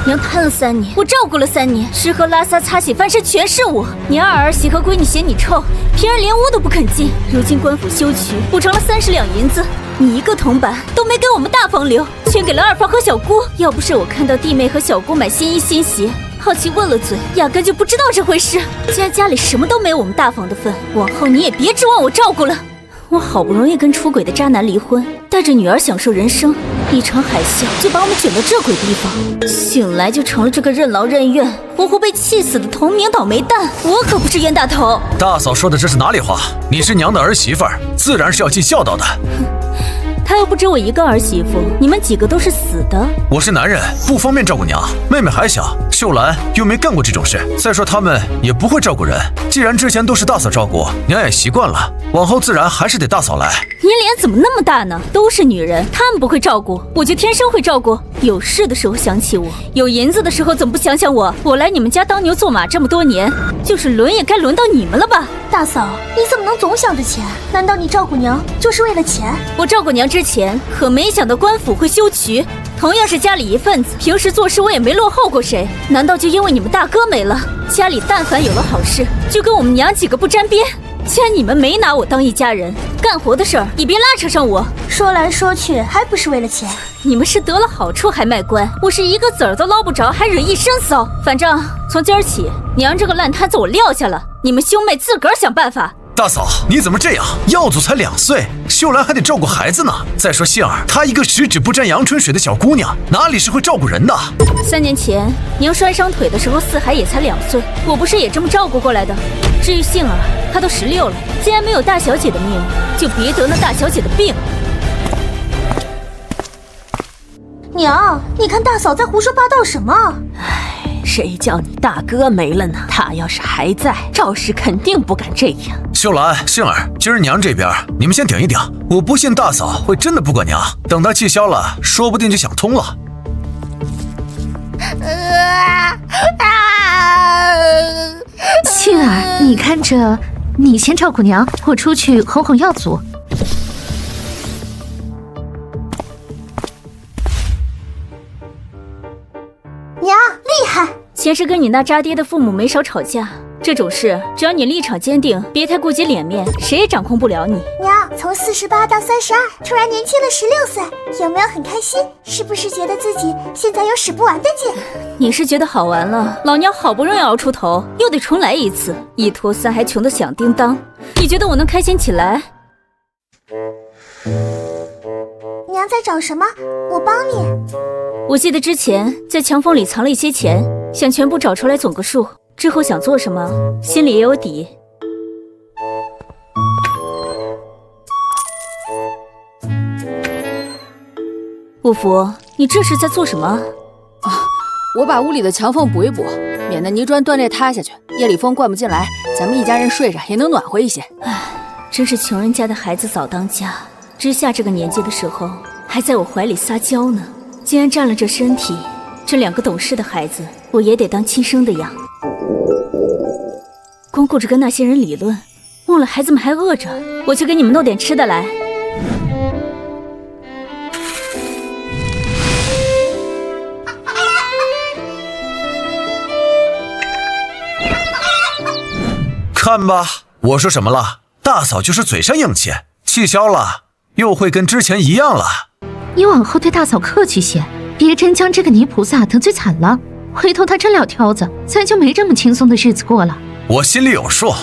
娘贪了3年，我照顾了3年，吃喝拉撒擦洗翻身全是我。娘二儿媳和闺女嫌你臭，平儿连屋都不肯进。如今官府修渠补成了30两银子，你一个铜板都没给我们大房留，全给了二房和小姑。要不是我看到弟妹和小姑买新衣新鞋，好奇问了嘴，压根就不知道这回事。既然家里什么都没我们大房的份，往后你也别指望我照顾了。我好不容易跟出轨的渣男离婚，带着女儿享受人生，一场海啸就把我们卷到这鬼地方，醒来就成了这个任劳任怨、活活被气死的同名倒霉蛋。我可不是冤大头。大嫂说的这是哪里话？你是娘的儿媳妇儿，自然是要尽孝道的。他又不止我一个儿媳妇，你们几个都是死的。我是男人，不方便照顾娘，妹妹还小，秀兰又没干过这种事。再说他们也不会照顾人，既然之前都是大嫂照顾，娘也习惯了，往后自然还是得大嫂来。你脸怎么那么大呢？都是女人，她们不会照顾，我就天生会照顾。有事的时候想起我，有银子的时候怎么不想想我？我来你们家当牛做马这么多年，就是轮也该轮到你们了吧？大嫂，你怎么能总想着钱？难道你照顾娘就是为了钱？我照顾娘之前可没想到官府会修渠，同样是家里一份子，平时做事我也没落后过谁，难道就因为你们大哥没了，家里但凡有了好事就跟我们娘几个不沾边？既然你们没拿我当一家人，干活的事儿也别拉扯上我。说来说去还不是为了钱？你们是得了好处还卖官，我是一个子儿都捞不着，还惹一身骚。反正从今儿起，娘这个烂摊子我撂下了，你们兄妹自个儿想办法。大嫂，你怎么这样？耀祖才2岁，秀兰还得照顾孩子呢。再说杏儿，她一个十指不沾阳春水的小姑娘，哪里是会照顾人的？3年前娘摔伤腿的时候，四海也才2岁，我不是也这么照顾过来的。至于杏儿，她都16了，既然没有大小姐的命，就别得了大小姐的病。娘，你看大嫂在胡说八道什么？谁叫你大哥没了呢？他要是还在，赵氏肯定不敢这样。秀兰、杏儿，今儿娘这边你们先顶一顶，我不信大嫂会真的不管娘，等她气消了，说不定就想通了。杏儿，你看着，你先照顾娘，我出去哄哄耀祖。娘，厉害！前世跟你那渣爹的父母没少吵架，这种事只要你立场坚定，别太顾及脸面，谁也掌控不了你。娘，从48到32，突然年轻了16岁，有没有很开心？是不是觉得自己现在有使不完的劲？你是觉得好玩了？老娘好不容易熬出头，又得重来一次，一拖三还穷得响叮当。你觉得我能开心起来？娘在找什么？我帮你。我记得之前在墙缝里藏了一些钱，想全部找出来总个数，之后想做什么，心里也有底。五福，你这是在做什么啊？我把屋里的墙缝补一补，免得泥砖断裂塌下去，夜里风灌不进来，咱们一家人睡着也能暖和一些。唉，真是穷人家的孩子早当家，知夏这个年纪的时候还在我怀里撒娇呢。既然占了这身体，这2个懂事的孩子我也得当亲生的养。光顾着跟那些人理论，忘了孩子们还饿着。我去给你们弄点吃的来。看吧，我说什么了？大嫂就是嘴上硬气，气消了又会跟之前一样了。你往后对大嫂客气些，别真将这个泥菩萨得罪惨了。回头他真撂挑子，咱就没这么轻松的日子过了。我心里有数，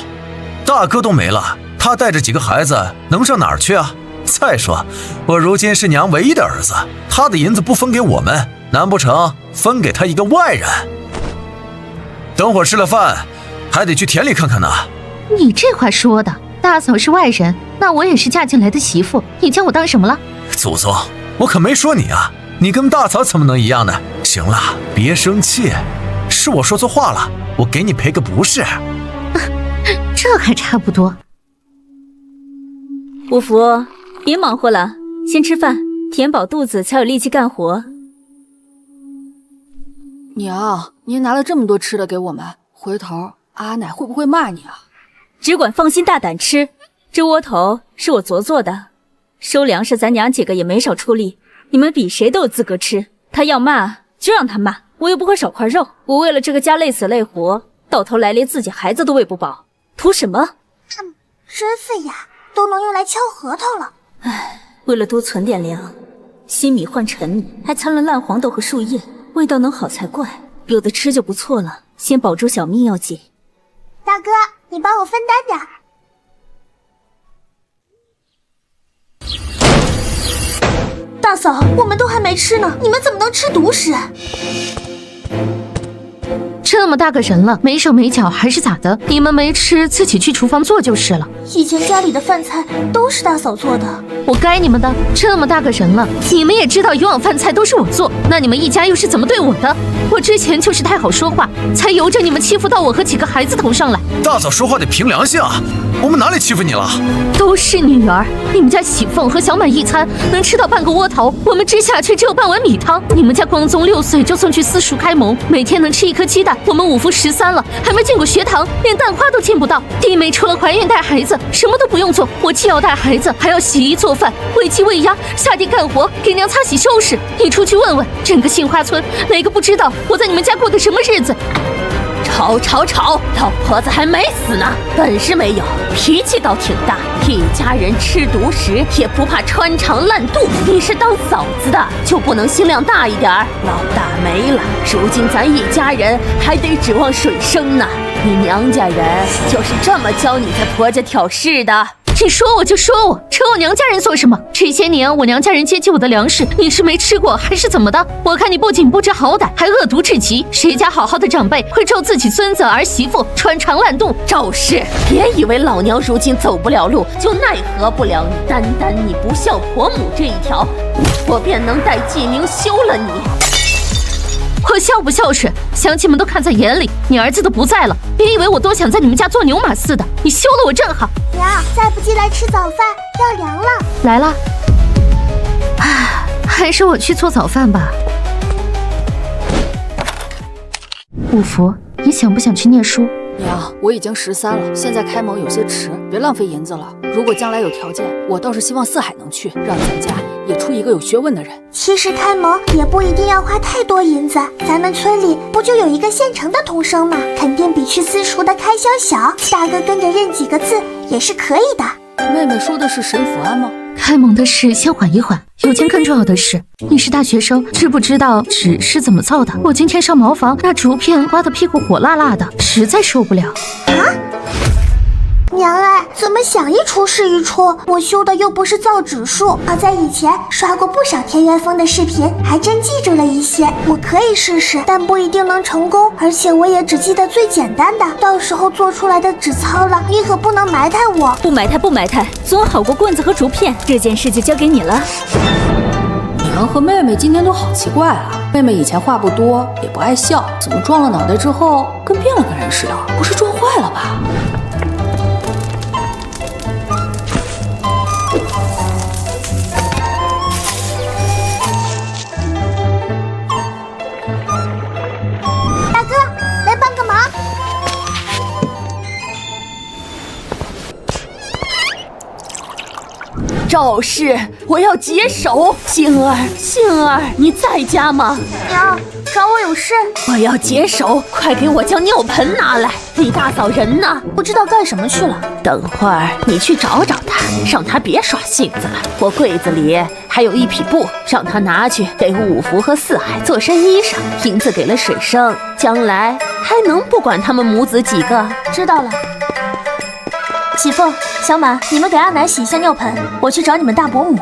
大哥都没了，他带着几个孩子能上哪儿去啊？再说我如今是娘唯一的儿子，他的银子不分给我们，难不成分给他一个外人？等会儿吃了饭还得去田里看看呢。你这话说的，大嫂是外人，那我也是嫁进来的媳妇，你将我当什么了？祖宗，我可没说你啊，你跟大嫂怎么能一样呢？行了，别生气，是我说错话了，我给你赔个不是。这还差不多。五福，别忙活了，先吃饭，填饱肚子才有力气干活。娘，您拿了这么多吃的给我们，回头阿奶会不会骂你啊？只管放心大胆吃，这窝头是我昨做的，收粮食咱娘几个也没少出力，你们比谁都有资格吃。他要骂就让他骂，我又不会少块肉。我为了这个家累死累活，到头来连自己孩子都喂不饱，图什么？真费呀，都能用来敲核桃了。唉，为了多存点粮，新米换陈米，还掺了烂黄豆和树叶，味道能好才怪。有的吃就不错了，先保住小命要紧。大哥，你帮我分担点儿。大嫂，我们都还没吃呢，你们怎么能吃独食？这么大个人了，没手没脚还是咋的？你们没吃，自己去厨房做就是了。以前家里的饭菜都是大嫂做的，我该你们的。这么大个人了，你们也知道以往饭菜都是我做，那你们一家又是怎么对我的？我之前就是太好说话，才由着你们欺负到我和几个孩子头上来。大嫂说话得凭良心啊，我们哪里欺负你了？都是女儿，你们家喜凤和小满一餐能吃到半个窝头，我们之下却只有半碗米汤。你们家光宗6岁就送去私塾开蒙，每天能吃1颗鸡蛋。我们5夫13了，还没进过学堂，连蛋花都进不到。弟妹除了怀孕带孩子，什么都不用做，我既要带孩子，还要洗衣做饭、喂鸡喂鸭、下地干活，给娘擦洗收拾。你出去问问，整个杏花村哪个不知道我在你们家过的什么日子？吵！老婆子还没死呢，本事没有，脾气倒挺大。一家人吃独食也不怕穿肠烂肚。你是当嫂子的，就不能心量大一点？老大没了，如今咱一家人还得指望水生呢。你娘家人就是这么教你在婆家挑事的？你说我就说我，扯我娘家人做什么？这些年我娘家人接济我的粮食，你是没吃过还是怎么的？我看你不仅不知好歹，还恶毒至极。谁家好好的长辈会咒自己孙子儿媳妇穿肠烂肚？赵氏，别以为老娘如今走不了路，就奈何不了你。单你不孝婆母这一条，我便能带纪明休了你。我孝不孝顺，乡亲们都看在眼里。你儿子都不在了，别以为我多想在你们家做牛马似的。你休了我正好。娘，再不进来吃早饭要凉了。来了。还是我去做早饭吧。五福，你想不想去念书？娘，我已经13了，现在开蒙有些迟，别浪费银子了。如果将来有条件，我倒是希望四海能去，让咱家也出一个有学问的人。其实开蒙也不一定要花太多银子，咱们村里不就有一个现成的童生吗？肯定比去私塾的开销小。大哥跟着认几个字也是可以的。妹妹说的是神符庵吗？开蒙的事先缓一缓，有件更重要的事。你是大学生，知不知道纸是怎么造的？我今天上茅房，那竹片刮得屁股火辣辣的，实在受不了。娘哎，怎么想一出是一出？我修的又不是造纸术，好在以前刷过不少田园风的视频，还真记住了一些。我可以试试，但不一定能成功，而且我也只记得最简单的，到时候做出来的纸糙了，你可不能埋汰我。不埋汰，总好过棍子和竹片。这件事就交给你了。娘和妹妹今天都好奇怪啊！妹妹以前话不多，也不爱笑，怎么撞了脑袋之后跟变了个人似的？不是撞坏了吧？大哥，来帮个忙。赵氏，我要解手。杏儿，你在家吗？娘，找我有事。我要解手，快给我将尿盆拿来。李大嫂人呢？不知道干什么去了。等会儿你去找找她，让她别耍性子了。我柜子里还有1匹布，让她拿去给五福和四海做身衣裳。银子给了水生，将来还能不管他们母子几个？知道了。喜凤、小满，你们给阿奶洗一下尿盆，我去找你们大伯母。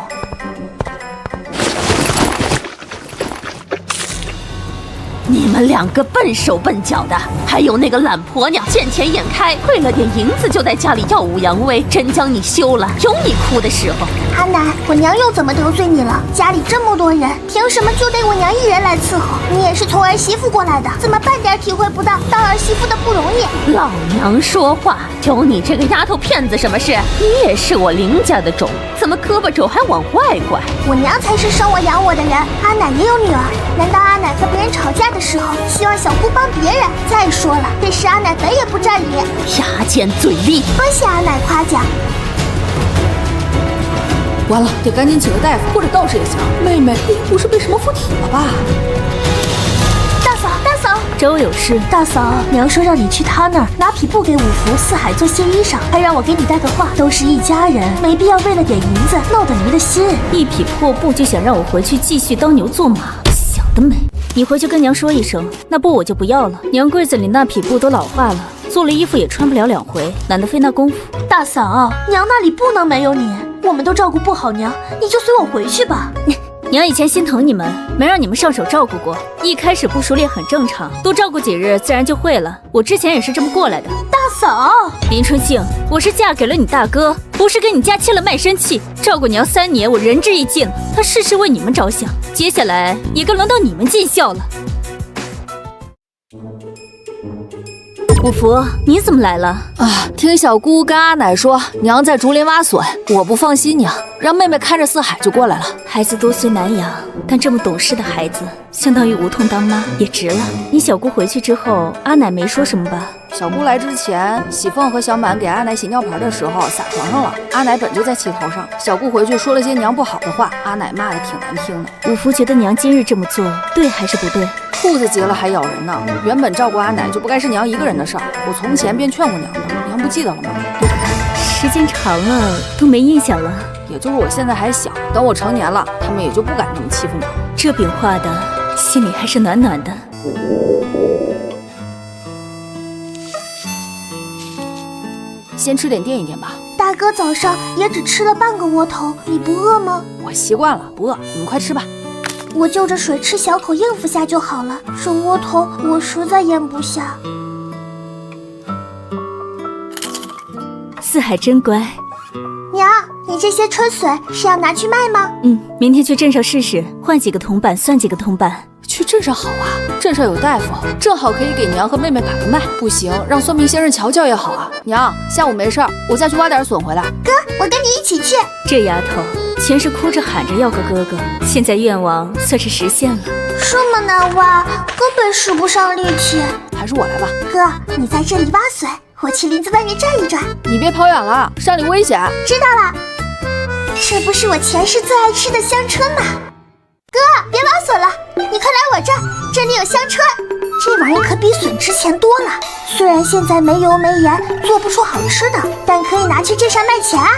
你们2个笨手笨脚的，还有那个懒婆娘，见钱眼开，为了点银子就在家里耀武扬威，真将你休了，有你哭的时候。阿奶，我娘又怎么得罪你了？家里这么多人，凭什么就得我娘一人来伺候？你也是从儿媳妇过来的，怎么半点体会不到当儿媳妇的不容易？老娘说话，有你这个丫头片子什么事？你也是我林家的种，怎么胳膊肘还往外拐？我娘才是生我养我的人，阿奶也有女儿，难道阿奶和别人吵架的时候希望小姑帮别人？再说了，这事阿奶本也不占理。牙尖嘴利，多谢阿奶夸奖。完了，得赶紧请个大夫或者道士也行。妹妹不是被什么附体了吧？大嫂，找我有事？大嫂，娘说让你去她那儿拿匹布给五福、四海做新衣裳，还让我给你带个话，都是一家人，没必要为了点银子闹得离了心。一匹破布就想让我回去继续当牛做马，想得美！你回去跟娘说一声，那布我就不要了。娘柜子里那匹布都老化了，做了衣服也穿不了2回，懒得费那功夫。大嫂，娘那里不能没有你，我们都照顾不好娘，你就随我回去吧。娘以前心疼你们，没让你们上手照顾过，一开始不熟练很正常，多照顾几日自然就会了。我之前也是这么过来的。大嫂，林春杏，我是嫁给了你大哥，不是给你家签了卖身契。照顾娘3年，我仁至义尽了，他事事为你们着想，接下来也该轮到你们尽孝了。五福，你怎么来了？啊，听小姑跟阿奶说，娘在竹林挖笋，我不放心娘，让妹妹看着四海就过来了。孩子多虽难养，但这么懂事的孩子，相当于无痛当妈，也值了。你小姑回去之后，阿奶没说什么吧？小姑来之前，喜凤和小满给阿奶洗尿盆的时候撒床上了，阿奶本就在气头上，小姑回去说了些娘不好的话，阿奶骂得挺难听的。五福觉得娘今日这么做对还是不对？兔子急了还咬人呢，原本照顾阿奶就不该是娘一个人的事儿，我从前便劝过娘的，娘不记得了吗？时间长了都没印象了。也就是我现在还小，等我成年了，他们也就不敢这么欺负娘。这饼画的心里还是暖暖的。先吃点垫一垫吧。大哥早上也只吃了半个窝头，你不饿吗？我习惯了，不饿，你们快吃吧。我就着水吃小口应付下就好了，这窝头我实在咽不下。四海真乖。娘，你这些春笋是要拿去卖吗？明天去镇上试试，换几个铜板算几个铜板。去镇上好啊，镇上有大夫，正好可以给娘和妹妹把个脉。不行，让算命先生瞧瞧也好啊。娘，下午没事儿，我再去挖点笋回来。哥，我跟你一起去。这丫头全是哭着喊着要个哥哥，现在愿望算是实现了。这么难挖，根本使不上力气。还是我来吧。哥，你在这里挖笋，我去林子外面转一转。你别跑远了，山里危险。知道了。这不是我前世最爱吃的香椿吗？哥，别挖笋了，你快来我这儿，这里有香椿。这玩意可比笋值钱多了。虽然现在没油没盐，做不出好吃的，但可以拿去镇上卖钱啊。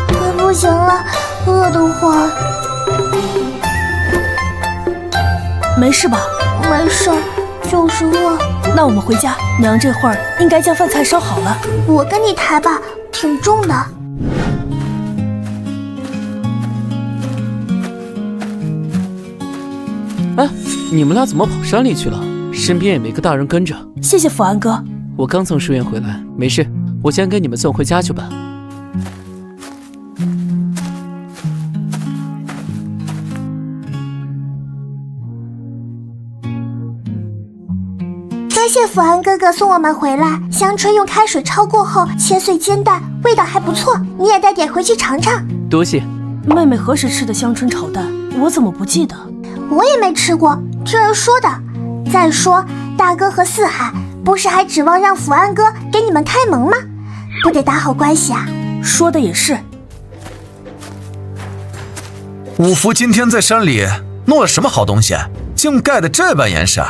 快不行了，饿得慌。没事吧？没事，就是饿。那我们回家，娘这会儿应该将饭菜烧好了。我跟你抬吧，挺重的。哎，你们俩怎么跑山里去了？身边也没个大人跟着。谢谢福安哥。我刚从书院回来，没事，我先给你们送回家去吧。多谢福安哥哥送我们回来，香椿用开水焯过后切碎煎蛋，味道还不错，你也带点回去尝尝。多谢。妹妹何时吃的香椿炒蛋？我怎么不记得？我也没吃过，听人说的。再说大哥和四海不是还指望让福安哥给你们开门吗？不得打好关系啊。说的也是。五福今天在山里弄了什么好东西，竟盖得这般严实？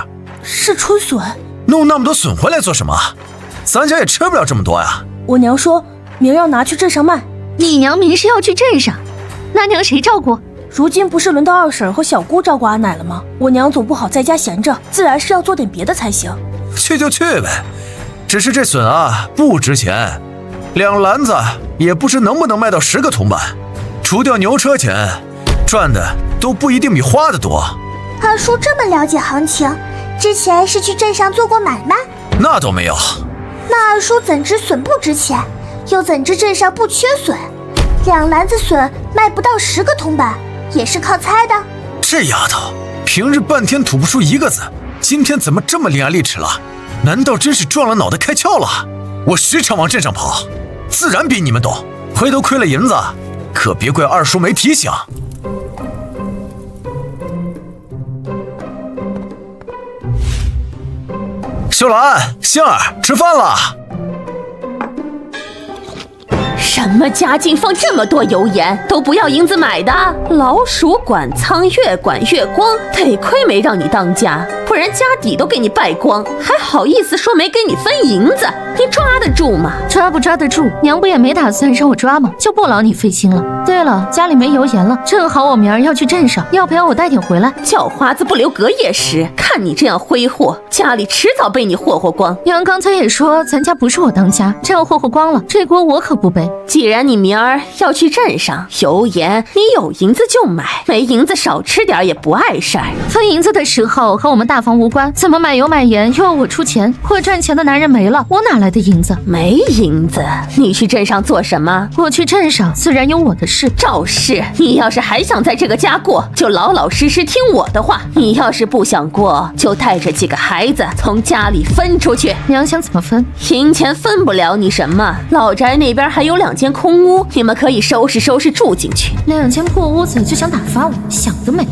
是春笋。弄那么多笋回来做什么？咱家也吃不了这么多呀。我娘说明儿要拿去镇上卖。你娘明是要去镇上，那娘谁照顾？如今不是轮到二婶和小姑照顾阿奶了吗？我娘总不好在家闲着，自然是要做点别的才行。去就去呗，只是这笋啊不值钱，2篮子也不知能不能卖到10个铜板，除掉牛车钱，赚的都不一定比花的多。二叔这么了解行情，之前是去镇上做过买卖？那倒没有。那二叔怎知笋不值钱，又怎知镇上不缺笋？2篮子笋卖不到10个铜板，也是靠猜的。这丫头平日半天吐不出一个字，今天怎么这么伶牙俐齿了？难道真是撞了脑袋开窍了？我时常往镇上跑，自然比你们懂。回头亏了银子，可别怪二叔没提醒。秀兰、杏儿，吃饭了。什么家境放这么多油盐，都不要银子买的？老鼠管仓越管越光，得亏没让你当家，不然家底都给你败光，还好意思说没给你分银子？你抓得住吗？抓不抓得住，娘不也没打算让我抓吗？就不劳你费心了。对了，家里没油盐了，正好我明儿要去镇上，要不要我带点回来？叫花子不留隔夜食，看你这样挥霍，家里迟早被你霍霍光。娘刚才也说咱家不是我当家，这要霍霍光了，这锅我可不背。既然你明儿要去镇上，油盐你有银子就买，没银子少吃点也不碍事儿。分银子的时候和我们大房无关，怎么买油买盐又要我出钱？会赚钱的男人没了，我哪来的银子？没银子，你去镇上做什么？我去镇上自然有我的事。赵氏，你要是还想在这个家过，就老老实实听我的话。你要是不想过，就带着几个孩子从家里分出去。娘想怎么分？银钱分不了你什么。老宅那边还有2间空屋，你们可以收拾收拾住进去。2间破屋子就想打发我，想得美。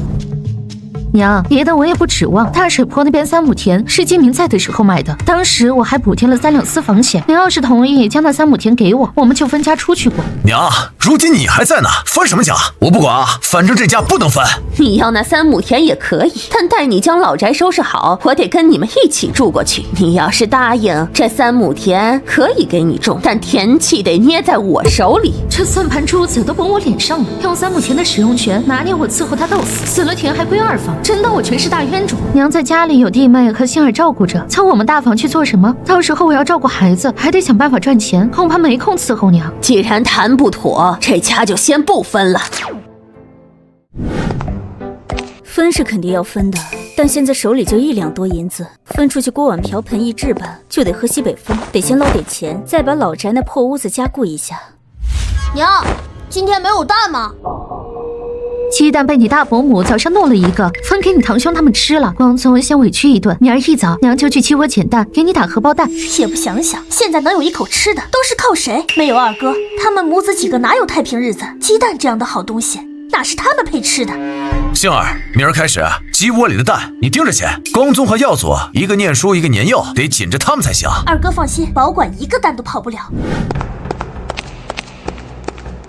娘，别的我也不指望。大水坡那边3亩田是金明在的时候买的，当时我还补贴了3两私房钱。娘要是同意将那3亩田给我，我们就分家出去过。娘，如今你还在呢，分什么家？我不管啊，反正这家不能分。你要那3亩田也可以，但待你将老宅收拾好，我得跟你们一起住过去。你要是答应，这3亩田可以给你种，但田契得捏在我手里。这算盘珠子都崩我脸上了，用3亩田的使用权拿捏我伺候他到死，死了田还归2房。真当我全是大冤种？娘在家里有弟妹和星儿照顾着，操我们大房去做什么？到时候我要照顾孩子，还得想办法赚钱，恐怕没空伺候娘。既然谈不妥，这家就先不分了。分是肯定要分的，但现在手里就1两多银子，分出去锅碗瓢盆一置办，就得喝西北风，得先捞点钱，再把老宅那破屋子加固一下。娘，今天没有蛋吗？鸡蛋被你大伯母早上弄了一个，分给你堂兄他们吃了。光宗先委屈一顿，明儿一早娘就去鸡窝捡蛋，给你打荷包蛋。也不想想，现在能有一口吃的，都是靠谁？没有二哥，他们母子几个哪有太平日子？鸡蛋这样的好东西，哪是他们配吃的？星儿，明儿开始，鸡窝里的蛋你盯着捡。光宗和耀祖，一个念书，一个年幼，得紧着他们才行。二哥放心，保管一个蛋都跑不了。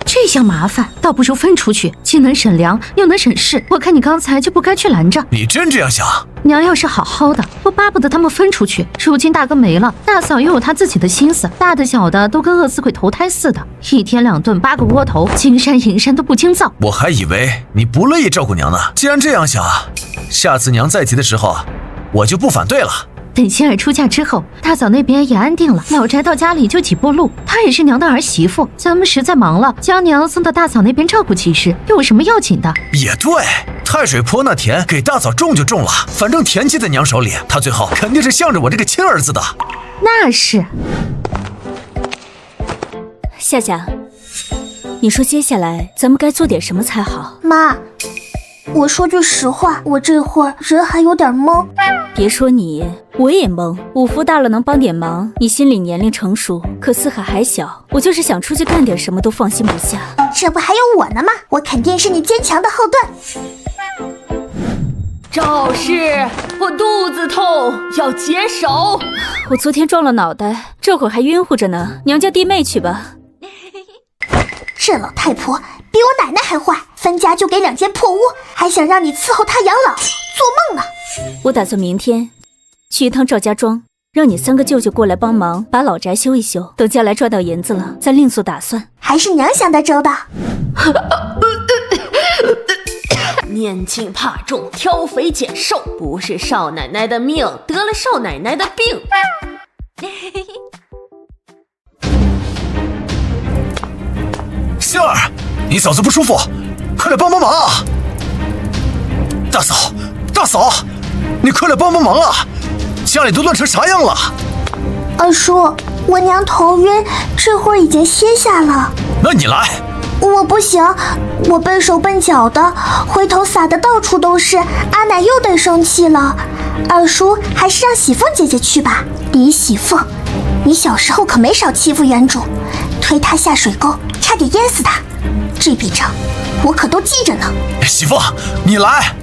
这下麻烦，倒不如分出去，既能省粮，又能省事。我看你刚才就不该去拦着。你真这样想？娘要是好好的，我巴不得他们分出去。如今大哥没了，大嫂又有她自己的心思，大的小的都跟饿死鬼投胎似的，1天2顿8个窝头，金山银山都不经造。我还以为你不乐意照顾娘呢。既然这样想，下次娘再提的时候，我就不反对了。等仙儿出嫁之后，大嫂那边也安定了，老宅到家里就几步路，她也是娘的儿媳妇。咱们实在忙了，将娘送到大嫂那边照顾几时，又有什么要紧的？也对，太水坡那田给大嫂种就种了，反正田契在娘手里，她最后肯定是向着我这个亲儿子的。那是。夏夏，你说接下来咱们该做点什么才好？妈，我说句实话，我这会儿人还有点懵。别说你，我也懵。五福大了能帮点忙，你心里年龄成熟，可四海还小，我就是想出去干点什么都放心不下。这不还有我呢吗？我肯定是你坚强的后盾。赵氏，我肚子痛，要解手。我昨天撞了脑袋，这会儿还晕乎着呢，娘叫弟妹去吧。这老太婆比我奶奶还坏，分家就给2间破屋，还想让你伺候她养老，做梦呢！我打算明天去一趟赵家庄，让你3个舅舅过来帮忙把老宅修一修，等将来赚到银子了再另做打算。还是娘想的周到。年轻怕重，挑肥拣瘦，不是少奶奶的命，得了少奶奶的病。星儿，你嫂子不舒服，快来帮帮忙啊！大嫂，大嫂，你快来帮帮忙啊！家里都乱成啥样了？二叔，我娘头晕，这会儿已经歇下了。那你来。我不行，我笨手笨脚的，回头撒的到处都是，阿奶又得生气了。二叔，还是让喜凤姐姐去吧。李喜凤，你小时候可没少欺负原主，推她下水沟，差点淹死她，这笔账我可都记着呢。喜凤，你来。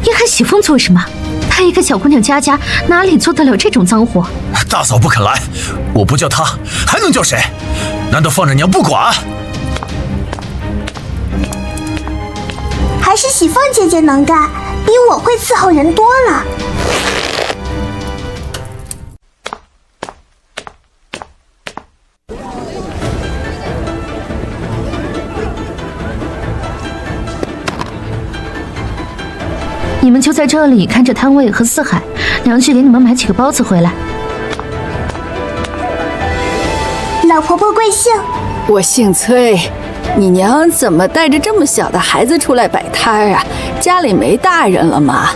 你喊喜凤做什么？她一个小姑娘家家，哪里做得了这种脏活？大嫂不肯来，我不叫她还能叫谁？难道放着娘不管？还是喜凤姐姐能干，比我会伺候人多了。你们就在这里看着摊位和四海，娘去给你们买几个包子回来。老婆婆贵姓？我姓崔。你娘怎么带着这么小的孩子出来摆摊啊？家里没大人了吗？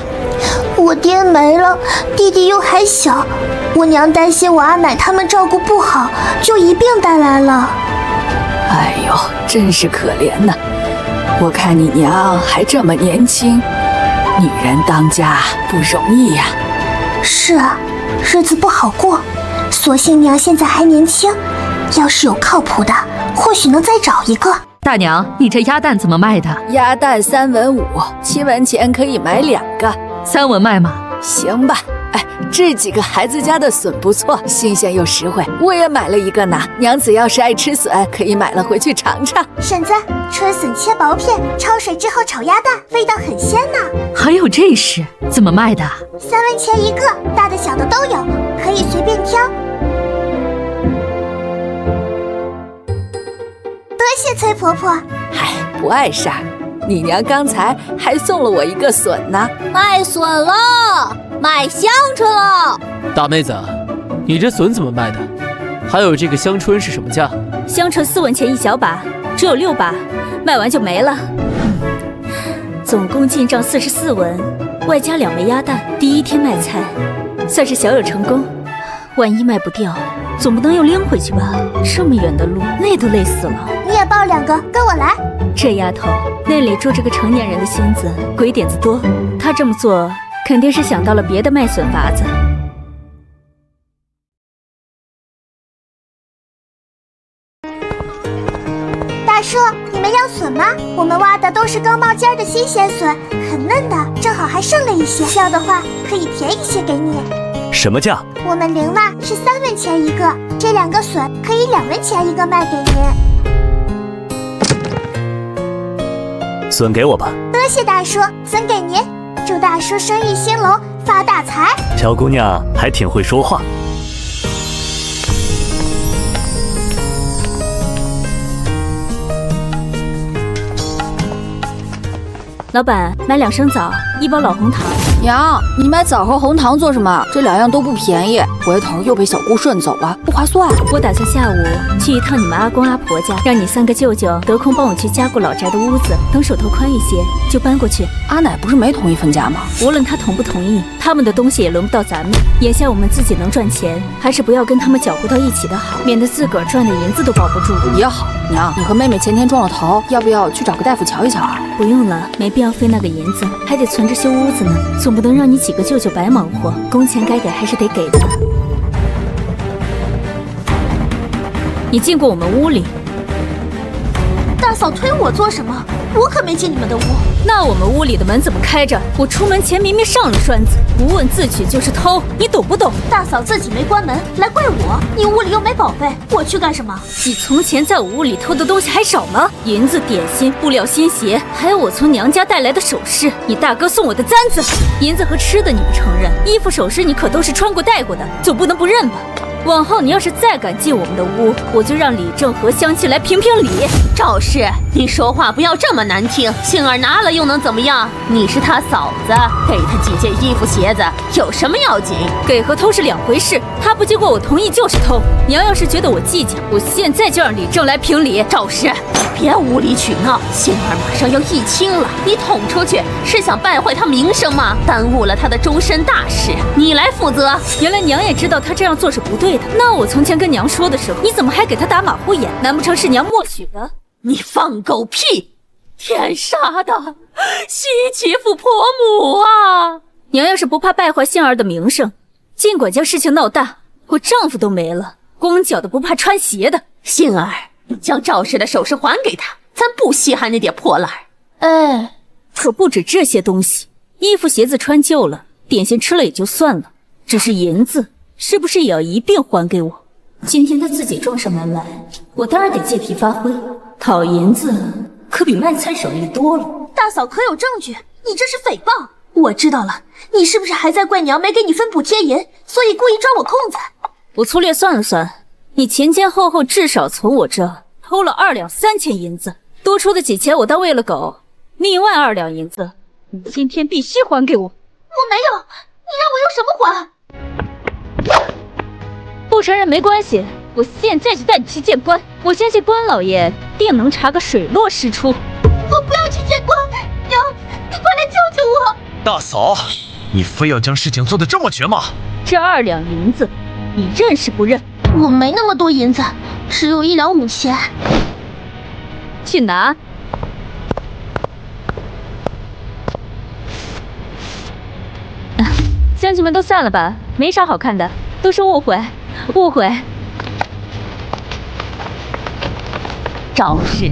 我爹没了，弟弟又还小，我娘担心我阿奶他们照顾不好，就一并带来了。哎呦，真是可怜呐！我看你娘还这么年轻，女人当家不容易呀。是啊，日子不好过，所幸娘现在还年轻，要是有靠谱的，或许能再找一个。大娘，你这鸭蛋怎么卖的？鸭蛋3文5，7文钱可以买2个，3文卖吗？行吧。哎，这几个孩子家的笋不错，新鲜又实惠，我也买了1个呢。娘子要是爱吃笋，可以买了回去尝尝。婶子，春笋切薄片，焯水之后炒鸭蛋，味道很鲜呢。还有这事，怎么卖的？3文钱1个，大的小的都有，可以随便挑。多谢崔婆婆。嗨，不碍事儿。你娘刚才还送了我1个笋呢。卖笋了，卖香椿了。大妹子，你这笋怎么卖的？还有这个香椿是什么价？香椿4文钱1小把，只有6把，卖完就没了。总共进账44文，外加2枚鸭蛋。第1天卖菜，算是小有成功。万一卖不掉，总不能又拎回去吧？这么远的路，累都累死了。你也抱2个，跟我来。这丫头那里住着个成年人的心子，鬼点子多。她这么做，肯定是想到了别的卖笋法子。大叔，你们要笋吗？我们挖的都是刚冒尖的新鲜笋，很嫩的，正好还剩了一些。要的话可以便宜些给你。什么价？我们零蜡是3文钱1个，这2个笋可以2文钱1个卖给您。笋给我吧。多谢大叔，笋给您。祝大叔生意兴隆，发大财。小姑娘还挺会说话。老板，买2升枣，1包老红糖。娘，你买枣和红糖做什么？这2样都不便宜，回头又被小姑顺走了，不划算。我打算下午去一趟你们阿公阿婆家，让你3个舅舅得空帮我去加固老宅的屋子，等手头宽一些就搬过去。阿奶不是没同意分家吗？无论她同不同意，他们的东西也轮不到咱们。眼下我们自己能赚钱，还是不要跟他们搅和到一起的好，免得自个儿赚的银子都保不住。也好，娘，你和妹妹前天撞了头，要不要去找个大夫瞧一瞧啊？不用了，没必要费那个银子，还得存着修屋子呢，总不能让你几个舅舅白忙活，工钱该给还是得给的。你进过我们屋里？大嫂推我做什么？我可没进你们的屋。那我们屋里的门怎么开着？我出门前明明上了栓子，不问自取就是偷，你懂不懂？大嫂自己没关门，来怪我。你屋里又没宝贝，我去干什么？你从前在我屋里偷的东西还少吗？银子、点心、布料、新鞋，还有我从娘家带来的首饰，你大哥送我的簪子。银子和吃的你不承认，衣服首饰你可都是穿过戴过的，总不能不认吧？往后你要是再敢进我们的屋，我就让李正和香气来评评理。赵氏，你说话不要这么难听，杏儿拿了又能怎么样？你是他嫂子，给他几件衣服鞋子有什么要紧？给和偷是2回事，他不经过我同意就是偷。娘要是觉得我计较，我现在就让李正来评理。赵氏，你别无理取闹，杏儿马上要议亲了，你捅出去是想败坏他名声吗？耽误了他的终身大事，你来负责。原来娘也知道他这样做是不对的，那我从前跟娘说的时候，你怎么还给他打马虎眼？难不成是娘默许的？你放狗屁！天杀的，西媳妇婆母啊！娘要是不怕败坏杏儿的名声，尽管将事情闹大，我丈夫都没了，光脚的不怕穿鞋的。杏儿，将赵氏的首饰还给他，咱不稀罕那点破烂。哎，可不止这些东西，衣服鞋子穿旧了，点心吃了也就算了，只是银子，是不是也要一并还给我？今天他自己撞上门来，我当然得借题发挥。讨银子可比卖菜省力多了。大嫂可有证据？你这是诽谤！我知道了，你是不是还在怪娘没给你分补贴银，所以故意抓我空子？我粗略算了算，你前前后后至少从我这偷了2两3钱银子，多出的几钱我当喂了狗，另外2两银子，你今天必须还给我。我没有，你让我用什么还？不承认没关系，我现在就带你去见官，我相信关老爷定能查个水落石出。我不要去见官，娘，你快来救救我！大嫂，你非要将事情做得这么绝吗？这2两银子，你认是不认？我没那么多银子，只有1两5钱。去拿。乡亲们都散了吧，没啥好看的，都是误会，误会。赵氏，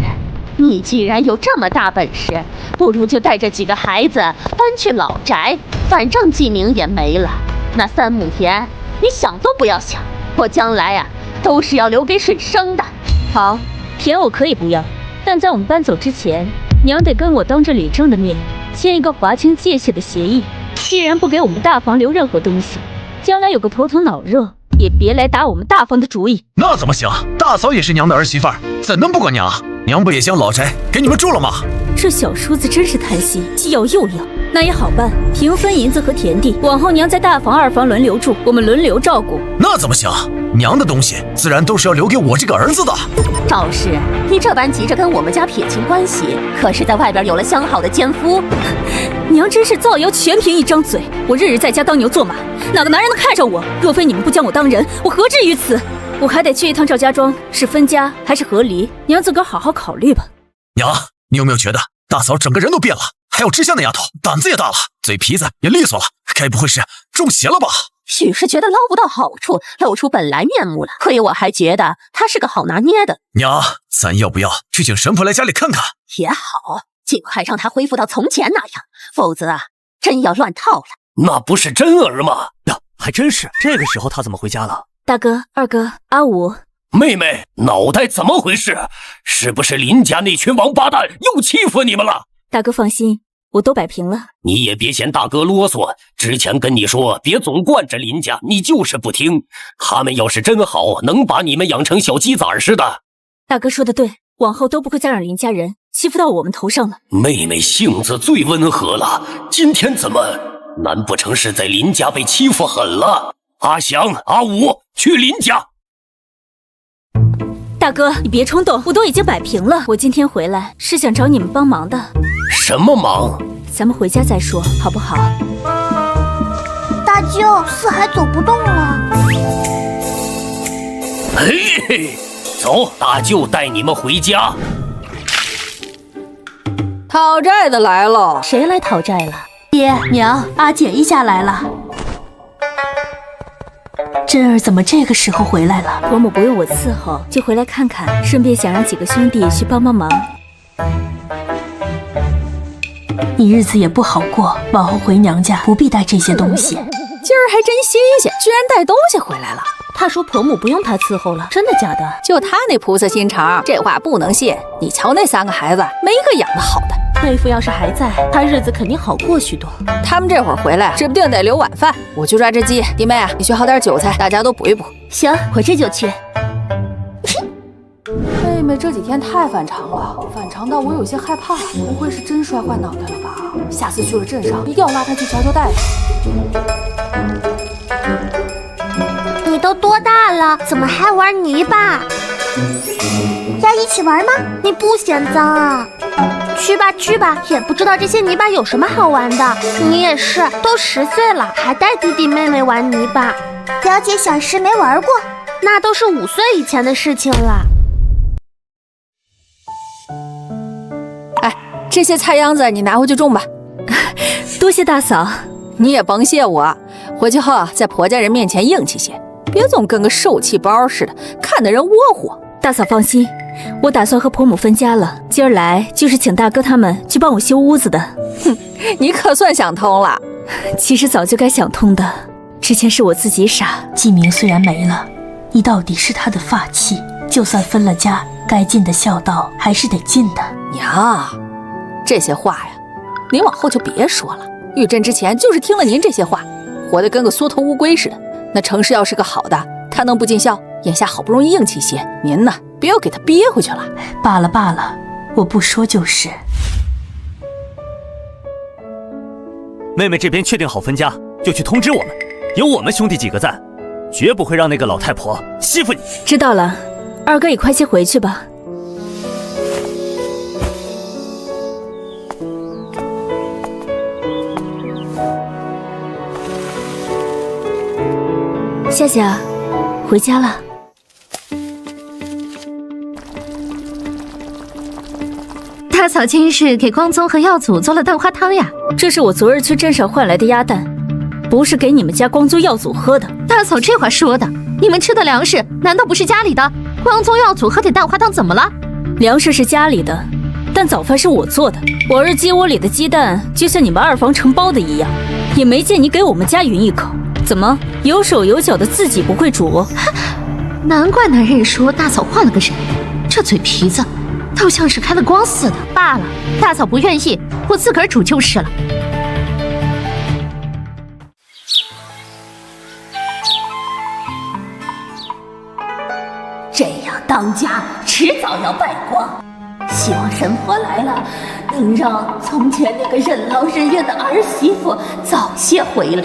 你既然有这么大本事，不如就带着几个孩子搬去老宅，反正纪明也没了。那3亩田，你想都不要想，我将来啊都是要留给水生的。好，田我可以不要，但在我们搬走之前，娘得跟我当着李正的面签一个划清界限的协议。既然不给我们大房留任何东西，将来有个头疼脑热，也别来打我们大房的主意。那怎么行？大嫂也是娘的儿媳妇儿，怎能不管娘？娘不也将老宅给你们住了吗？这小叔子真是贪心，既要又要。那也好办，平分银子和田地，往后娘在大房2房轮流住，我们轮流照顾。那怎么行？娘的东西自然都是要留给我这个儿子的。赵氏，你这般急着跟我们家撇清关系，可是在外边有了相好的奸夫。娘真是造谣，全凭一张嘴。我日日在家当牛做马，哪个男人能看上我？若非你们不将我当人，我何至于此？我还得去一趟赵家庄，是分家还是和离？娘自个儿好好考虑吧。娘，你有没有觉得大嫂整个人都变了？还有知香那丫头，胆子也大了，嘴皮子也利索了，该不会是中邪了吧？许是觉得捞不到好处，露出本来面目了。亏我还觉得他是个好拿捏的。娘，咱要不要去请神婆来家里看看？也好，尽快让他恢复到从前那样，否则啊，真要乱套了。那不是真儿吗？呀，还真是。这个时候他怎么回家了？大哥、二哥、阿五，妹妹，脑袋怎么回事？是不是林家那群王八蛋又欺负你们了？大哥放心，我都摆平了。你也别嫌大哥啰嗦，之前跟你说别总惯着林家，你就是不听。他们要是真好，能把你们养成小鸡崽似的。大哥说的对，往后都不会再让林家人欺负到我们头上了。妹妹性子最温和了，今天怎么？难不成是在林家被欺负狠了？阿祥、阿武，去林家。大哥，你别冲动，我都已经摆平了。我今天回来是想找你们帮忙的。什么忙？咱们回家再说，好不好？大舅，四海走不动了。嘿嘿，走，大舅带你们回家。讨债的来了。谁来讨债了？爹娘，阿姐一家来了。真儿怎么这个时候回来了？伯母不用我伺候，就回来看看，顺便想让几个兄弟去帮帮忙。你日子也不好过，往后回娘家不必带这些东西。今儿还真新鲜，居然带东西回来了。他说婆母不用他伺候了，真的假的？就他那菩萨心肠，这话不能信。你瞧那3个孩子，没个养得好的。妹夫要是还在，他日子肯定好过许多。他们这会儿回来，指不定得留晚饭。我去抓只鸡，弟妹啊，你去薅点韭菜，大家都补一补。行，我这就去。妹妹这几天太反常了，反常到我有些害怕，不会是真摔坏脑袋了吧？下次去了镇上，一定要拉她去瞧瞧大夫。你都多大了，怎么还玩泥巴？要一起玩吗？你不嫌脏啊？去吧去吧，也不知道这些泥巴有什么好玩的。你也是，都10岁了，还带弟弟妹妹玩泥巴。表姐小时没玩过，那都是5岁以前的事情了。哎，这些菜秧子你拿回去种吧。多谢大嫂。你也甭谢我，回去后在婆家人面前硬气些，别总跟个受气包似的，看得人窝火。大嫂放心，我打算和婆母分家了，今儿来就是请大哥他们去帮我修屋子的。哼，你可算想通了。其实早就该想通的，之前是我自己傻。纪明虽然没了，你到底是他的发妻，就算分了家，该尽的孝道还是得尽的。娘，这些话呀，您往后就别说了。玉珍之前就是听了您这些话，活得跟个缩头乌龟似的。那程氏要是个好的，他能不尽孝？眼下好不容易硬气些，您呢，别又给他憋回去了。罢了罢了，我不说就是。妹妹这边确定好分家，就去通知我们，有我们兄弟几个在，绝不会让那个老太婆欺负你。知道了，二哥也快些回去吧。夏夏，回家了。大嫂今日给光宗和耀祖做了蛋花汤呀。这是我昨日去镇上换来的鸭蛋，不是给你们家光宗耀祖喝的。大嫂这话说的，你们吃的粮食难道不是家里的？光宗耀祖喝点蛋花汤怎么了？粮食是家里的，但早饭是我做的。往日鸡窝里的鸡蛋就像你们二房承包的一样，也没见你给我们家匀一口。怎么有手有脚的自己不会煮？难怪男人说大嫂换了个人，这嘴皮子倒像是开了光似的。罢了，大嫂不愿意，我自个儿煮就是了。这样当家迟早要败光，希望神婆来了，能让从前那个任劳任怨的儿媳妇早些回来。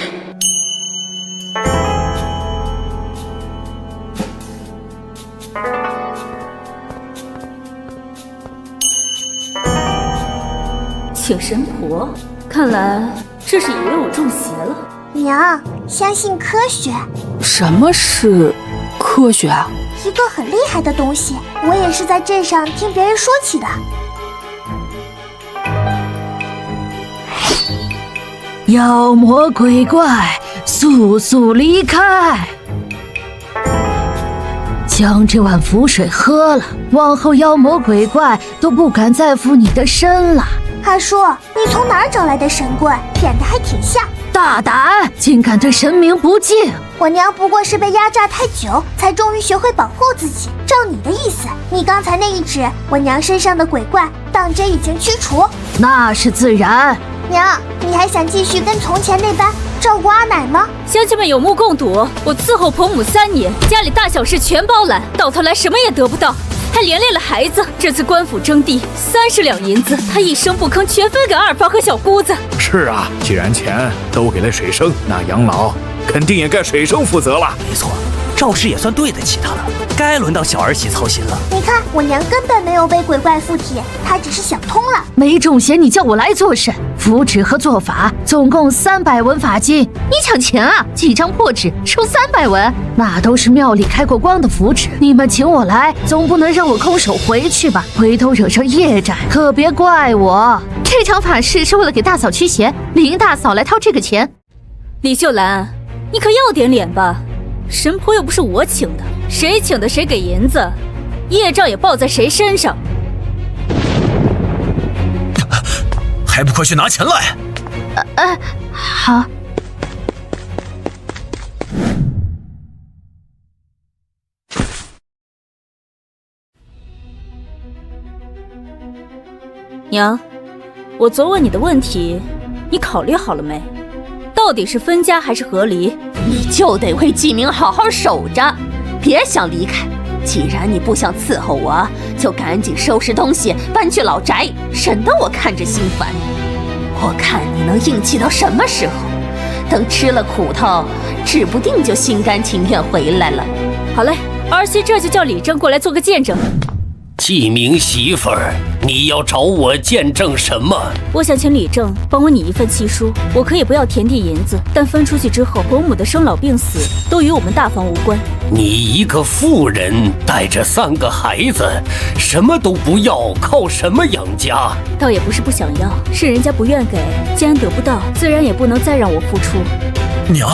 请神婆，看来这是以为我中邪了。娘，相信科学。什么是科学啊？一个很厉害的东西，我也是在镇上听别人说起的。妖魔鬼怪，速速离开！将这碗符水喝了，往后妖魔鬼怪都不敢再附你的身了。阿叔，你从哪儿找来的神棍？演得还挺像。大胆，竟敢对神明不敬！我娘不过是被压榨太久，才终于学会保护自己。照你的意思，你刚才那一指，我娘身上的鬼怪当真已经驱除？那是自然。娘，你还想继续跟从前那般照顾阿奶吗？乡亲们有目共睹，我伺候婆母3年，家里大小事全包揽，到头来什么也得不到，还连累了孩子。这次官府征地30两银子，他一声不吭，全分给二房和小姑子。是啊，既然钱都给了水生，那养老肯定也该水生负责了。没错，赵氏也算对得起他了，该轮到小儿媳操心了。你看，我娘根本没有被鬼怪附体，她只是想通了。没中邪，你叫我来做甚？符纸和做法总共300文法金，你抢钱啊？几张破纸收300文，那都是庙里开过光的符纸。你们请我来，总不能让我空手回去吧？回头惹上业债，可别怪我。这场法事是为了给大嫂驱邪，林大嫂来掏这个钱。李秀兰，你可要点脸吧？神婆又不是我请的，谁请的谁给银子，业障也报在谁身上。还不快去拿钱来！好。娘，我昨问你的问题，你考虑好了没？到底是分家还是和离？你就得为季明好好守着，别想离开。既然你不想伺候我，就赶紧收拾东西搬去老宅，省得我看着心烦。我看你能硬气到什么时候？等吃了苦头，指不定就心甘情愿回来了。好嘞，儿媳这就叫李正过来做个见证。季明媳妇儿，你要找我见证什么？我想请李正帮我拟一份契书，我可以不要田地银子，但分出去之后，伯母的生老病死都与我们大房无关。你一个妇人带着3个孩子，什么都不要，靠什么养家？倒也不是不想要，是人家不愿给，既然得不到，自然也不能再让我付出。娘，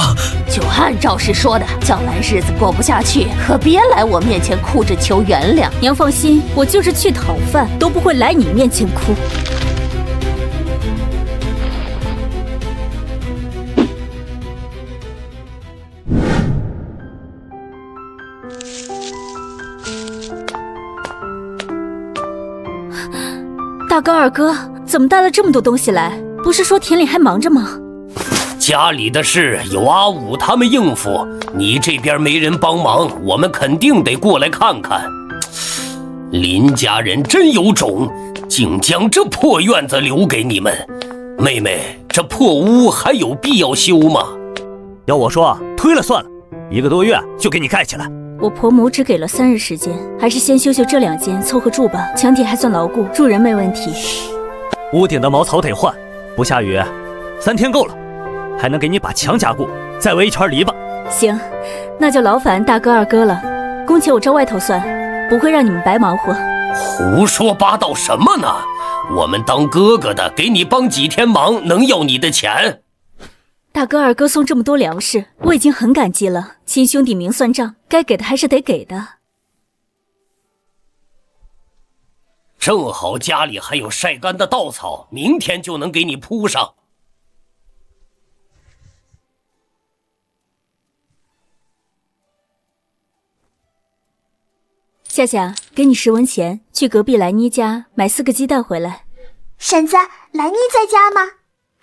就按赵氏说的，将来日子过不下去，可别来我面前哭着求原谅。娘放心，我就是去讨饭，都不会来你面前哭。大哥二哥怎么带了这么多东西来？不是说田里还忙着吗？家里的事有阿武他们应付，你这边没人帮忙，我们肯定得过来看看。林家人真有种，竟将这破院子留给你们。妹妹，这破屋还有必要修吗？要我说，推了算了，1个多月就给你盖起来。我婆母只给了3日时间，还是先修修这2间凑合住吧。墙体还算牢固，住人没问题。屋顶的茅草得换，不下雨3天够了，还能给你把墙加固，再围一圈篱笆。行，那就劳烦大哥二哥了。工钱我照外头算，不会让你们白忙活。胡说八道什么呢？我们当哥哥的给你帮几天忙，能要你的钱？大哥二哥送这么多粮食，我已经很感激了。亲兄弟明算账，该给的还是得给的。正好家里还有晒干的稻草，明天就能给你铺上。夏夏，给你10文钱，去隔壁兰妮家买4个鸡蛋回来。婶子，兰妮在家吗？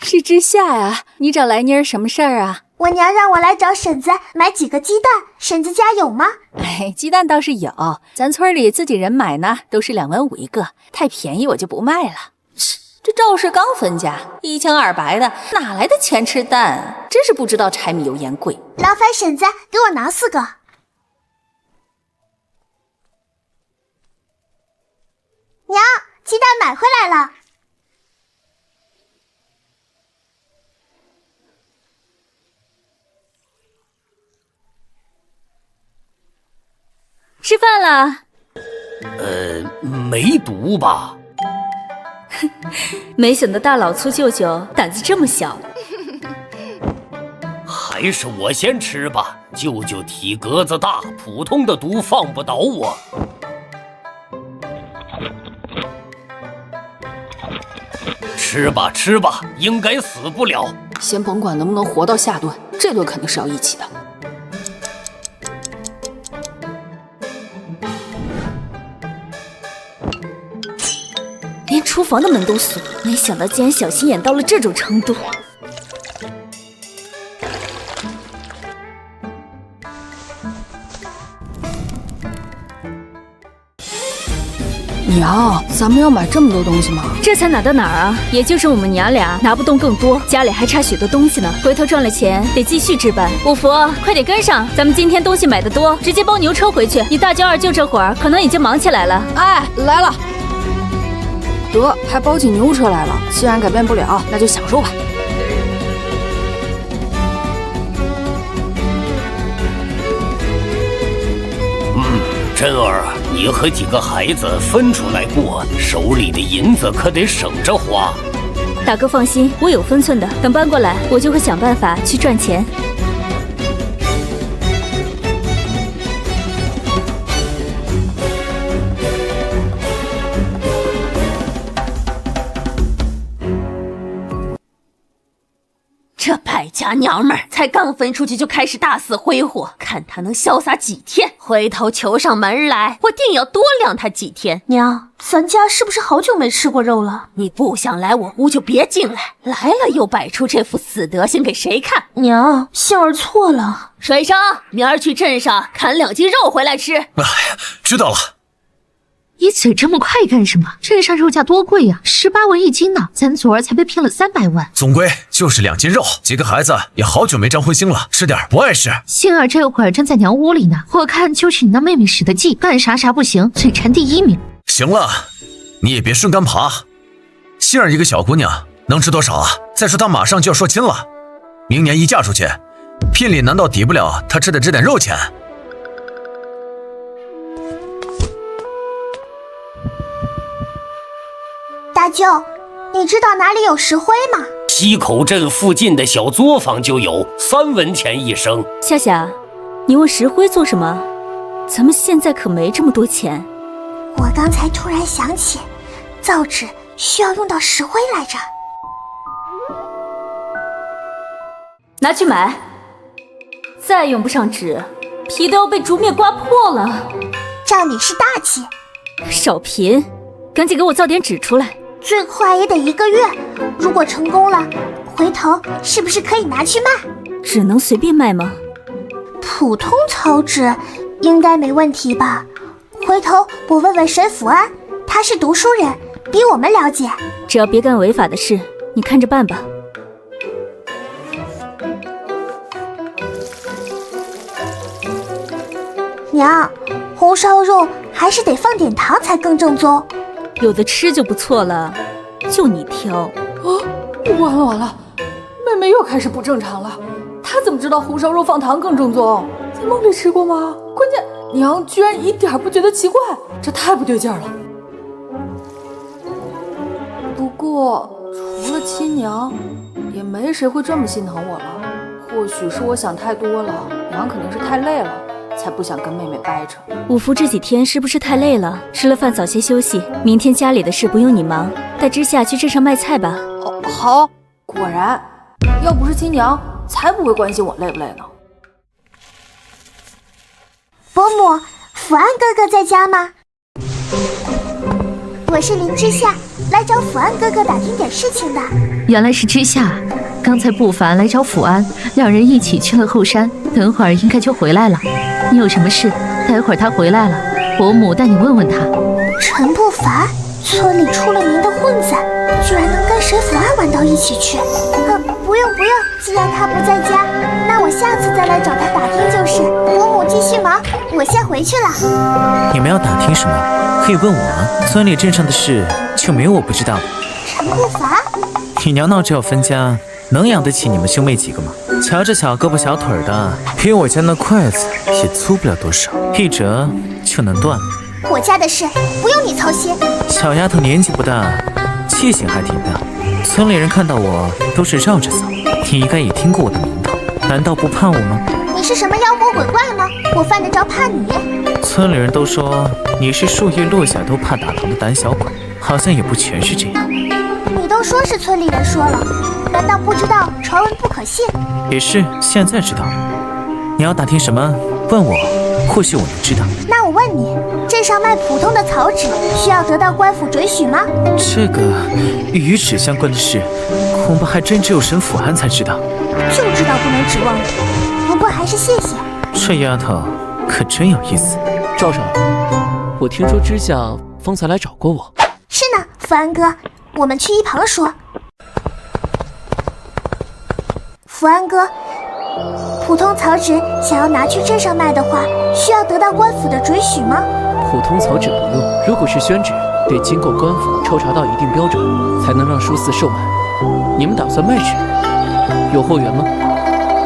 是之夏呀，你找来妮儿什么事儿啊？我娘让我来找婶子买几个鸡蛋，婶子家有吗？哎，鸡蛋倒是有，咱村里自己人买呢，都是2文5一个，太便宜我就不卖了。这赵氏刚分家，一清二白的，哪来的钱吃蛋？真是不知道柴米油盐贵。劳烦婶子给我拿4个。娘，鸡蛋买回来了。吃饭了？没毒吧？没想到大老粗舅舅胆子这么小。还是我先吃吧，舅舅体格子大，普通的毒放不倒我。吃吧吃吧，应该死不了。先甭管能不能活到下顿，这顿肯定是要一起的。连厨房的门都锁，没想到竟然小心眼到了这种程度。娘，咱们要买这么多东西吗？这才哪到哪儿啊？也就是我们娘俩拿不动更多，家里还差许多东西呢。回头赚了钱得继续置办。五福，快点跟上，咱们今天东西买的多，直接包牛车回去。你大舅二舅这会儿可能已经忙起来了。哎，来了。得，还包起牛车来了。既然改变不了，那就享受吧。珍儿，你和几个孩子分出来过，手里的银子可得省着花。大哥放心，我有分寸的，等搬过来，我就会想办法去赚钱。这败家娘们儿才刚分出去就开始大肆挥霍，看她能潇洒几天。回头求上门来，我定要多晾她几天。娘，咱家是不是好久没吃过肉了？你不想来我屋就别进来，来了又摆出这副死德行给谁看？娘，杏儿错了。水生，明儿去镇上砍2斤肉回来吃。哎，知道了。你嘴这么快干什么？镇上肉价多贵呀，18文1斤呢，咱昨儿才被骗了300万。总归就是2斤肉，几个孩子也好久没沾荤腥了，吃点不碍事。杏儿这会儿正在娘屋里呢，我看就是你那妹妹使的计，干啥不行，嘴馋第1名。行了，你也别顺杆爬。杏儿一个小姑娘能吃多少啊？再说她马上就要说亲了，明年一嫁出去，聘礼难道抵不了她吃的这点肉钱？大舅，你知道哪里有石灰吗？西口镇附近的小作坊就有，3文钱1升。夏夏，你问石灰做什么？咱们现在可没这么多钱。我刚才突然想起，造纸需要用到石灰来着。拿去买。再用不上纸，皮都要被竹篾刮破了。赵女士大气。少贫，赶紧给我造点纸出来。最快也得1个月。如果成功了，回头是不是可以拿去卖？只能随便卖吗？普通草纸应该没问题吧？回头我问问沈甫安，他是读书人，比我们了解。只要别干违法的事，你看着办吧。娘，红烧肉还是得放点糖才更正宗。有的吃就不错了，就你挑。完了完了，妹妹又开始不正常了。她怎么知道红烧肉放糖更正宗？在梦里吃过吗？关键娘居然一点不觉得奇怪，这太不对劲了。不过除了亲娘，也没谁会这么心疼我了。或许是我想太多了，娘肯定是太累了，才不想跟妹妹掰扯。五福这几天是不是太累了？吃了饭早些休息，明天家里的事不用你忙，带知夏去镇上卖菜吧。哦，好。果然，要不是亲娘，才不会关心我累不累呢。伯母，甫安哥哥在家吗？我是林之夏，来找甫安哥哥打听点事情的。原来是之夏，刚才不凡来找甫安，两人一起去了后山，等会儿应该就回来了。你有什么事？待会儿他回来了，伯母带你问问他。陈不凡，村里出了名的混子，居然能跟沈甫安玩到一起去。不用，既然他不在家，那我下次再来找他打听就是。伯母继续忙，我先回去了。你们要打听什么？可以问我啊。村里镇上的事就没有我不知道的。陈不凡，你娘闹着要分家，能养得起你们兄妹几个吗？瞧着小胳膊小腿的，比我家那筷子也粗不了多少，一折就能断了。我家的事不用你操心。小丫头年纪不大，气性还挺大。村里人看到我都是绕着走，你应该也听过我的名头，难道不怕我吗？你是什么妖魔鬼怪吗？我犯得着怕你？村里人都说你是树叶落下都怕打疼的胆小鬼，好像也不全是这样。你都说是村里人说了，难道不知道传闻不可信？也是，现在知道了。你要打听什么？问我，或许我能知道。那我问你，镇上卖普通的草纸需要得到官府准许吗？这个与纸相关的事，恐怕还真只有沈甫安才知道。就知道不能指望你，不过还是谢谢。这丫头可真有意思。赵少，我听说知夏方才来找过我。是呢，福安哥，我们去一旁说。福安哥，普通草纸想要拿去镇上卖的话，需要得到官府的准许吗？普通草纸不用，如果是宣纸，得经过官府抽查到一定标准，才能让书肆售卖。你们打算卖纸，有后援吗？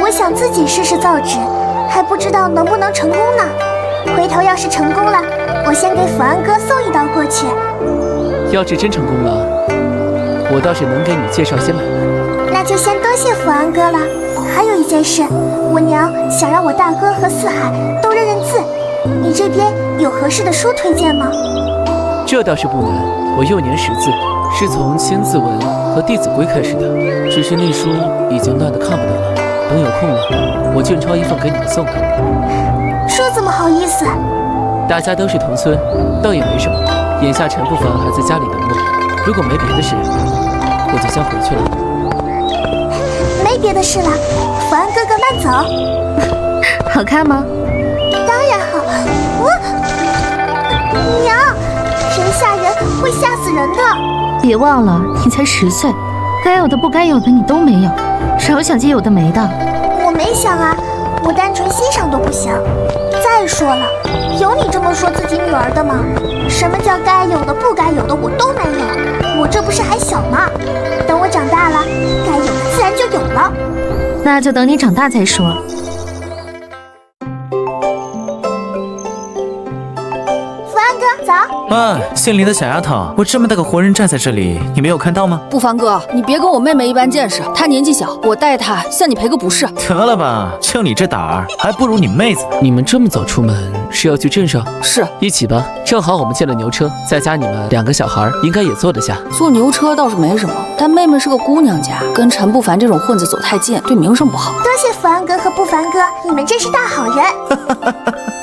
我想自己试试造纸，还不知道能不能成功呢。回头要是成功了，我先给福安哥送一刀过去。要是真成功了，我倒是能给你介绍些买卖。那就先多谢福安哥了。还有一件事，我娘想让我大哥和四海都认认字，你这边有合适的书推荐吗？这倒是不难，我幼年识字，是从《千字文》和《弟子规》开始的，只是那书已经烂得看不得了。等有空了，我就抄一份给你们送的。这怎么好意思？大家都是同村，倒也没什么。眼下陈不凡还在家里等我，如果没别的事，我就先回去了。没别的事了，福安哥哥慢走。好看吗？当然好。娘，人吓人会吓死人的。别忘了，你才10岁，该有的不该有的你都没有，少想些有的没的。我没想啊，我单纯欣赏都不行。再说了，有你这么说自己女儿的吗？什么叫该有的不该有的我都没有，我这不是还小吗？等我长大了，该有的自然就有了。那就等你长大再说。福安哥，早。啊，姓林的小丫头，我这么大个活人站在这里，你没有看到吗？不凡哥，你别跟我妹妹一般见识，她年纪小，我带她向你赔个不是。得了吧，就你这胆儿，还不如你妹子。你们这么早出门是要去镇上？是，一起吧，正好我们借了牛车，再加你们2个小孩，应该也坐得下。坐牛车倒是没什么，但妹妹是个姑娘家，跟陈不凡这种混子走太近，对名声不好。多谢福安哥和不凡哥，你们真是大好人。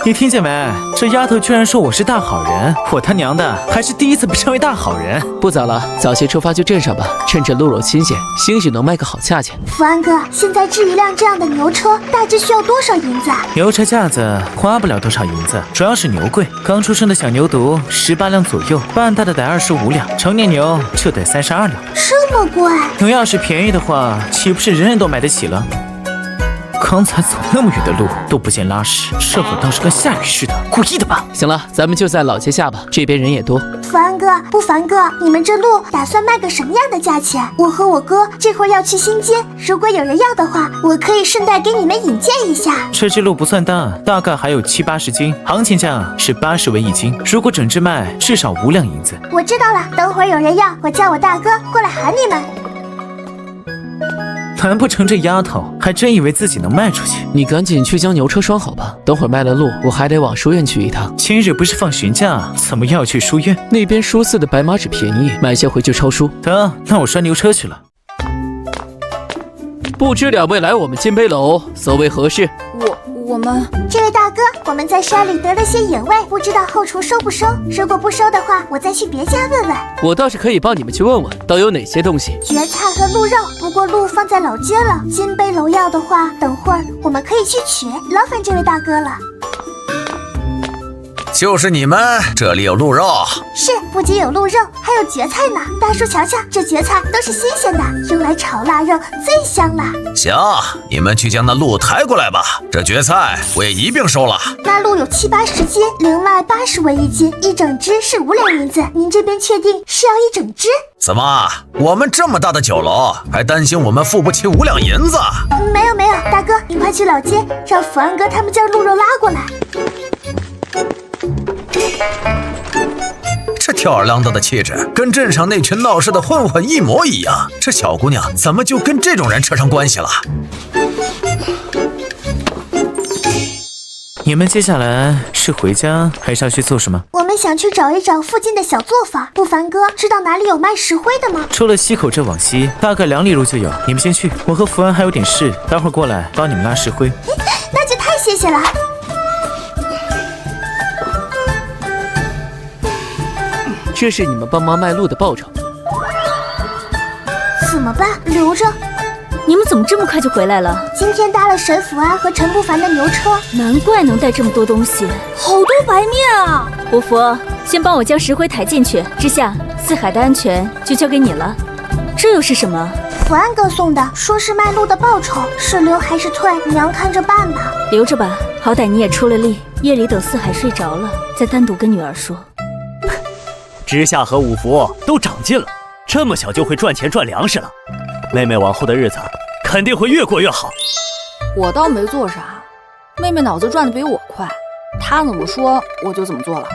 你听见没？这丫头居然说我是大好人，我他娘的还是第一次被称为大好人。不早了，早些出发去镇上吧，趁着鹿肉新鲜，兴许能卖个好价钱。福安哥，现在制一辆这样的牛车大致需要多少银子？牛车架子花不了多少银子，主要是牛贵。刚出生的小牛犊18两左右，半大的得25两，成年牛就得32两。这么贵？牛要是便宜的话，岂不是人人都买得起了？刚才走那么远的路都不见拉屎，这会倒是跟下雨似的，故意的吧？行了，咱们就在老街下吧，这边人也多。福安哥，不凡哥，你们这鹿打算卖个什么样的价钱？我和我哥这会儿要去新街，如果有人要的话，我可以顺带给你们引荐一下。这只鹿不算大，大概还有70、80斤，行情价是80为1斤，如果整只卖，至少5两银子。我知道了，等会儿有人要，我叫我大哥过来喊你们。难不成这丫头还真以为自己能卖出去？你赶紧去将牛车拴好吧，等会儿卖了路，我还得往书院去一趟。今日不是放旬假，怎么又要去书院？那边书肆的白马纸便宜，买些回去抄书。得，那我拴牛车去了。不知两位来我们金杯楼，所谓何事？我们这位大哥，我们在山里得了些野味，不知道后厨收不收？如果不收的话，我再去别家问问。我倒是可以帮你们去问问，都有哪些东西？蕨菜和鹿肉，不过鹿放在老街了。金杯楼要的话，等会儿我们可以去取，劳烦这位大哥了。就是你们，这里有鹿肉。是，不仅有鹿肉，还有蕨菜呢。大叔瞧瞧，这蕨菜都是新鲜的，用来炒腊肉最香了。行，你们去将那鹿抬过来吧，这蕨菜我也一并收了。那鹿有70、80斤，另卖80为1斤，一整只是5两银子。您这边确定是要一整只？怎么，我们这么大的酒楼，还担心我们付不起5两银子？没有，大哥，你快去老街，让福安哥他们将鹿肉拉过来。这吊儿郎当的气质，跟镇上那群闹事的混混一模一样。这小姑娘怎么就跟这种人扯上关系了？你们接下来是回家，还是要去做什么？我们想去找一找附近的小作坊。不凡哥，知道哪里有卖石灰的吗？出了溪口镇往西，大概2里路就有。你们先去，我和福安还有点事，待会儿过来帮你们拉石灰。那就太谢谢了。这是你们帮忙卖路的报酬。怎么办？留着。你们怎么这么快就回来了？今天搭了沈福安和陈不凡的牛车，难怪能带这么多东西，好多白面啊！五福，先帮我将石灰抬进去。之下，四海的安全就交给你了。这又是什么？福安哥送的，说是卖路的报酬，是留还是退，娘看着办吧。留着吧，好歹你也出了力。夜里等四海睡着了，再单独跟女儿说。知夏和五福都长进了，这么小就会赚钱赚粮食了，妹妹往后的日子肯定会越过越好。我倒没做啥，妹妹脑子转得比我快，她怎么说我就怎么做了。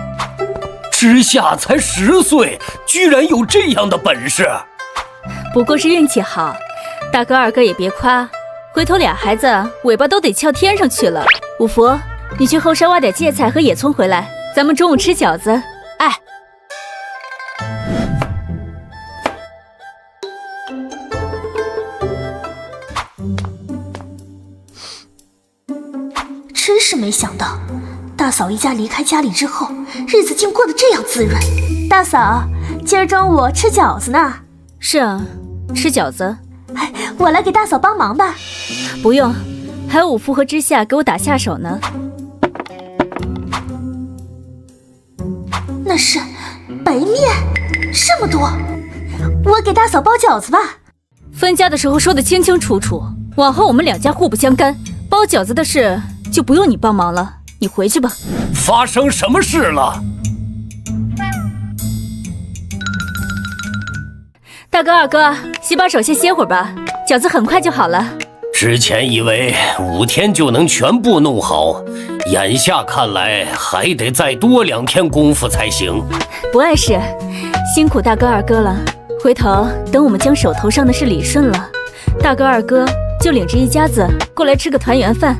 知夏才10岁，居然有这样的本事，不过是运气好。大哥二哥也别夸，回头俩孩子尾巴都得翘天上去了。五福，你去后山挖点芥菜和野葱回来，咱们中午吃饺子。哎。真是没想到，大嫂一家离开家里之后，日子竟过得这样滋润。大嫂，今儿中午吃饺子呢？是啊，吃饺子。哎，我来给大嫂帮忙吧。不用，还有五福和知夏给我打下手呢。那是白面，这么多，我给大嫂包饺子吧。分家的时候说得清清楚楚，往后我们两家互不相干，包饺子的事就不用你帮忙了，你回去吧。发生什么事了？大哥二哥，洗把手先歇会儿吧，饺子很快就好了。之前以为5天就能全部弄好，眼下看来还得再多2天功夫才行。不碍事，辛苦大哥二哥了。回头等我们将手头上的事理顺了，大哥二哥就领着一家子过来吃个团圆饭，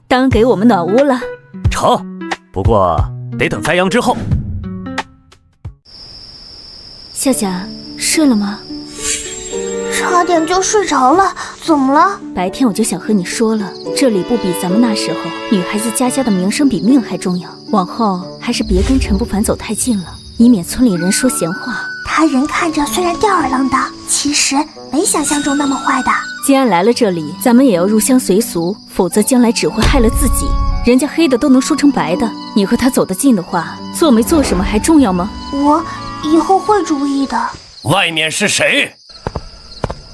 当给我们暖屋了。成，不过得等栽秧之后。夏夏睡了吗？差点就睡着了，怎么了？白天我就想和你说了，这里不比咱们那时候女孩子家的名声比命还重要，往后还是别跟陈不凡走太近了，以免村里人说闲话。他人看着虽然吊儿郎当，其实没想象中那么坏的。既然来了这里，咱们也要入乡随俗，否则将来只会害了自己。人家黑的都能说成白的，你和他走得近的话，做没做什么还重要吗？我以后会注意的。外面是谁？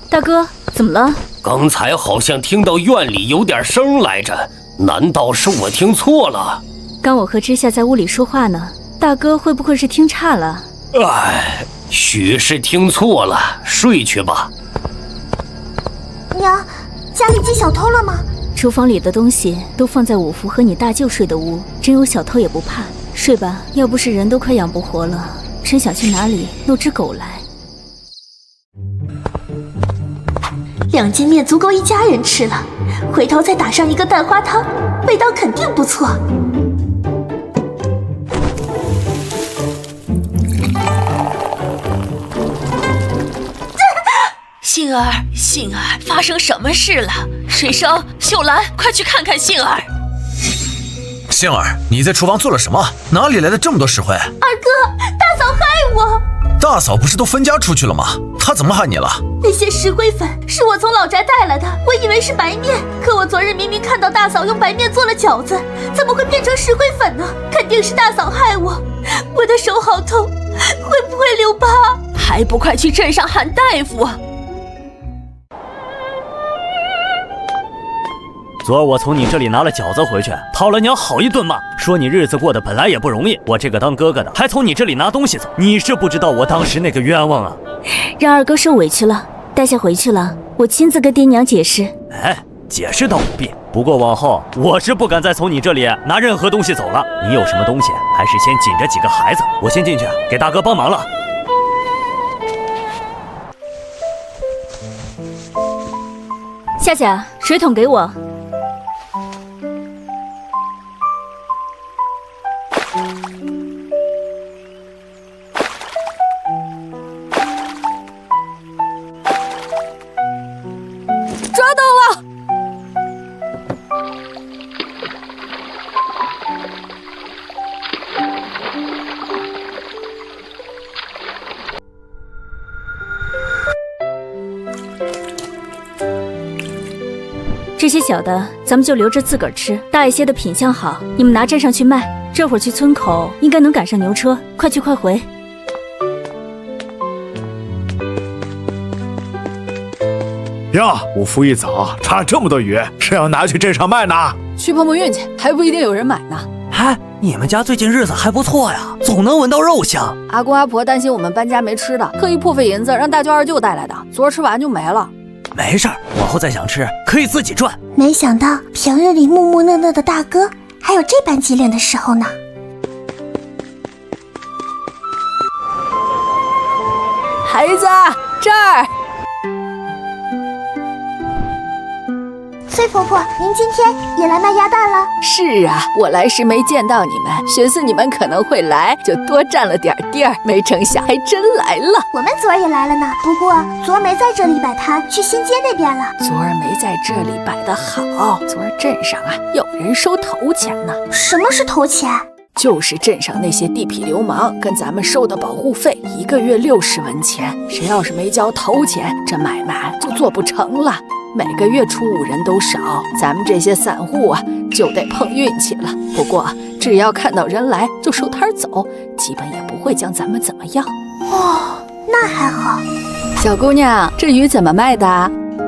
大哥，怎么了？刚才好像听到院里有点声来着，难道是我听错了？刚我和知夏在屋里说话呢，大哥会不会是听岔了？哎，许是听错了，睡去吧。娘，家里进小偷了吗？厨房里的东西都放在五福和你大舅睡的屋，真有小偷也不怕。睡吧，要不是人都快养不活了，真想去哪里弄只狗来。2斤面足够一家人吃了，回头再打上一个蛋花汤，味道肯定不错。杏儿，杏儿，发生什么事了？水生、秀兰，快去看看杏儿。杏儿，你在厨房做了什么？哪里来的这么多石灰？二哥，大嫂害我！大嫂不是都分家出去了吗？她怎么害你了？那些石灰粉是我从老宅带来的，我以为是白面，可我昨日明明看到大嫂用白面做了饺子，怎么会变成石灰粉呢？肯定是大嫂害我，我的手好痛，会不会留疤？还不快去镇上喊大夫！昨儿我从你这里拿了饺子回去，讨了娘好一顿骂，说你日子过得本来也不容易，我这个当哥哥的还从你这里拿东西走，你是不知道我当时那个冤枉啊！让二哥受委屈了，待下回去了，我亲自跟爹娘解释。哎，解释倒不必，不过往后我是不敢再从你这里拿任何东西走了。你有什么东西，还是先紧着几个孩子，我先进去给大哥帮忙了。夏夏，水桶给我。抓到了！这些小的咱们就留着自个儿吃，大一些的品相好，你们拿镇上去卖。这会儿去村口应该能赶上牛车，快去快回。呀，五福一早差这么多鱼，是要拿去镇上卖呢？去碰碰运气，还不一定有人买呢。哎，你们家最近日子还不错呀，总能闻到肉香。阿公阿婆担心我们搬家没吃的，特意破费银子让大舅二舅带来的，昨儿吃完就没了。没事儿，往后再想吃可以自己赚。没想到平日里木木讷讷的大哥，还有这般机灵的时候呢。孩子，这儿。崔婆婆，您今天也来卖鸭蛋了？是啊，我来时没见到你们，寻思你们可能会来，就多占了点地儿，没成想还真来了。我们昨儿也来了呢，不过昨儿没在这里摆摊，去新街那边了。昨儿没在这里摆得好，昨儿镇上啊有人收头钱呢。什么是头钱？就是镇上那些地痞流氓跟咱们收的保护费，1个月60文钱，谁要是没交头钱，这买卖就做不成了。每个月出5人都少，咱们这些散户啊就得碰运气了。不过只要看到人来就收摊走，基本也不会将咱们怎么样。哦，那还好。小姑娘，这鱼怎么卖的？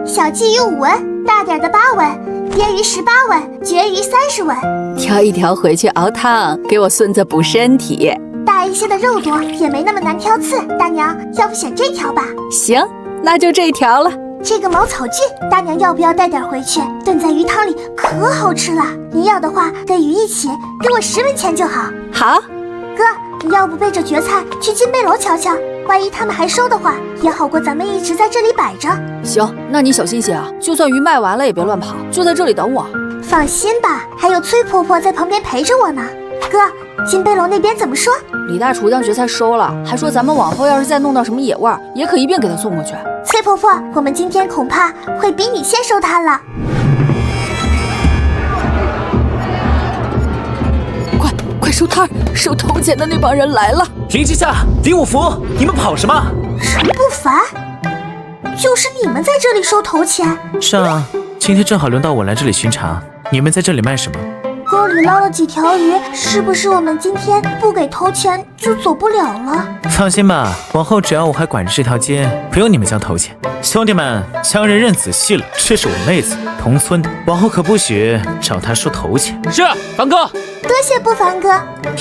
小鲫鱼5文，大点的8文，鳖鱼18文，绝鱼30文。挑一条回去熬汤，给我孙子补身体。大一些的肉多，也没那么难挑刺。大娘，要不选这条吧？行，那就这条了。这个毛草菌，大娘要不要带点回去？炖在鱼汤里可好吃了。您要的话，跟鱼一起，给我10文钱就好。好，哥，你要不背着蕨菜去金杯楼瞧瞧？万一他们还收的话，也好过咱们一直在这里摆着。行，那你小心些啊，就算鱼卖完了也别乱跑，就在这里等我。放心吧，还有崔婆婆在旁边陪着我呢。哥，金杯楼那边怎么说？李大厨将蕨菜收了，还说咱们往后要是再弄到什么野味儿，也可一并给他送过去。崔婆婆，我们今天恐怕会比你先收它了。快收摊儿！收头钱的那帮人来了！停旗下，林五福，你们跑什么？沈不凡，就是你们在这里收头钱？是啊，今天正好轮到我来这里巡查。你们在这里卖什么？沟里捞了几条鱼，是不是我们今天不给头钱就走不了了？放心吧，往后只要我还管着这条街，不用你们交头钱。兄弟们，强人认仔细了，这是我妹子，同村的，往后可不许找她收头钱。是，凡哥。多谢不凡哥。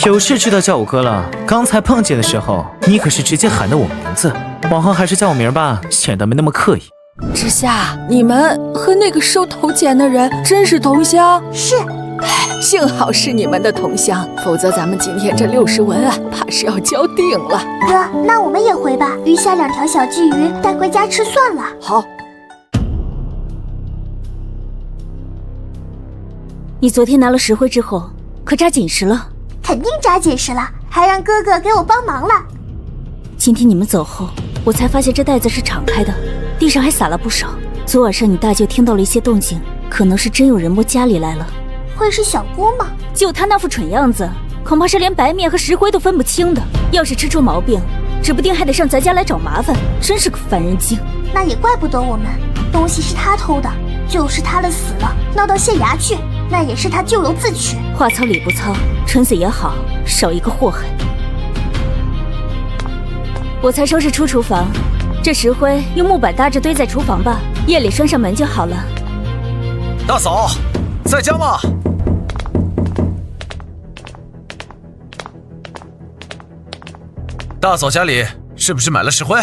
有事知道叫我哥了。刚才碰见的时候，你可是直接喊的我名字，往后还是叫我名吧，显得没那么刻意。之夏，你们和那个收头钱的人真是同乡？是。幸好是你们的同乡，否则咱们今天这60文啊，怕是要交定了。哥，那我们也回吧，余下2条小鲫鱼带回家吃算了。好。你昨天拿了石灰之后，可扎紧实了？肯定扎紧实了，还让哥哥给我帮忙了。今天你们走后，我才发现这袋子是敞开的，地上还撒了不少。昨晚上你大舅听到了一些动静，可能是真有人摸家里来了。会是小姑吗？就她那副蠢样子，恐怕是连白面和石灰都分不清的。要是吃出毛病，指不定还得上咱家来找麻烦，真是个烦人精。那也怪不得我们，东西是他偷的，就是他的死了，闹到县衙去，那也是他咎由自取。话糙理不糙，蠢死也好，少一个祸害。我才收拾出厨房，这石灰用木板搭着堆在厨房吧，夜里拴上门就好了。大嫂，在家吗？大嫂家里是不是买了石灰？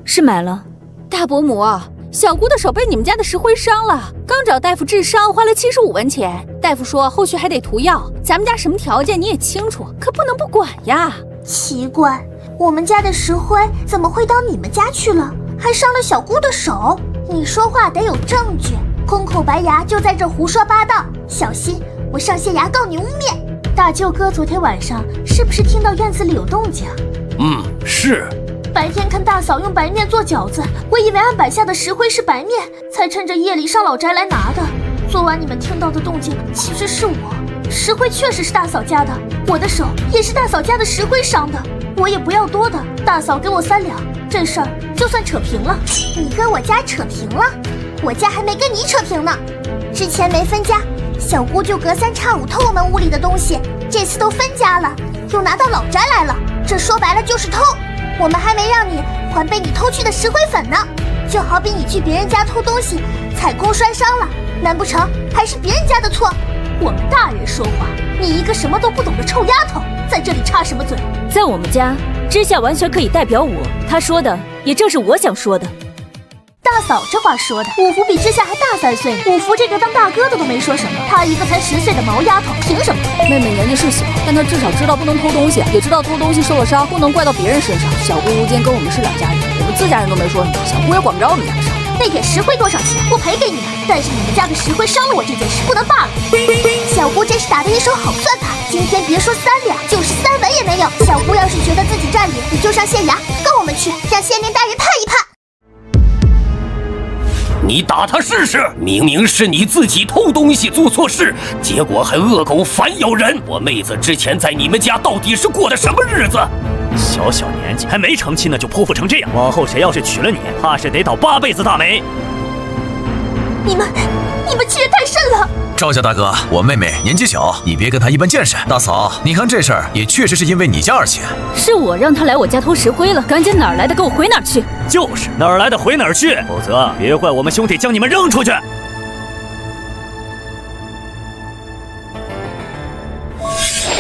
是买了。大伯母，小姑的手被你们家的石灰伤了，刚找大夫治伤，花了75文钱。大夫说后续还得涂药，咱们家什么条件你也清楚，可不能不管呀。奇怪，我们家的石灰怎么会到你们家去了？还伤了小姑的手？你说话得有证据，空口白牙就在这胡说八道，小心我上县衙告你污蔑。大舅哥昨天晚上是不是听到院子里有动静？是。白天看大嫂用白面做饺子，我以为案板下的石灰是白面，才趁着夜里上老宅来拿的。昨晚你们听到的动静其实是我，石灰确实是大嫂家的，我的手也是大嫂家的石灰伤的，我也不要多的，大嫂给我3两，这事儿就算扯平了。你跟我家扯平了？我家还没跟你扯平呢。之前没分家，小姑就隔3差5偷我们屋里的东西，这次都分家了，又拿到老宅来了，这说白了就是偷。我们还没让你还被你偷去的石灰粉呢，就好比你去别人家偷东西，踩空摔伤了，难不成还是别人家的错？我们大人说话，你一个什么都不懂的臭丫头，在这里插什么嘴？在我们家，知夏完全可以代表我，她说的也正是我想说的。大嫂这话说的，五福比之夏还大3岁，五福这个当大哥的都没说什么，她一个才10岁的毛丫头，凭什么？妹妹年纪是小，但她至少知道不能偷东西，也知道偷东西受了伤不能怪到别人身上。小姑如今跟我们是2家人，我们自家人都没说什么，小姑也管不着我们家的事。那点石灰多少钱？我赔给你们，但是你们家的石灰伤了我这件事不能罢了。小姑真是打得一手好算盘，今天别说3两，就是3文也没有。小姑要是觉得自己占理，你就上县衙告我们去，让县令大人判一判。你打他试试！明明是你自己偷东西做错事，结果还恶狗反咬人。我妹子之前在你们家到底是过的什么日子？小小年纪还没成亲呢，就泼妇成这样，往后谁要是娶了你，怕是得倒8辈子大霉。你们欺人太甚了！赵家大哥，我妹妹年纪小，你别跟她一般见识。大嫂，你看这事儿也确实是因为你家而起，是我让她来我家偷石灰了，赶紧哪儿来的给我回哪儿去！就是哪儿来的回哪儿去，否则别怪我们兄弟将你们扔出去。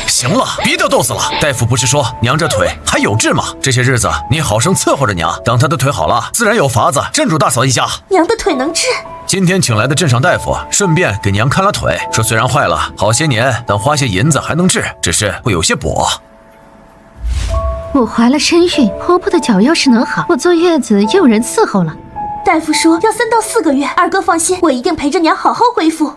行了，别逗死了。大夫不是说娘这腿还有治吗？这些日子你好生伺候着娘，等她的腿好了，自然有法子镇住大嫂一家。娘的腿能治？今天请来的镇上大夫，顺便给娘看了腿，说虽然坏了好些年，但花些银子还能治，只是会有些跛。我怀了身孕，婆婆的脚要是能好，我坐月子也有人伺候了。大夫说要3到4个月，二哥放心，我一定陪着娘好好恢复。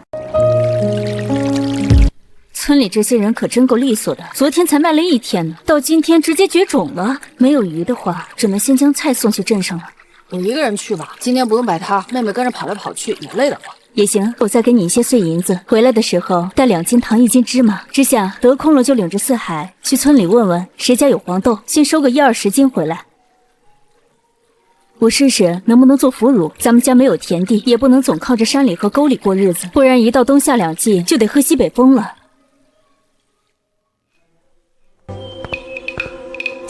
村里这些人可真够利索的，昨天才卖了1天呢，到今天直接绝种了。没有鱼的话，只能先将菜送去镇上了。我一个人去吧，今天不用摆摊，妹妹跟着跑来跑去也累得慌。也行，我再给你一些碎银子，回来的时候带2斤糖1斤芝麻。这下得空了就领着四海去村里问问谁家有黄豆，先收个10-20斤回来。我试试能不能做腐乳。咱们家没有田地，也不能总靠着山里和沟里过日子，不然一到冬夏2季就得喝西北风了。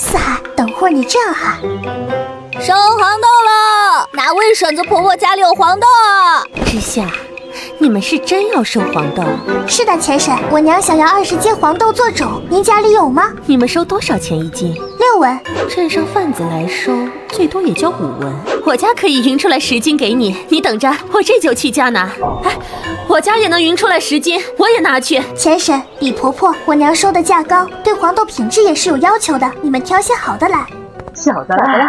四海，等会儿你这样喊。收黄豆了！哪位婶子婆婆家里有黄豆啊？之夏，你们是真要收黄豆？是的，钱婶，我娘想要20斤黄豆做种，您家里有吗？你们收多少钱1斤？6文。镇上贩子来收，最多也交5文。我家可以匀出来10斤给你，你等着，我这就去家拿。哎，我家也能匀出来10斤，我也拿去。钱婶，李婆婆，我娘收的价高，对黄豆品质也是有要求的，你们挑些好的来。小的来。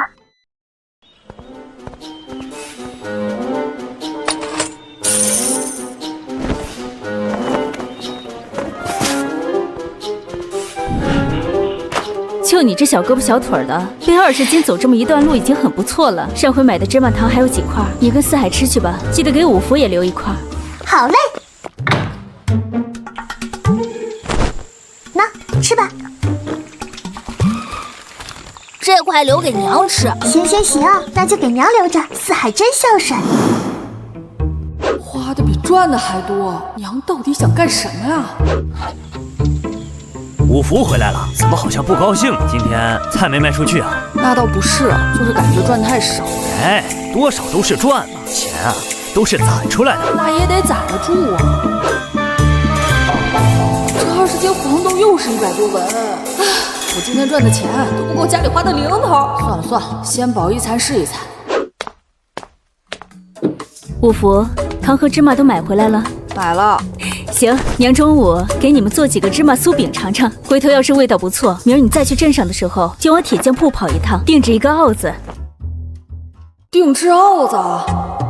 就你这小胳膊小腿的，背20斤走这么一段路已经很不错了。上回买的芝麻糖还有几块，你跟四海吃去吧，记得给五福也留1块。好嘞，那吃吧。这块留给娘吃。行，那就给娘留着。四海真孝顺。花的比赚的还多，娘到底想干什么呀？五福回来了，怎么好像不高兴？今天菜没卖出去啊？那倒不是，就是感觉赚太少。哎，多少都是赚嘛，钱啊都是攒出来的。那也得攒得住啊。这20斤黄豆又是100多文，我今天赚的钱都不够家里花的零头。算了，先饱一餐是一餐。五福，糖和芝麻都买回来了。买了。行，娘中午给你们做几个芝麻酥饼尝尝，回头要是味道不错，明儿你再去镇上的时候就往铁匠铺跑一趟，定制一个鏊子。定制鏊子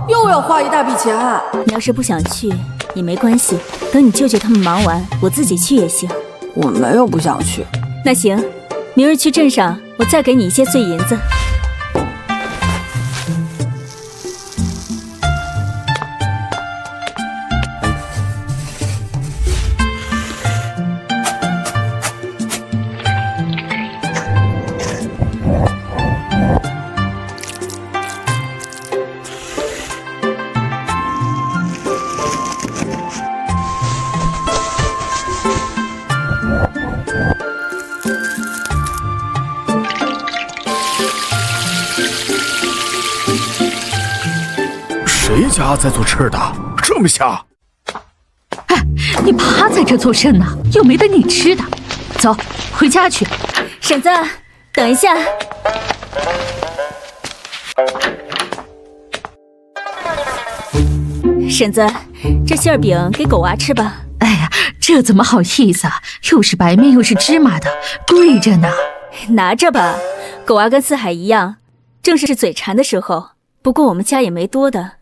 又要花一大笔钱。你要是不想去也没关系，等你舅舅他们忙完，我自己去也行。我没有不想去。那行，明儿去镇上，我再给你一些碎银子。谁家在做吃的？这么香！哎，你趴在这做甚呢？又没得你吃的。走，回家去。婶子，等一下。婶子，这馅饼给狗娃吃吧。哎呀，这怎么好意思啊？又是白面又是芝麻的，贵着呢。拿着吧，狗娃跟四海一样，正是嘴馋的时候。不过我们家也没多的，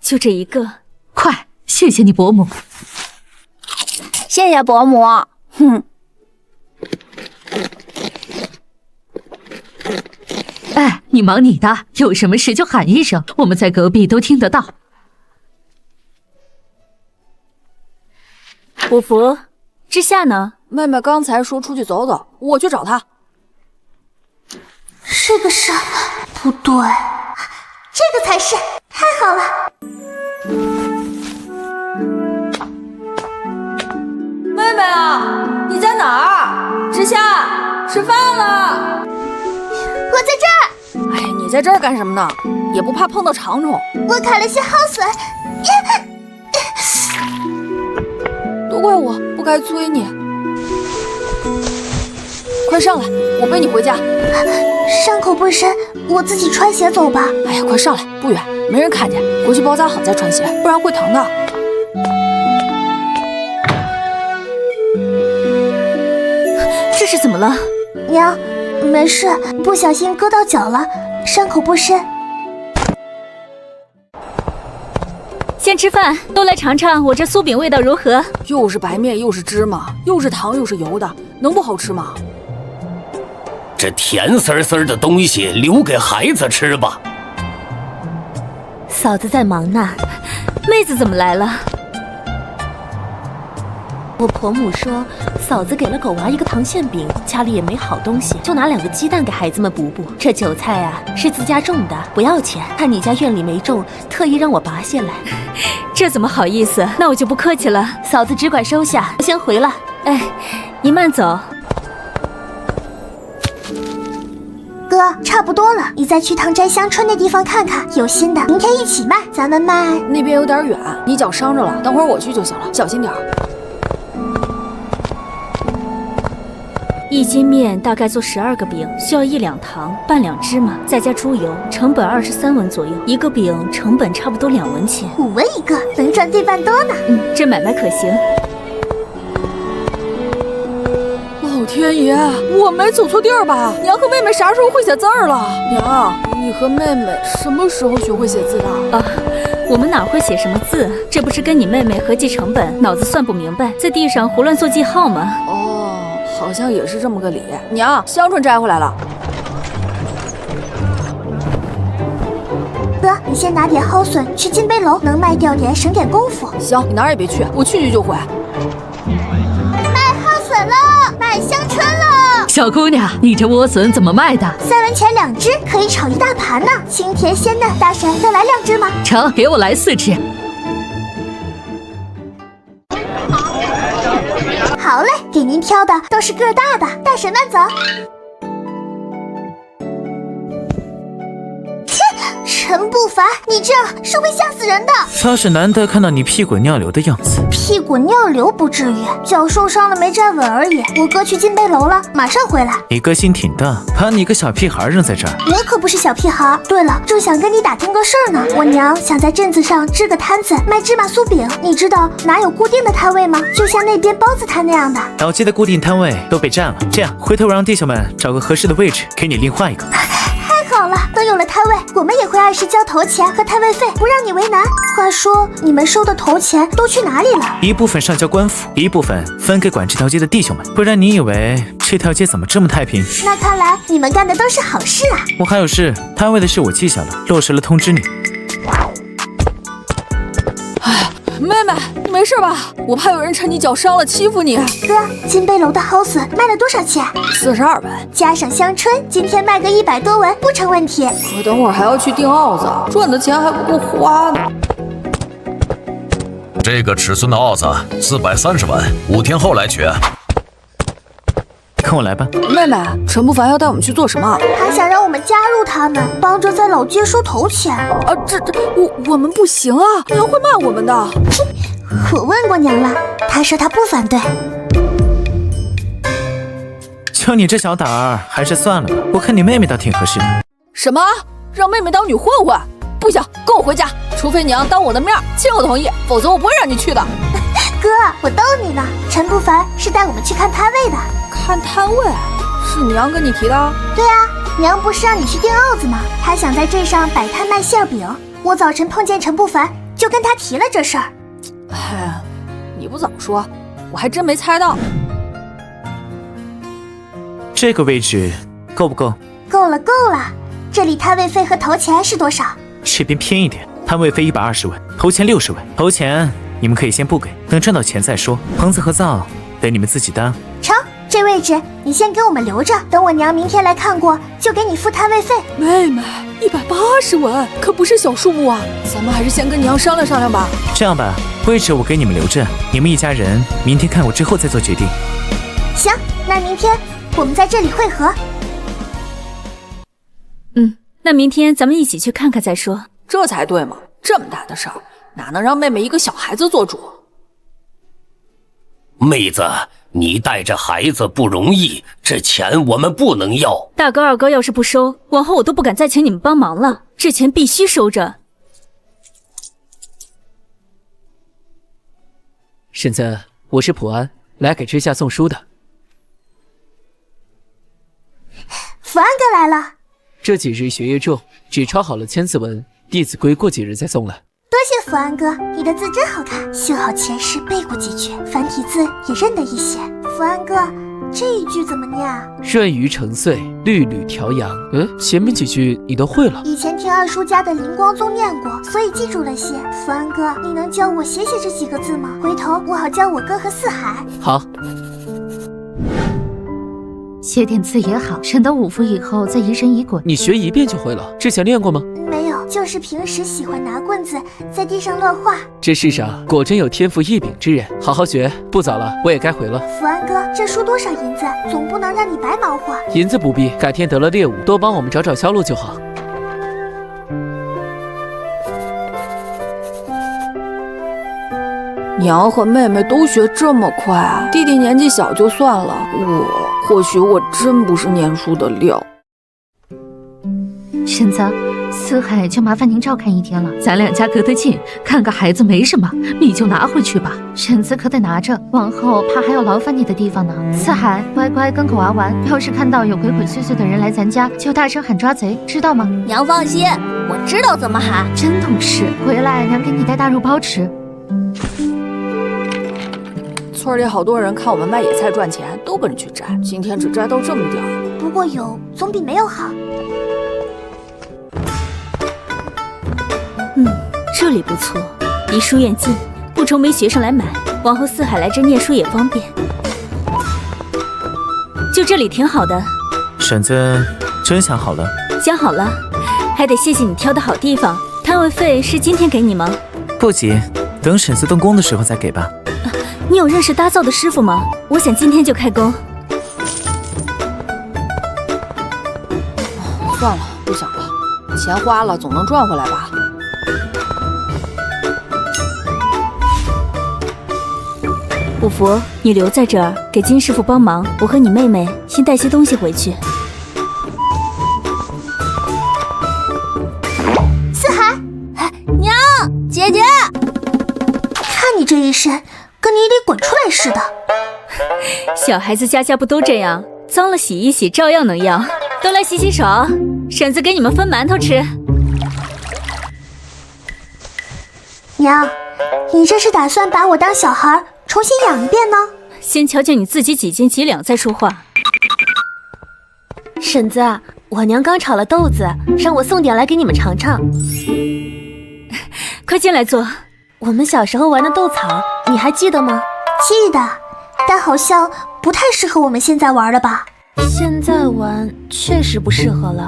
就这一个。快，谢谢你伯母。谢谢伯母。哼。哎，你忙你的，有什么事就喊一声，我们在隔壁都听得到。五福，之夏呢？妹妹刚才说出去走走，我去找她。是个傻，不对，这个才是，太好了。妹妹啊，你在哪儿？之夏，吃饭了。我在这儿。哎，你在这儿干什么呢？也不怕碰到长虫？我砍了些蒿笋。都怪我不该催你。快上来，我背你回家。伤口不深，我自己穿鞋走吧。哎呀，快上来，不远，没人看见，回去包扎好再穿鞋，不然会疼的。这是怎么了？娘，没事，不小心割到脚了，伤口不深。先吃饭，都来尝尝我这酥饼味道如何？又是白面，又是芝麻，又是糖，又是油的，能不好吃吗？这甜丝丝的东西留给孩子吃吧。嫂子在忙呢。妹子怎么来了？我婆母说，嫂子给了狗娃一个糖馅饼，家里也没好东西，就拿2个鸡蛋给孩子们补补。这韭菜啊，是自家种的，不要钱。看你家院里没种，特意让我拔下来。这怎么好意思？那我就不客气了。嫂子只管收下，我先回了。哎，你慢走。哥，差不多了，你再去唐斋香春那地方看看，有新的，明天一起卖。咱们卖那边有点远，你脚伤着了，等会儿我去就行了，小心点儿。1斤面大概做12个饼，需要1两糖，半两芝麻，再加猪油，成本23文左右。一个饼成本差不多2文钱，5文一个，能赚对半多呢。这买卖可行。老天爷，我没走错地儿吧？娘和妹妹啥时候会写字儿了？娘，你和妹妹什么时候学会写字的？啊，我们哪会写什么字？这不是跟你妹妹合计成本，脑子算不明白，在地上胡乱做记号吗？哦，好像也是这么个理。娘，香椿摘回来了。哥，你先拿点蒿笋去金杯楼，能卖掉点，省点功夫。行，你哪儿也别去，我去就回。卖蒿笋了，卖香椿了。小姑娘，你这莴笋怎么卖的？3文钱2只，可以炒一大盘呢，清甜鲜嫩。大婶，再来2只吗？成，给我来4只。好嘞，给您挑的都是个大的，大婶慢走。切，陈不凡，你这样是会吓死人的。倒是难得看到你屁滚尿流的样子。屁滚尿流不至于，脚受伤了没站稳而已。我哥去金杯楼了，马上回来。你哥心挺大，把你个小屁孩扔在这儿。我可不是小屁孩。对了，正想跟你打听个事儿呢。我娘想在镇子上支个摊子，卖芝麻酥饼。你知道哪有固定的摊位吗？就像那边包子摊那样的。老街的固定摊位都被占了。这样，回头我让弟兄们找个合适的位置，给你另换一个。太好了，等有了摊位，我们也会按时交头钱和摊位费，不让你为难。话说，你们收的头钱都去哪里了？一部分上交官府，一部分分给管这条街的弟兄们。不然你以为这条街怎么这么太平？那看来你们干的都是好事啊。我还有事，摊位的事我记下了，落实了通知你。哎，妹妹，你没事吧？我怕有人趁你脚伤了欺负你。哥，金杯楼的蒿笋卖了多少钱？42文，加上香椿，今天卖个100多文不成问题。可等会儿还要去订鏊子，赚的钱还不够花呢。这个尺寸的鏊子430文，5天后来取。跟我来吧。妹妹，陈不凡要带我们去做什么？他想让我们加入他们，帮着在老街收头钱。我们不行啊，娘会骂我们的。我问过娘了，她说她不反对。就你这小胆儿，还是算了吧。我看你妹妹倒挺合适的。什么？让妹妹当女混混？不行，跟我回家。除非娘当我的面亲我同意，否则我不会让你去的。哥，我逗你呢。陈不凡是带我们去看摊位的。看摊位？是娘跟你提的？对啊，娘不是让你去订鏊子吗？她想在镇上摆摊卖馅饼。我早晨碰见陈不凡，就跟他提了这事儿。哎，你不早说，我还真没猜到。这个位置够不够？够了，够了。这里摊位费和头钱是多少？这边偏一点，摊位费120文，头钱60文。头钱你们可以先不给，等赚到钱再说。棚子和灶得你们自己担。成，这位置你先给我们留着，等我娘明天来看过，就给你付摊位费。妹妹，180文可不是小数目啊，咱们还是先跟娘商量商量吧。这样吧，位置我给你们留着，你们一家人明天看过之后再做决定。行，那明天我们在这里会合。那明天咱们一起去看看再说。这才对嘛，这么大的事儿，哪能让妹妹一个小孩子做主？妹子，你带着孩子不容易，这钱我们不能要。大哥二哥要是不收，往后我都不敢再请你们帮忙了，这钱必须收着。现在我是普安，来给之下送书的。福安哥来了。这几日学业重，只抄好了千字文，《弟子规》过几日再送了。都谢福安哥，你的字真好看，修好前世背过几句，繁体字也认得一些。福安哥，这一句怎么念啊？润鱼成穗，绿缕调阳。前面几句你都会了。以前听二叔家的灵光宗念过，所以记住了些。福安哥，你能教我写这几个字吗？回头我好教我哥和四海。好。写点字也好，省得五福以后再疑神疑鬼。你学一遍就会了，之前练过吗？没有，就是平时喜欢拿棍子在地上乱画。这世上果真有天赋异禀之人，好好学。不早了，我也该回了。福安哥，这书多少银子？总不能让你白忙活。银子不必，改天得了猎物，多帮我们找找销路就好。娘和妹妹都学这么快，弟弟年纪小就算了，或许我真不是念书的料。婶子，四海就麻烦您照看一天了，咱两家隔得近，看个孩子没什么，你就拿回去吧。婶子可得拿着，往后怕还有劳烦你的地方呢。四海，乖乖跟狗娃玩，要是看到有鬼鬼祟祟的人来咱家，就大声喊抓贼，知道吗？娘放心，我知道怎么喊。真懂事，回来娘给你带大肉包吃。村里好多人看我们卖野菜赚钱，都跟着去摘，今天只摘到这么点儿。不过有总比没有好。这里不错，离书院近，不愁没学生来买。往后四海来这念书也方便。就这里挺好的。婶子真想好了？想好了，还得谢谢你挑的好地方。摊位费是今天给你吗？不急，等婶子动工的时候再给吧。你有认识搭灶的师傅吗？我想今天就开工。算了，不想了，钱花了总能赚回来吧。五福，你留在这儿给金师傅帮忙，我和你妹妹先带些东西回去。四海，娘，姐姐，看你这一身，跟你得滚出来似的。小孩子家家不都这样，脏了洗一洗照样能要。都来洗洗手，婶子给你们分馒头吃。娘，你这是打算把我当小孩重新养一遍呢？先瞧瞧你自己几斤几两再说话。婶子，我娘刚炒了豆子，让我送点来给你们尝尝。快进来坐。我们小时候玩的豆草，你还记得吗？记得，但好像不太适合我们现在玩了吧？现在玩确实不适合了。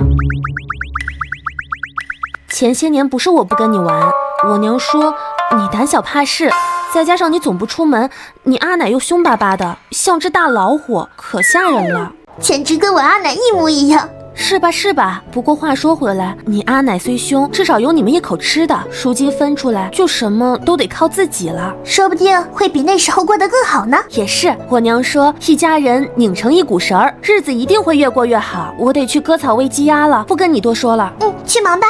前些年不是我不跟你玩，我娘说你胆小怕事，再加上你总不出门，你阿奶又凶巴巴的，像只大老虎，可吓人了，简直跟我阿奶一模一样。是吧是吧？不过话说回来，你阿奶虽凶，至少有你们一口吃的，如今分出来就什么都得靠自己了，说不定会比那时候过得更好呢。也是，我娘说一家人拧成一股绳儿，日子一定会越过越好。我得去割草喂鸡鸭了，不跟你多说了。去忙吧。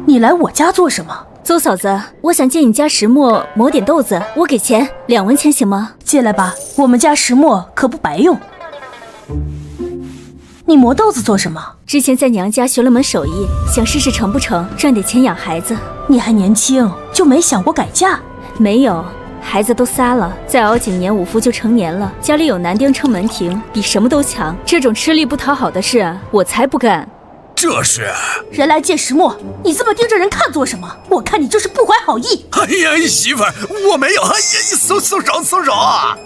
你来我家做什么？邹嫂子，我想借你家石磨磨点豆子，我给钱，2文钱行吗？借来吧，我们家石磨可不白用。你磨豆子做什么？之前在娘家学了门手艺，想试试成不成，赚点钱养孩子。你还年轻，就没想过改嫁？没有，孩子都仨了，再熬几年五福就成年了，家里有男丁撑门庭，比什么都强。这种吃力不讨好的事，我才不干。这是人来借石磨，你这么盯着人看做什么？我看你就是不怀好意。哎呀，媳妇儿，我没有。哎呀，松手啊！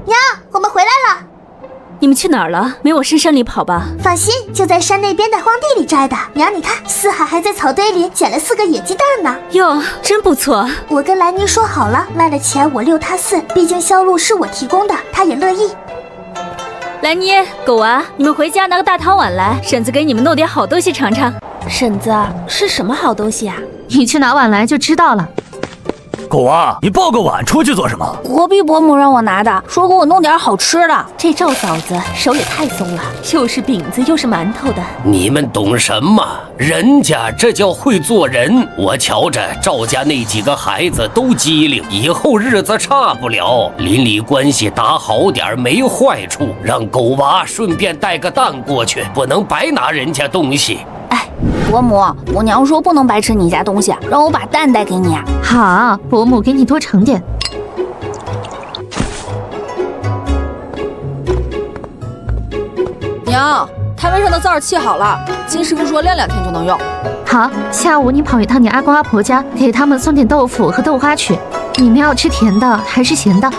娘，我们回来了。你们去哪儿了？没往深山里跑吧？放心，就在山那边的荒地里摘的。娘，你看，四海还在草堆里捡了4个野鸡蛋呢。哟，真不错。我跟兰妮说好了，卖了钱我6他4，毕竟销路是我提供的，她也乐意。兰妮、狗娃，你们回家拿个大汤碗来，婶子给你们弄点好东西尝尝。婶子，是什么好东西啊？你去拿碗来就知道了。狗娃，你抱个碗出去做什么？隔壁伯母让我拿的，说给我弄点好吃的。这赵嫂子手也太松了，又是饼子又是馒头的。你们懂什么？人家这叫会做人。我瞧着赵家那几个孩子都机灵，以后日子差不了。邻里关系打好点没坏处，让狗娃顺便带个蛋过去，不能白拿人家东西。哎，伯母，我娘说不能白吃你家东西，让我把蛋带给你。好，伯母给你多盛点。娘，摊位上的灶沏好了，金师傅说晾2天就能用。好，下午你跑一趟你阿公阿婆家，给他们送点豆腐和豆花去。你们要吃甜的还是咸的？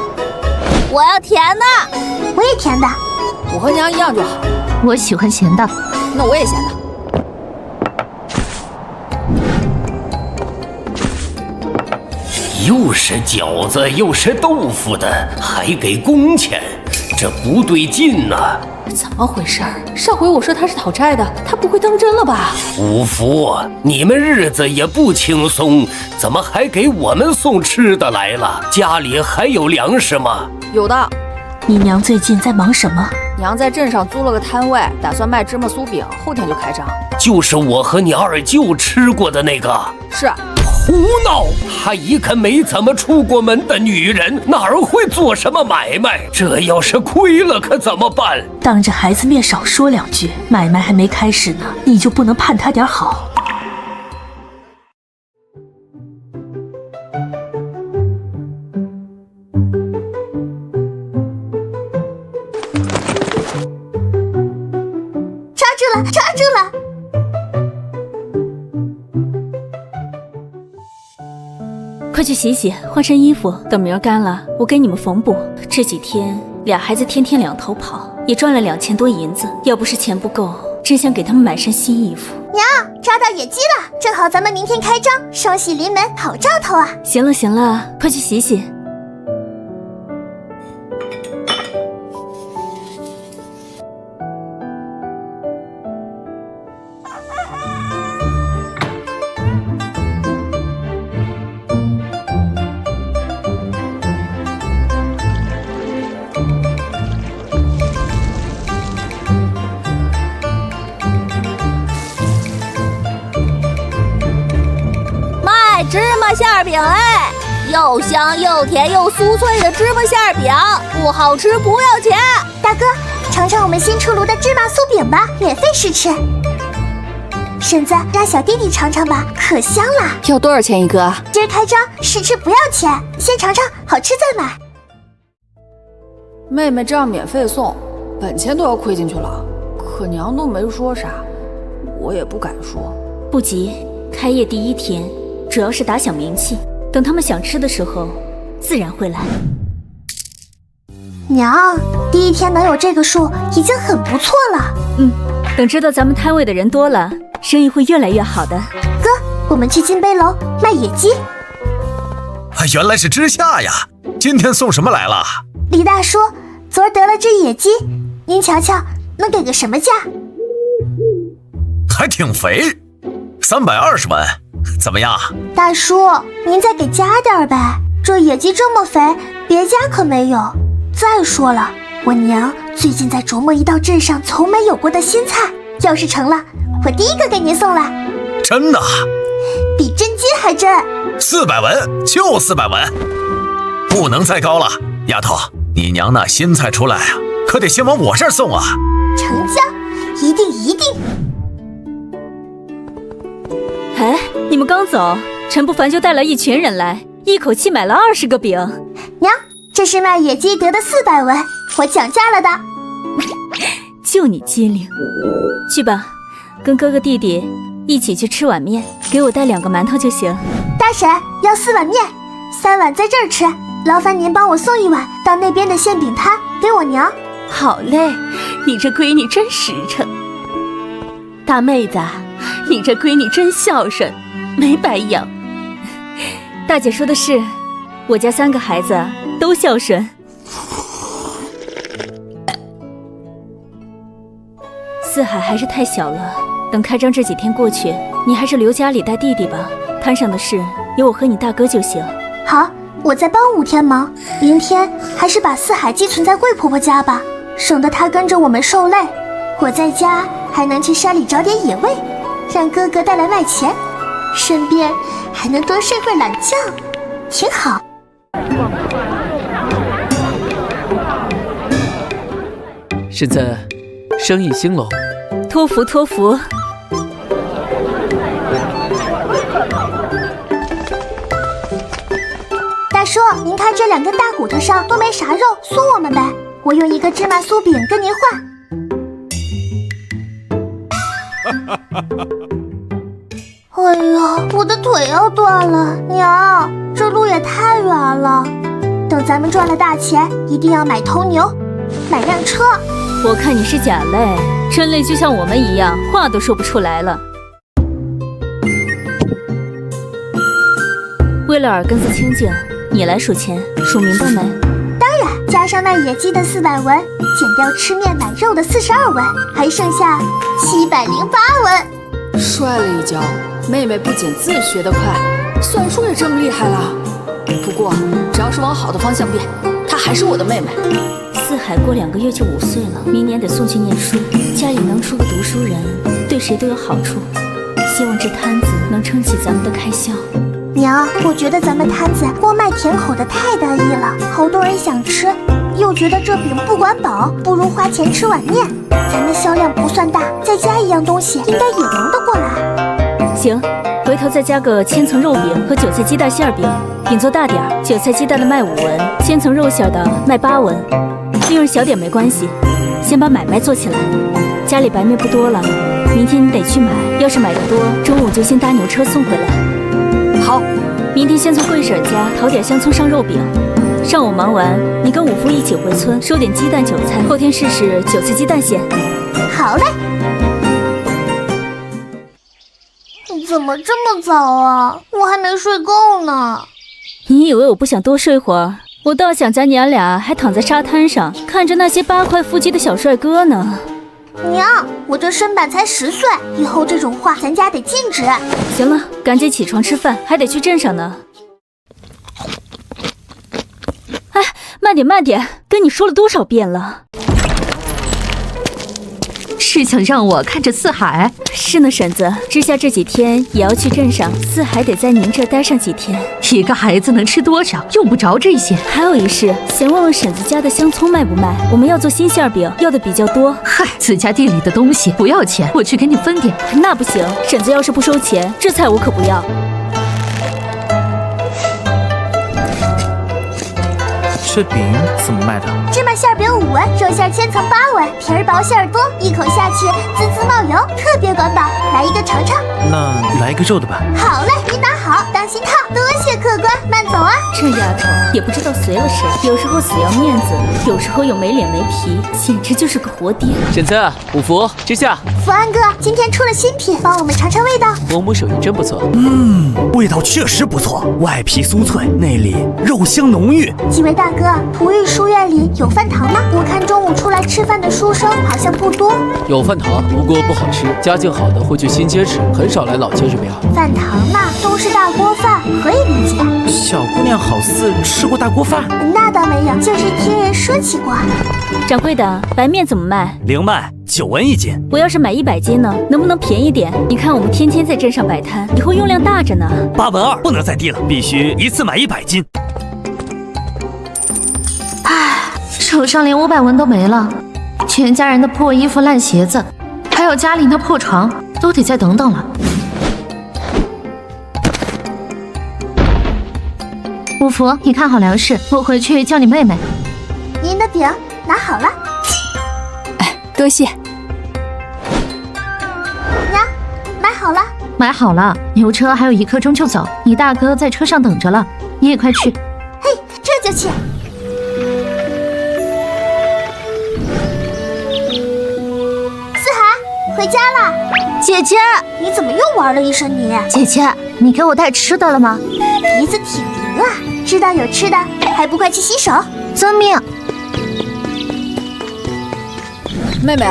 我要甜的。我也甜的。我和娘一样就好。我喜欢咸的。那我也咸的。又是饺子又是豆腐的，还给工钱，这不对劲呐！怎么回事？上回我说他是讨债的，他不会当真了吧？五福，你们日子也不轻松，怎么还给我们送吃的来了？家里还有粮食吗？有的。你娘最近在忙什么？娘在镇上租了个摊位，打算卖芝麻酥饼，后天就开张。就是我和你二舅吃过的那个。是。胡闹！她一个没怎么出过门的女人，哪儿会做什么买卖？这要是亏了可怎么办？当着孩子面少说2句，买卖还没开始呢，你就不能盼他点好？抓住了，抓住了！快去洗洗，换身衣服，等明儿干了，我给你们缝补。这几天俩孩子天天2头跑，也赚了2000多银子。要不是钱不够，真想给他们买身新衣服。娘，抓到野鸡了，正好咱们明天开张，双喜临门，好兆头啊！行了行了，快去洗洗。芝麻馅饼哎，又香又甜又酥脆的芝麻馅饼，不好吃不要钱。大哥，尝尝我们新出炉的芝麻酥饼吧，免费试吃。婶子，让小弟弟尝尝吧，可香了。要多少钱一个？今儿开张，试吃不要钱，先尝尝，好吃再买。妹妹这样免费送，本钱都要亏进去了。可娘都没说啥，我也不敢说。不急，开业第1天。主要是打响名气，等他们想吃的时候，自然会来。娘，第1天能有这个数已经很不错了。等知道咱们摊位的人多了，生意会越来越好的。哥，我们去金杯楼卖野鸡。原来是知夏呀，今天送什么来了？李大叔，昨儿得了只野鸡，您瞧瞧，能给个什么价？还挺肥，320文。怎么样？大叔，您再给加点呗，这野鸡这么肥，别家可没有。再说了，我娘最近在琢磨一道镇上从没有过的新菜，要是成了，我第1个给您送来。真的？比真金还真。400文，就400文，不能再高了。丫头，你娘那新菜出来啊，可得先往我这儿送啊。成交，一定一定。哎，你们刚走，陈不凡就带了一群人来，一口气买了20个饼。娘，这是卖野鸡得的400文，我讲价了的。就你机灵，去吧，跟哥哥弟弟一起去吃碗面，给我带2个馒头就行。大婶要4碗面，3碗在这儿吃，劳烦您帮我送1碗到那边的馅饼摊给我娘。好嘞，你这闺女真实诚。大妹子，你这闺女真孝顺，没白养。大姐说的是，我家3个孩子都孝顺。四海还是太小了，等开张这几天过去，你还是留家里带弟弟吧。摊上的事有我和你大哥就行。好，我再帮5天忙，明天还是把四海寄存在贵婆婆家吧，省得她跟着我们受累。我在家还能去山里找点野味，让哥哥带来卖钱，顺便还能多睡会懒觉，挺好。现在生意兴隆，托福托福。大叔，您看这2根大骨头上都没啥肉，送我们呗。我用一个芝麻酥饼跟您换。哎呀，我的腿要断了，娘，这路也太远了。等咱们赚了大钱，一定要买头牛，买辆车。我看你是假累，真累就像我们一样，话都说不出来了。为了耳根子清净，你来数钱，数明白没？当然，加上卖野鸡的400文，减掉吃面买肉的42文，还剩下708文。摔了一跤，妹妹不仅字学得快，算术也这么厉害了。不过只要是往好的方向变，她还是我的妹妹。四海过2个月就5岁了，明年得送去念书，家里能出个读书人，对谁都有好处。希望这摊子能撑起咱们的开销。娘，我觉得咱们摊子光卖甜口的太单一了，好多人想吃，又觉得这饼不管饱，不如花钱吃碗面。咱们销量不算大，再加1样东西，应该也能得过来。行，回头再加个千层肉饼和韭菜鸡蛋馅饼，饼做大点儿，韭菜鸡蛋的卖5文，千层肉馅的卖8文，利润小点没关系，先把买卖做起来。家里白面不多了，明天你得去买，要是买的多，中午就先搭牛车送回来。好，明天先从贵婶家淘点香葱上肉饼，上午忙完，你跟五福一起回村收点鸡蛋韭菜，后天试试韭菜鸡蛋馅。好嘞。怎么这么早啊？我还没睡够呢。你以为我不想多睡会儿？我倒想咱娘俩还躺在沙滩上，看着那些8块腹肌的小帅哥呢。娘，我这身板才10岁，以后这种话咱家得禁止。行了，赶紧起床吃饭，还得去镇上呢。哎，慢点慢点，跟你说了多少遍了？是想让我看着四海？是呢，婶子，知夏这几天也要去镇上，四海得在您这待上几天。一个孩子能吃多少？用不着这些。还有一事，想问问婶子家的香葱卖不卖？我们要做新馅饼，要的比较多。嗨，自家地里的东西不要钱，我去给你分点。那不行，婶子要是不收钱，这菜我可不要。这饼怎么卖的？芝麻馅饼5文，肉馅千层8文，皮儿薄馅儿多，一口下去滋滋冒油，特别管饱。来一个尝尝。那来一个肉的吧。好嘞，你拿好，当心烫。多谢客官，慢走啊。这丫头也不知道随了谁，有时候死要面子，有时候又没脸没皮，简直就是个活爹。婶子，五福，知夏，福安哥，今天出了新品，帮我们尝尝味道。伯母手艺真不错。味道确实不错，外皮酥脆，内里肉香浓郁。几位大哥，璞玉书院里有饭堂吗？我看中午出来吃饭的书生好像不多。有饭堂，不过不好吃，家境好的会去新街吃，很少来老街这边。饭堂嘛，都是大锅饭，可以理解。小姑娘好似吃过大锅饭。那倒没有，就是听人说起过。掌柜的，白面怎么卖？0卖9文1斤。我要是买100斤呢，能不能便宜点？你看我们天天在镇上摆摊，以后用量大着呢。8文2，不能再低了，必须一次买100斤。手上连500文都没了，全家人的破衣服、烂鞋子，还有家里那破床，都得再等等了。五福，你看好粮食，我回去叫你妹妹。您的饼拿好了。哎，多谢。娘，买好了。买好了，牛车还有1刻钟就走，你大哥在车上等着了，你也快去。嘿，这就去。回家了，姐姐，你怎么又玩了一身泥？姐姐，你给我带吃的了吗？鼻子挺灵啊，知道有吃的，还不快去洗手？遵命。妹妹，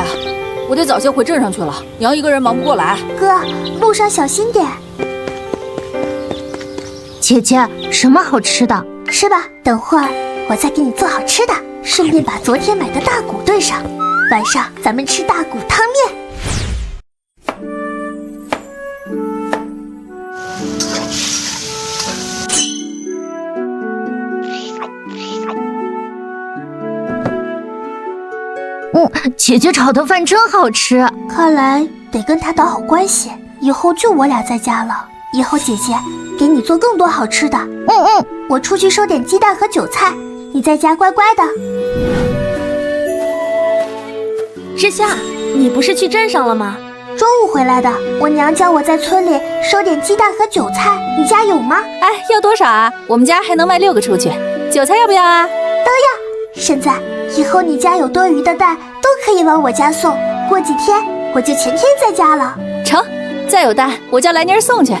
我得早些回镇上去了，娘一个人忙不过来。哥，路上小心点。姐姐，什么好吃的？吃吧，等会儿我再给你做好吃的，顺便把昨天买的大骨炖上。晚上咱们吃大骨汤面。姐姐炒的饭真好吃。看来得跟她打好关系，以后就我俩在家了。以后姐姐给你做更多好吃的。我出去收点鸡蛋和韭菜，你在家乖乖的。之夏，你不是去镇上了吗？中午回来的，我娘叫我在村里收点鸡蛋和韭菜，你家有吗？哎，要多少啊？我们家还能卖6个出去。韭菜要不要啊？都要。现在以后你家有多余的蛋都可以往我家送，过几天我就全天在家了。成，再有蛋我叫来妮儿送去。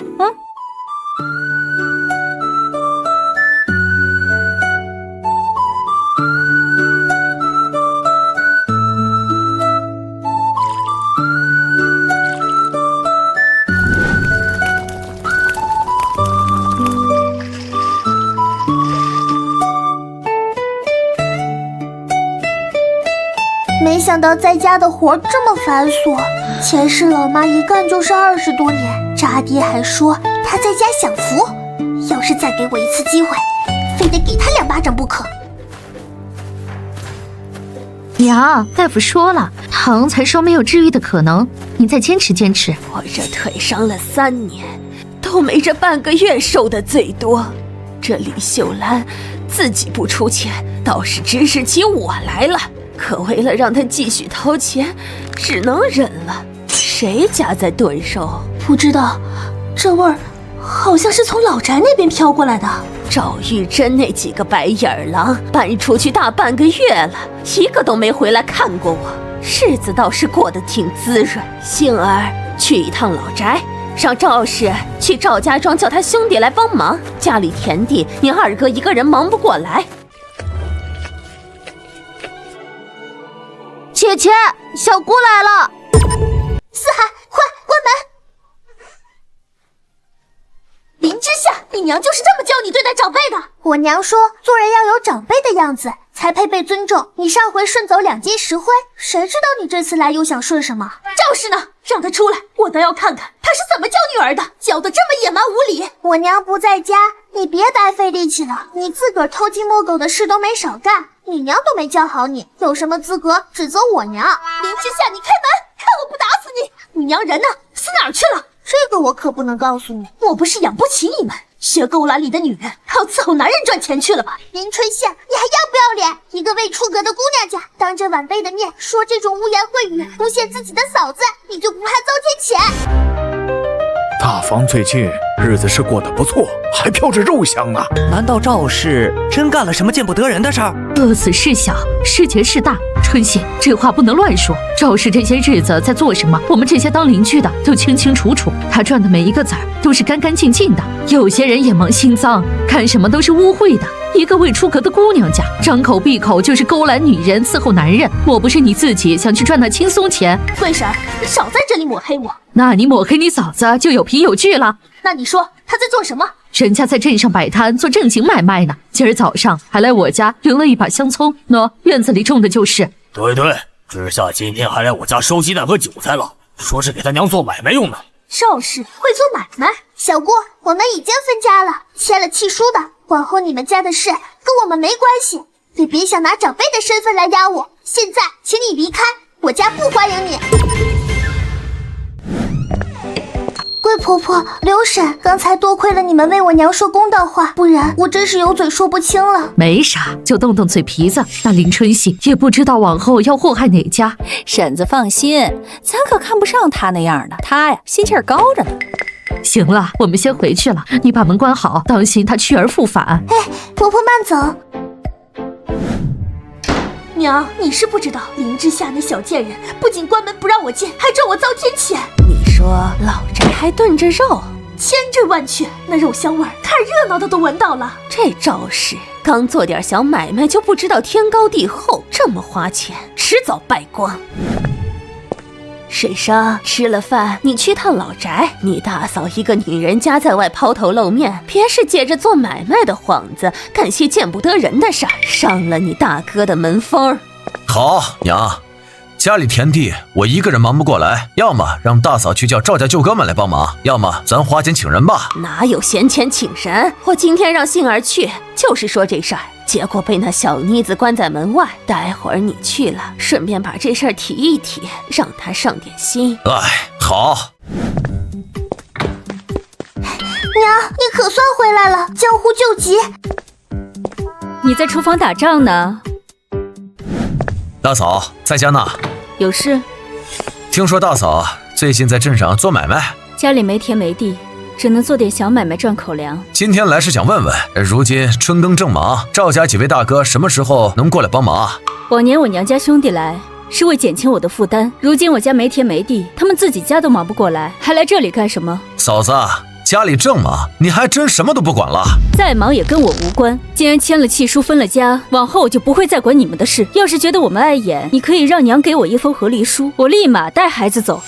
没想到在家的活这么繁琐，前世老妈一干就是20多年，渣爹还说她在家享福，要是再给我一次机会，非得给她2巴掌不可。娘，大夫说了，糖才说没有治愈的可能，你再坚持坚持。我这腿伤了3年，都没这半个月瘦的最多。这李秀兰自己不出钱，倒是指使起我来了。可为了让他继续掏钱，只能忍了。谁家在炖肉？不知道，这味儿好像是从老宅那边飘过来的。赵玉珍那几个白眼狼搬出去大半个月了，一个都没回来看过我，日子倒是过得挺滋润。杏儿去一趟老宅，让赵氏去赵家庄叫他兄弟来帮忙，家里田地你2哥一个人忙不过来。姐姐，小姑来了！四海，快关门！林之夏，你娘就是这么教你对待长辈的。我娘说，做人要有长辈的样子，才配被尊重。你上回顺走2斤石灰，谁知道你这次来又想顺什么？赵氏呢？让她出来，我倒要看看她是怎么教女儿的，教得这么野蛮无理。我娘不在家，你别白费力气了。你自个儿偷鸡摸狗的事都没少干，你娘都没教好你，有什么资格指责我娘？林之夏，你开门，看我不打死你！你娘人呢？死哪儿去了？这个我可不能告诉你。我不是养不起你们，学勾栏里的女人，靠伺候男人赚钱去了吧？林春夏，你还要不要脸？一个未出阁的姑娘家，当着晚辈的面说这种污言秽语，诬陷自己的嫂子，你就不怕遭天谴？大房最近日子是过得不错，还飘着肉香呢。难道赵氏真干了什么见不得人的事儿？饿死事小，失节事大。春熙，这话不能乱说。赵氏这些日子在做什么，我们这些当邻居的都清清楚楚。他赚的每一个子儿都是干干净净的。有些人眼盲心脏，看什么都是污秽的。一个未出阁的姑娘家，张口闭口就是勾揽女人，伺候男人。莫不是你自己想去赚那轻松钱？桂婶，你少在这里抹黑我。那你抹黑你嫂子就有凭有据了。那你说她在做什么？人家在镇上摆摊做正经买卖呢，今儿早上还来我家领了一把香葱，喏，院子里种的就是。对，之夏今天还来我家收鸡蛋和韭菜了，说是给他娘做买卖用的。赵氏会做买卖？小姑，我们已经分家了，签了契书的，往后你们家的事跟我们没关系，也别想拿长辈的身份来压我。现在请你离开，我家不欢迎你。桂婆婆、刘婶，刚才多亏了你们为我娘说公道话，不然我真是有嘴说不清了。没啥，就动动嘴皮子。那林春熙也不知道往后要祸害哪家。婶子放心，咱可看不上他那样的，他呀心气儿高着呢。行了，我们先回去了，你把门关好，当心他去而复返。哎，婆婆慢走。娘，你是不知道，林之夏那小贱人不仅关门不让我进，还咒我遭天谴。你说老宅还炖着肉，千真万确，那肉香味儿，看热闹的都闻到了。这赵氏刚做点小买卖就不知道天高地厚，这么花钱，迟早败光。水生，吃了饭你去趟老宅，你大嫂一个女人家在外抛头露面，别是借着做买卖的幌子干些见不得人的事儿，伤了你大哥的门风。好，娘，家里田地我一个人忙不过来，要么让大嫂去叫赵家舅哥们来帮忙，要么咱花钱请人吧。哪有闲钱请人？我今天让杏儿去，就是说这事儿。结果被那小妮子关在门外，待会儿你去了，顺便把这事儿提一提，让她上点心。哎，好。娘，你可算回来了，江湖救急。你在厨房打仗呢？大嫂在家呢。有事？听说大嫂最近在镇上做买卖，家里没田没地，只能做点小买卖赚口粮。今天来是想问问，如今春耕正忙，赵家几位大哥什么时候能过来帮忙啊？往年我娘家兄弟来是为减轻我的负担，如今我家没田没地，他们自己家都忙不过来，还来这里干什么？嫂子，家里正忙，你还真什么都不管了？再忙也跟我无关。既然签了契书分了家，往后我就不会再管你们的事。要是觉得我们碍眼，你可以让娘给我一封和离书，我立马带孩子走。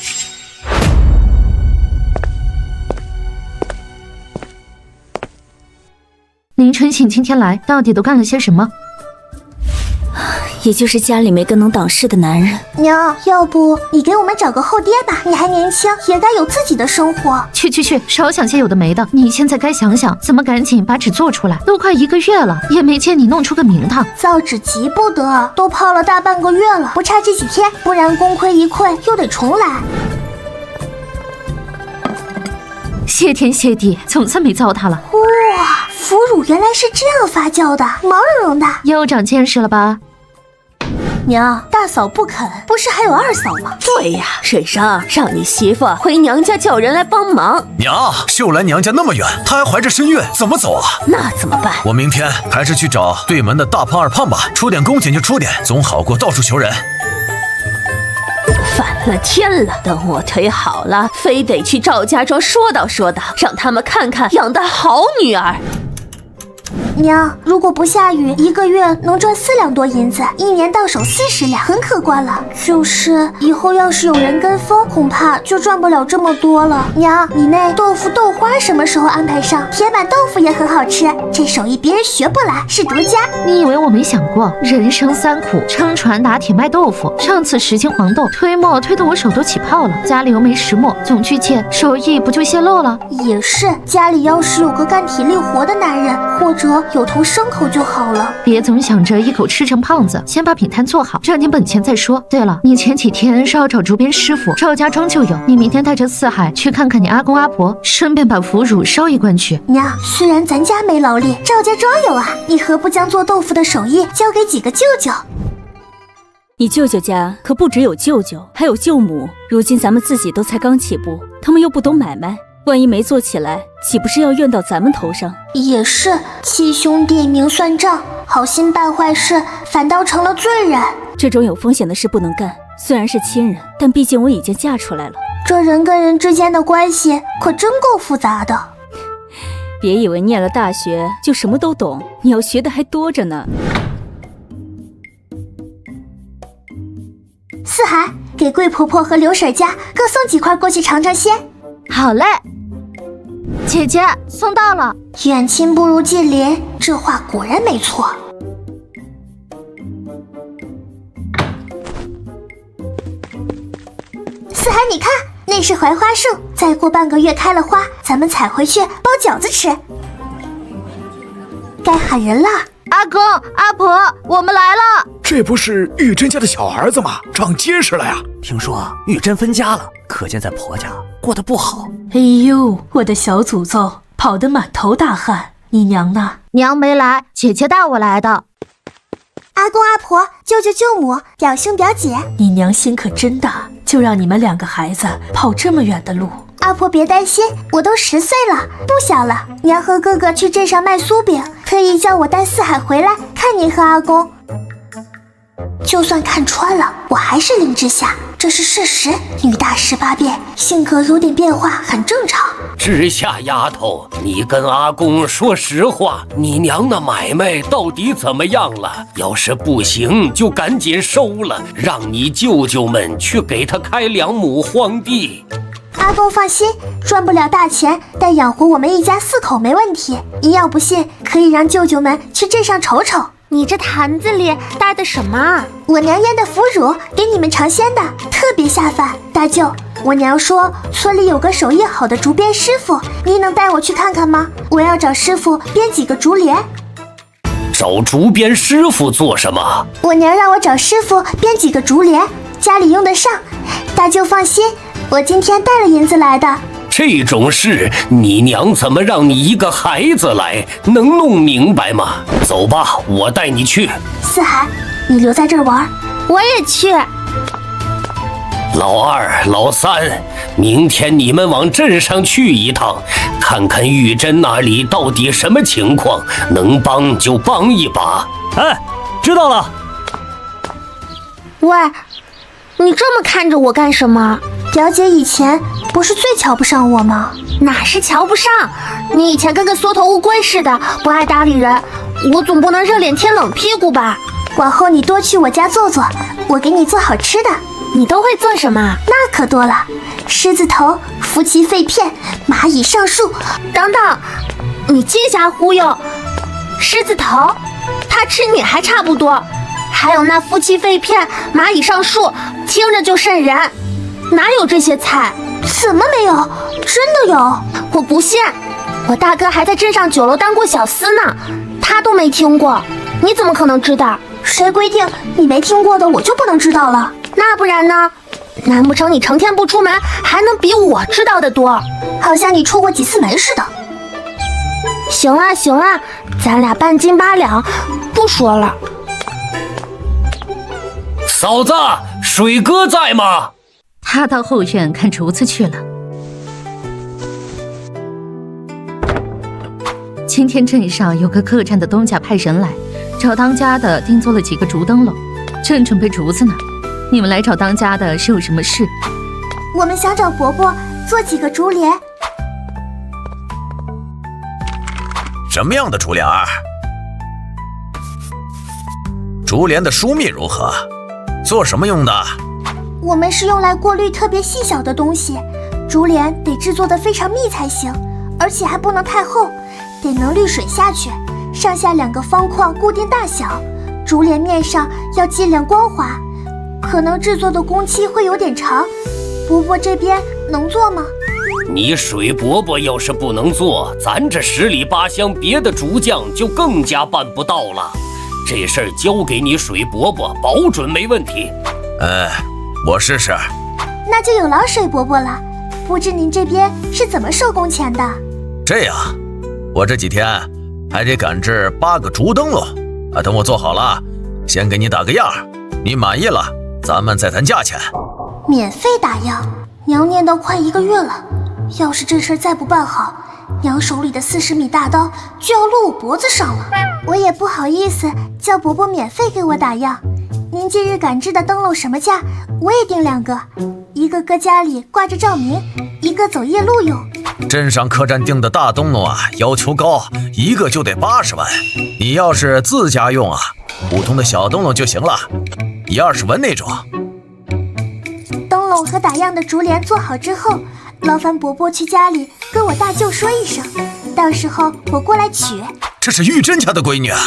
林春信今天来，到底都干了些什么？也就是家里没个能挡事的男人。娘，要不你给我们找个后爹吧？你还年轻，也该有自己的生活。去，少想些有的没的。你现在该想想怎么赶紧把纸做出来。都快1个月了，也没见你弄出个名堂。造纸急不得，都泡了大半个月了，不差这几天，不然功亏一篑又得重来。谢天谢地，总算没糟蹋了。哇，腐乳原来是这样发酵的，毛茸茸的，又长见识了吧？娘，大嫂不肯，不是还有二嫂吗？对呀，水生，让你媳妇回娘家叫人来帮忙。娘，秀兰娘家那么远，她还怀着身孕，怎么走啊？那怎么办？我明天还是去找对门的大胖二胖吧，出点工钱就出点，总好过到处求人。反了天了！等我腿好了，非得去赵家庄说道，让他们看看养的好女儿。娘，如果不下雨，1个月能赚4两多银子，1年到手40两，很可观了。就是以后要是有人跟风，恐怕就赚不了这么多了。娘，你那豆腐豆花什么时候安排上？铁板豆腐也很好吃，这手艺别人学不来，是独家。你以为我没想过？人生3苦：撑船打铁卖豆腐。上次10斤黄豆推磨推得我手都起泡了，家里又没石磨，总去借，手艺不就泄露了？也是，家里要是有个干体力活的男人，或者有头牲口就好了。别总想着一口吃成胖子，先把饼摊做好，赚点本钱再说。对了，你前几天说要找竹编师傅，赵家庄就有，你明天带着四海去看看你阿公阿婆，顺便把腐乳烧一罐去。娘，虽然咱家没劳力，赵家庄有啊，你何不将做豆腐的手艺交给几个舅舅？你舅舅家可不只有舅舅，还有舅母。如今咱们自己都才刚起步，他们又不懂买卖，万一没做起来，岂不是要怨到咱们头上？也是，七兄弟明算账，好心办坏事，反倒成了罪人。这种有风险的事不能干。虽然是亲人，但毕竟我已经嫁出来了。这人跟人之间的关系可真够复杂的。别以为念了大学就什么都懂，你要学的还多着呢。四海，给贵婆婆和刘婶家各送几块过去尝尝鲜。好嘞。姐姐，送到了。远亲不如近邻，这话果然没错。四海，你看，那是槐花树，再过半个月开了花，咱们采回去包饺子吃。该喊人了。阿公阿婆，我们来了。这不是玉珍家的小儿子吗？长结实了呀。听说玉珍分家了，可见在婆家过得不好。哎呦，我的小祖宗跑得满头大汗，你娘呢？娘没来，姐姐带我来的。阿公阿婆、舅舅舅母、表兄表姐，你娘心可真大，就让你们2个孩子跑这么远的路。阿婆别担心，我都10岁了，不小了。娘和哥哥去镇上卖酥饼，特意叫我带四海回来看您和阿公。就算看穿了，我还是林之夏，这是事实。女大18变，性格有点变化很正常。之夏丫头，你跟阿公说实话，你娘那买卖到底怎么样了？要是不行，就赶紧收了，让你舅舅们去给他开2亩荒地。阿公放心，赚不了大钱，但养活我们一家4口没问题。你要不信，可以让舅舅们去镇上瞅瞅。你这坛子里带的什么？我娘腌的腐乳，给你们尝鲜的，特别下饭。大舅，我娘说村里有个手艺好的竹编师傅，你能带我去看看吗？我要找师傅编几个竹帘。找竹编师傅做什么？我娘让我找师傅编几个竹帘，家里用得上。大舅放心，我今天带了银子来的。这种事，你娘怎么让你一个孩子来？能弄明白吗？走吧，我带你去。四海，你留在这儿玩，我也去。老二、老三，明天你们往镇上去一趟，看看玉珍那里到底什么情况，能帮就帮一把。哎，知道了。喂，你这么看着我干什么？表姐以前不是最瞧不上我吗？哪是瞧不上？你以前跟个缩头乌龟似的，不爱搭理人，我总不能热脸贴冷屁股吧？往后你多去我家坐坐，我给你做好吃的。你都会做什么？那可多了，狮子头、夫妻肺片、蚂蚁上树。等等，你净瞎忽悠！狮子头，他吃你还差不多，还有那夫妻肺片、蚂蚁上树，听着就瘆人。哪有这些菜？怎么没有？真的有！我不信，我大哥还在镇上酒楼当过小厮呢，他都没听过，你怎么可能知道？谁规定你没听过的我就不能知道了？那不然呢？难不成你成天不出门，还能比我知道的多？好像你出过几次门似的。行了行了，咱俩半斤8两，不说了。嫂子，水哥在吗？他到后院看竹子去了。今天镇上有个客栈的东家派人来，找当家的定做了几个竹灯笼，正准备竹子呢。你们来找当家的是有什么事？我们想找伯伯做几个竹帘。什么样的竹帘儿？竹帘的疏密如何？做什么用的？我们是用来过滤特别细小的东西，竹帘得制作得非常密才行，而且还不能太厚，得能滤水下去。上下2个方框固定大小，竹帘面上要尽量光滑。可能制作的工期会有点长，伯伯这边能做吗？你水伯伯要是不能做，咱这10里8乡别的竹匠就更加办不到了。这事儿交给你水伯伯，保准没问题。我试试。那就有劳水伯伯了。不知您这边是怎么收工钱的？这样，我这几天还得赶制8个竹灯笼等我做好了，先给你打个样，你满意了，咱们再谈价钱。免费打样？娘念叨快1个月了，要是这事再不办好，娘手里的40米大刀就要落我脖子上了。我也不好意思叫伯伯免费给我打样。您近日赶制的灯笼什么价？我也订2个，一个搁家里挂着照明，一个走夜路用。镇上客栈订的大灯笼要求高，一个就得80万。你要是自家用普通的小灯笼就行了，20文那种。灯笼和打样的竹帘做好之后，劳烦伯伯去家里跟我大舅说一声，到时候我过来取。这是玉珍家的闺女啊？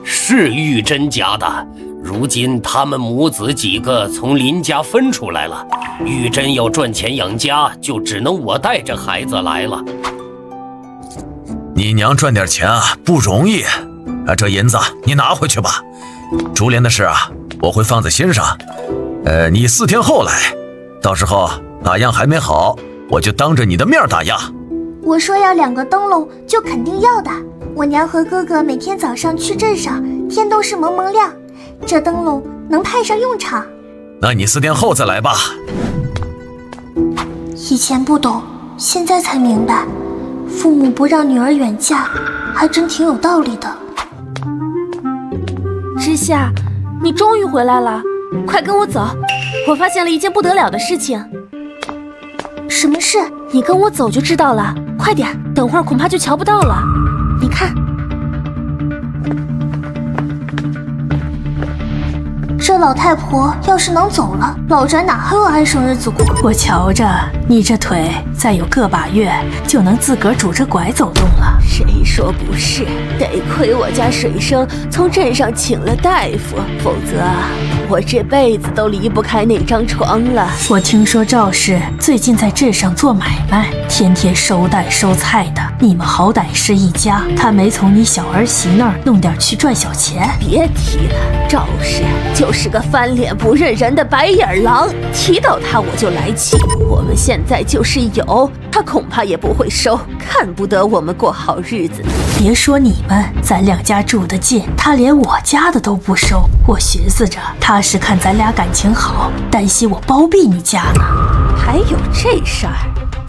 是玉珍家的。如今他们母子几个从林家分出来了，玉珍要赚钱养家，就只能我带着孩子来了。你娘赚点钱不容易这银子你拿回去吧。竹帘的事我会放在心上。你4天后来，到时候打样还没好，我就当着你的面打样。我说要2个灯笼就肯定要的。我娘和哥哥每天早上去镇上，天都是蒙蒙亮，这灯笼能派上用场。那你4天后再来吧。以前不懂，现在才明白，父母不让女儿远嫁，还真挺有道理的。之夏，你终于回来了，快跟我走，我发现了一件不得了的事情。什么事？你跟我走就知道了，快点，等会儿恐怕就瞧不到了。你看。这老太婆要是能走了，老宅哪还有安生日子过？我瞧着你这腿再有个把月就能自个儿拄着拐走动了。谁说不是？得亏我家水生从镇上请了大夫，否则我这辈子都离不开那张床了。我听说赵氏最近在镇上做买卖，天天收蛋收菜的。你们好歹是一家，他没从你小儿媳那儿弄点去赚小钱？别提了，赵氏就是个翻脸不认人的白眼狼，提到他我就来气。我们现在就是有，他恐怕也不会收，看不得我们过好日子。别说你们，咱两家住得近，他连我家的都不收。我寻思着，他是看咱俩感情好，担心我包庇你家呢。还有这事儿？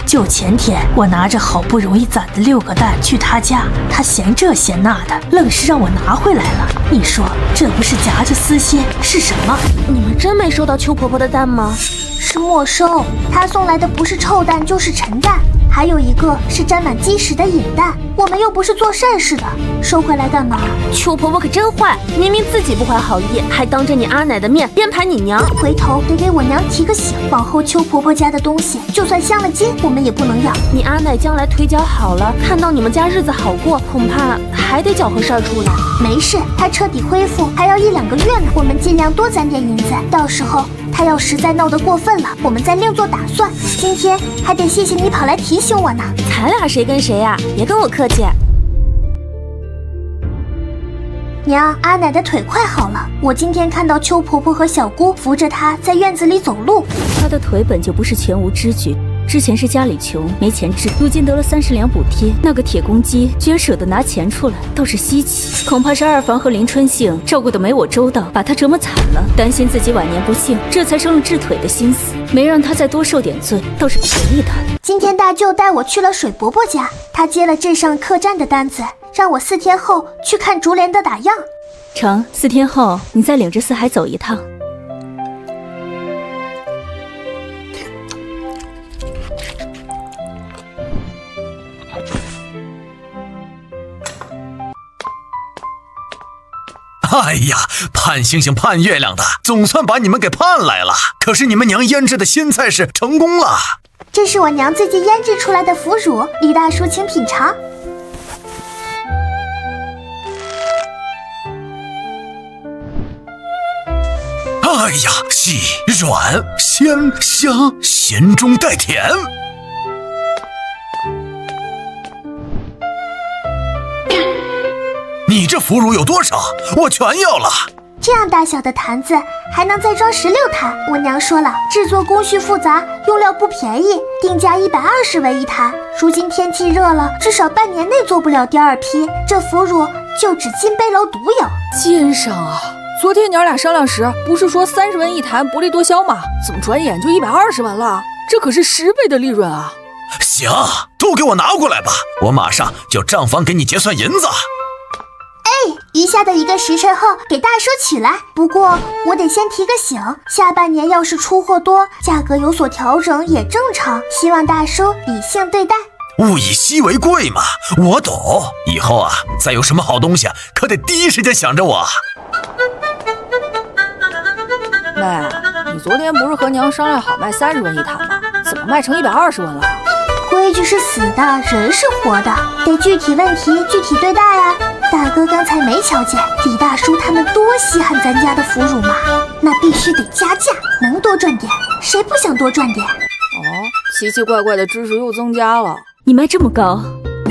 就前天，我拿着好不容易攒的6个蛋去他家，他嫌这嫌那的，愣是让我拿回来了。你说这不是夹着私心是什么？你们真没收到邱婆婆的蛋吗？是没收，她送来的不是臭蛋就是陈蛋，还有一个是沾满鸡屎的隐蛋。我们又不是做善事的，收回来干嘛？邱婆婆可真坏，明明自己不怀好意，还当着你阿奶的面编排你娘。回头得给我娘提个醒，往后邱婆婆家的东西，就算镶了金，我们也不能要。你阿奶将来腿脚好了，看到你们家日子好过，恐怕还得搅和事儿出来。没事，她彻底恢复还要1、2个月呢，我们尽量多攒点银子，到时候她要实在闹得过分了，我们再另做打算。今天还得谢谢你跑来提醒我呢。咱俩谁跟谁呀？别跟我客气。娘，阿奶的腿快好了。我今天看到邱婆婆和小姑扶着她在院子里走路。她的腿本就不是全无知觉，之前是家里穷没钱治，如今得了30两补贴，那个铁公鸡居然舍得拿钱出来，倒是稀奇。恐怕是二房和林春杏照顾得没我周到，把她折磨惨了，担心自己晚年不幸，这才生了治腿的心思，没让她再多受点罪，倒是便宜她了。今天大舅带我去了水伯伯家，他接了镇上客栈的单子，让我4天后去看竹帘的打样。成，4天后你再领着四海走一趟。哎呀，盼星星盼月亮的，总算把你们给盼来了。可是你们娘腌制的新菜是成功了。这是我娘最近腌制出来的腐乳，李大叔请品尝。哎呀，细软鲜香，咸中带甜。你这腐乳有多少？我全要了。这样大小的坛子还能再装16坛。我娘说了，制作工序复杂，用料不便宜，定价120为1坛。如今天气热了，至少半年内做不了第2批。这腐乳就只金杯楼独有。奸商啊！昨天娘俩商量时，不是说30文1坛，薄利多销吗？怎么转眼就120文了？这可是10倍的利润啊！行，都给我拿过来吧，我马上就账房给你结算银子。余下的1个时辰后给大叔取来。不过我得先提个醒，下半年要是出货多，价格有所调整也正常，希望大叔理性对待。物以稀为贵嘛，我懂。以后啊，再有什么好东西，可得第一时间想着我。妹，你昨天不是和娘商量好卖30文1坛吗？怎么卖成120文了？规矩是死的，人是活的，得具体问题具体对待啊。大哥刚才没瞧见李大叔他们多稀罕咱家的腐乳吗？那必须得加价，能多赚点，谁不想多赚点？哦，奇奇怪怪的知识又增加了。你卖这么高，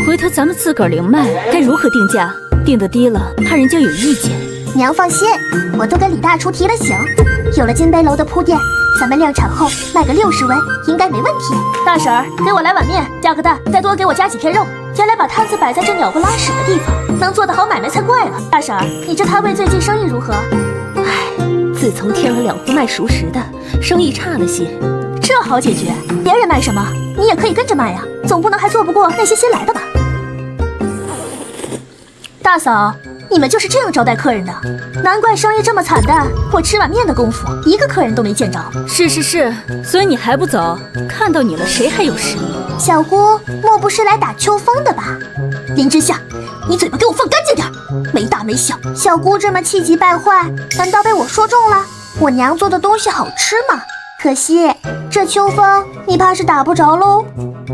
回头咱们自个儿零卖，该如何定价？定得低了，怕人家有意见。娘放心，我都给李大厨提了醒，有了金杯楼的铺垫，咱们量产后卖个60文应该没问题。大婶儿，给我来碗面，加个蛋，再多给我加几片肉。原来把摊子摆在这鸟不拉屎的地方，能做得好买卖才怪了。大婶儿，你这摊位最近生意如何？唉，自从添了2户卖熟食的，生意差了些。这好解决，别人卖什么，你也可以跟着卖呀，总不能还做不过那些新来的吧？大嫂，你们就是这样招待客人的？难怪生意这么惨淡，我吃碗面的功夫，一个客人都没见着。是，所以你还不走？看到你了，谁还有实力？小姑莫不是来打秋风的吧？林之夏，你嘴巴给我放干净点，没大没小。小姑这么气急败坏，难道被我说中了？我娘做的东西好吃吗？可惜这秋风你怕是打不着喽。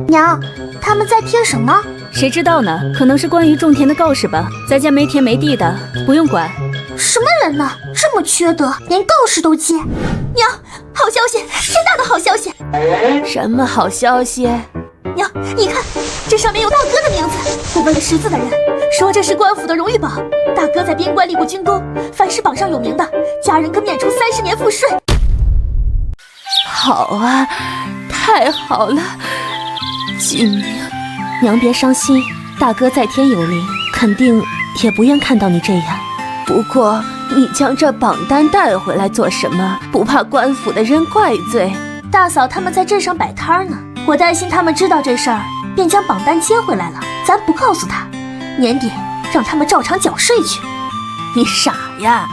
娘，他们在贴什么？谁知道呢？可能是关于种田的告示吧。咱家没田没地的，不用管。什么人呢？这么缺德，连告示都接。娘，好消息，天大的好消息！什么好消息？娘，你看，这上面有大哥的名字。我问了识字的人，说这是官府的荣誉榜。大哥在边关立过军功，凡是榜上有名的，家人可免除30年赋税。好啊，太好了！锦明，娘别伤心，大哥在天有灵，肯定也不愿看到你这样。不过你将这榜单带回来做什么？不怕官府的人怪罪？大嫂他们在镇上摆摊呢，我担心他们知道这事儿，便将榜单接回来了。咱不告诉他，年底让他们照常缴税去。你傻呀，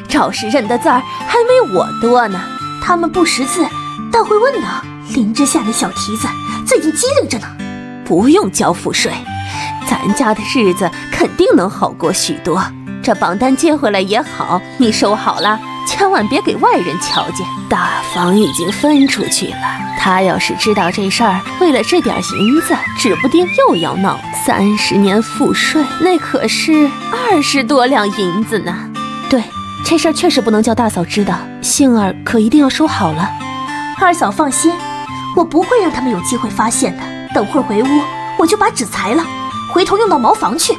赵氏认的字儿还没我多呢。他们不识字，但会问呢。林之夏那小蹄子最近机灵着呢。不用交赋税，咱家的日子肯定能好过许多。这榜单接回来也好，你收好了，千万别给外人瞧见。大房已经分出去了，他要是知道这事儿，为了这点银子，指不定又要闹。30年赋税，那可是20多两银子呢。对，这事儿确实不能叫大嫂知道，杏儿可一定要收好了。二嫂放心，我不会让他们有机会发现的。等会儿回屋，我就把纸裁了，回头用到茅房去。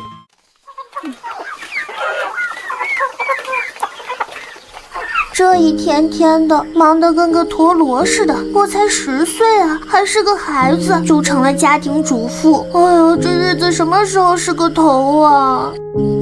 这一天天的忙得跟个陀螺似的，我才10岁啊，还是个孩子就成了家庭主妇。哎呦，这日子什么时候是个头啊？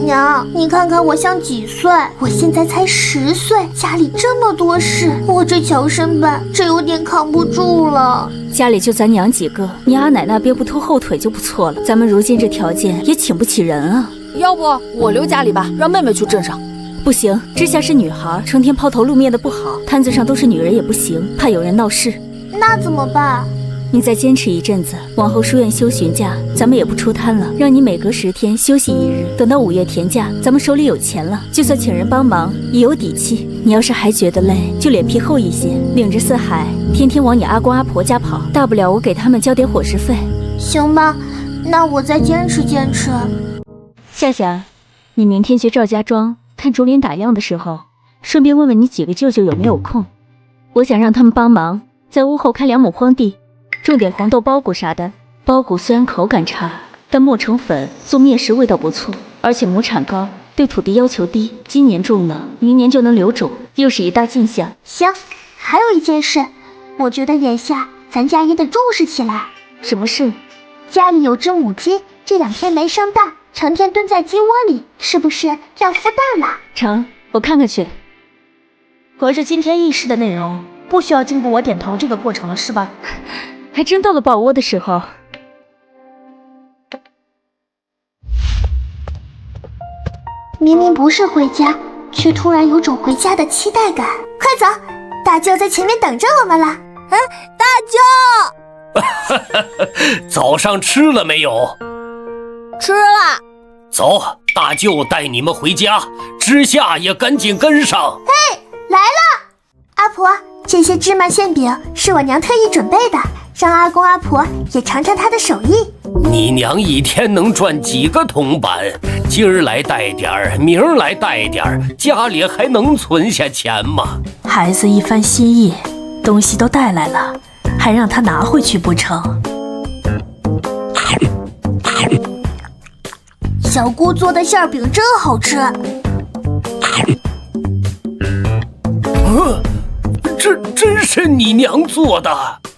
娘，你看看我像几岁？我现在才10岁，家里这么多事，我这乔身板这有点扛不住了。家里就咱娘几个，你阿奶那边不拖后腿就不错了。咱们如今这条件也请不起人啊。要不我留家里吧，让妹妹去镇上。不行，之夏是女孩，成天抛头露面的不好，摊子上都是女人也不行，怕有人闹事。那怎么办？你再坚持一阵子，往后书院休旬假，咱们也不出摊了，让你每隔10天休息1日。等到5月田假，咱们手里有钱了，就算请人帮忙也有底气。你要是还觉得累，就脸皮厚一些，领着四海，天天往你阿公阿婆家跑，大不了我给他们交点伙食费。行吧，那我再坚持坚持。夏夏，你明天去赵家庄看竹林打样的时候，顺便问问你几个舅舅有没有空，我想让他们帮忙在屋后开2亩荒地，种点黄豆包谷啥的。包谷虽然口感差，但磨成粉做面食味道不错，而且亩产高，对土地要求低，今年种了，明年就能留种，又是一大进项。行，还有一件事，我觉得眼下咱家也得重视起来。什么事？家里有只母鸡，这2天没生蛋，成天蹲在鸡窝里，是不是要孵蛋了？成，我看看去。合着今天议事的内容不需要经过我点头这个过程了，是吧？还真到了抱窝的时候。明明不是回家，却突然有种回家的期待感。快走，大舅在前面等着我们了。大舅！早上吃了没有？吃了。走，大舅带你们回家，之夏也赶紧跟上。嘿，来了！阿婆，这些芝麻馅饼是我娘特意准备的，让阿公阿婆也尝尝她的手艺。你娘一天能赚几个铜板？今儿来带点儿，明儿来带点儿，家里还能存下钱吗？孩子一番心意，东西都带来了，还让他拿回去不成？小姑做的馅饼真好吃。这真是你娘做的？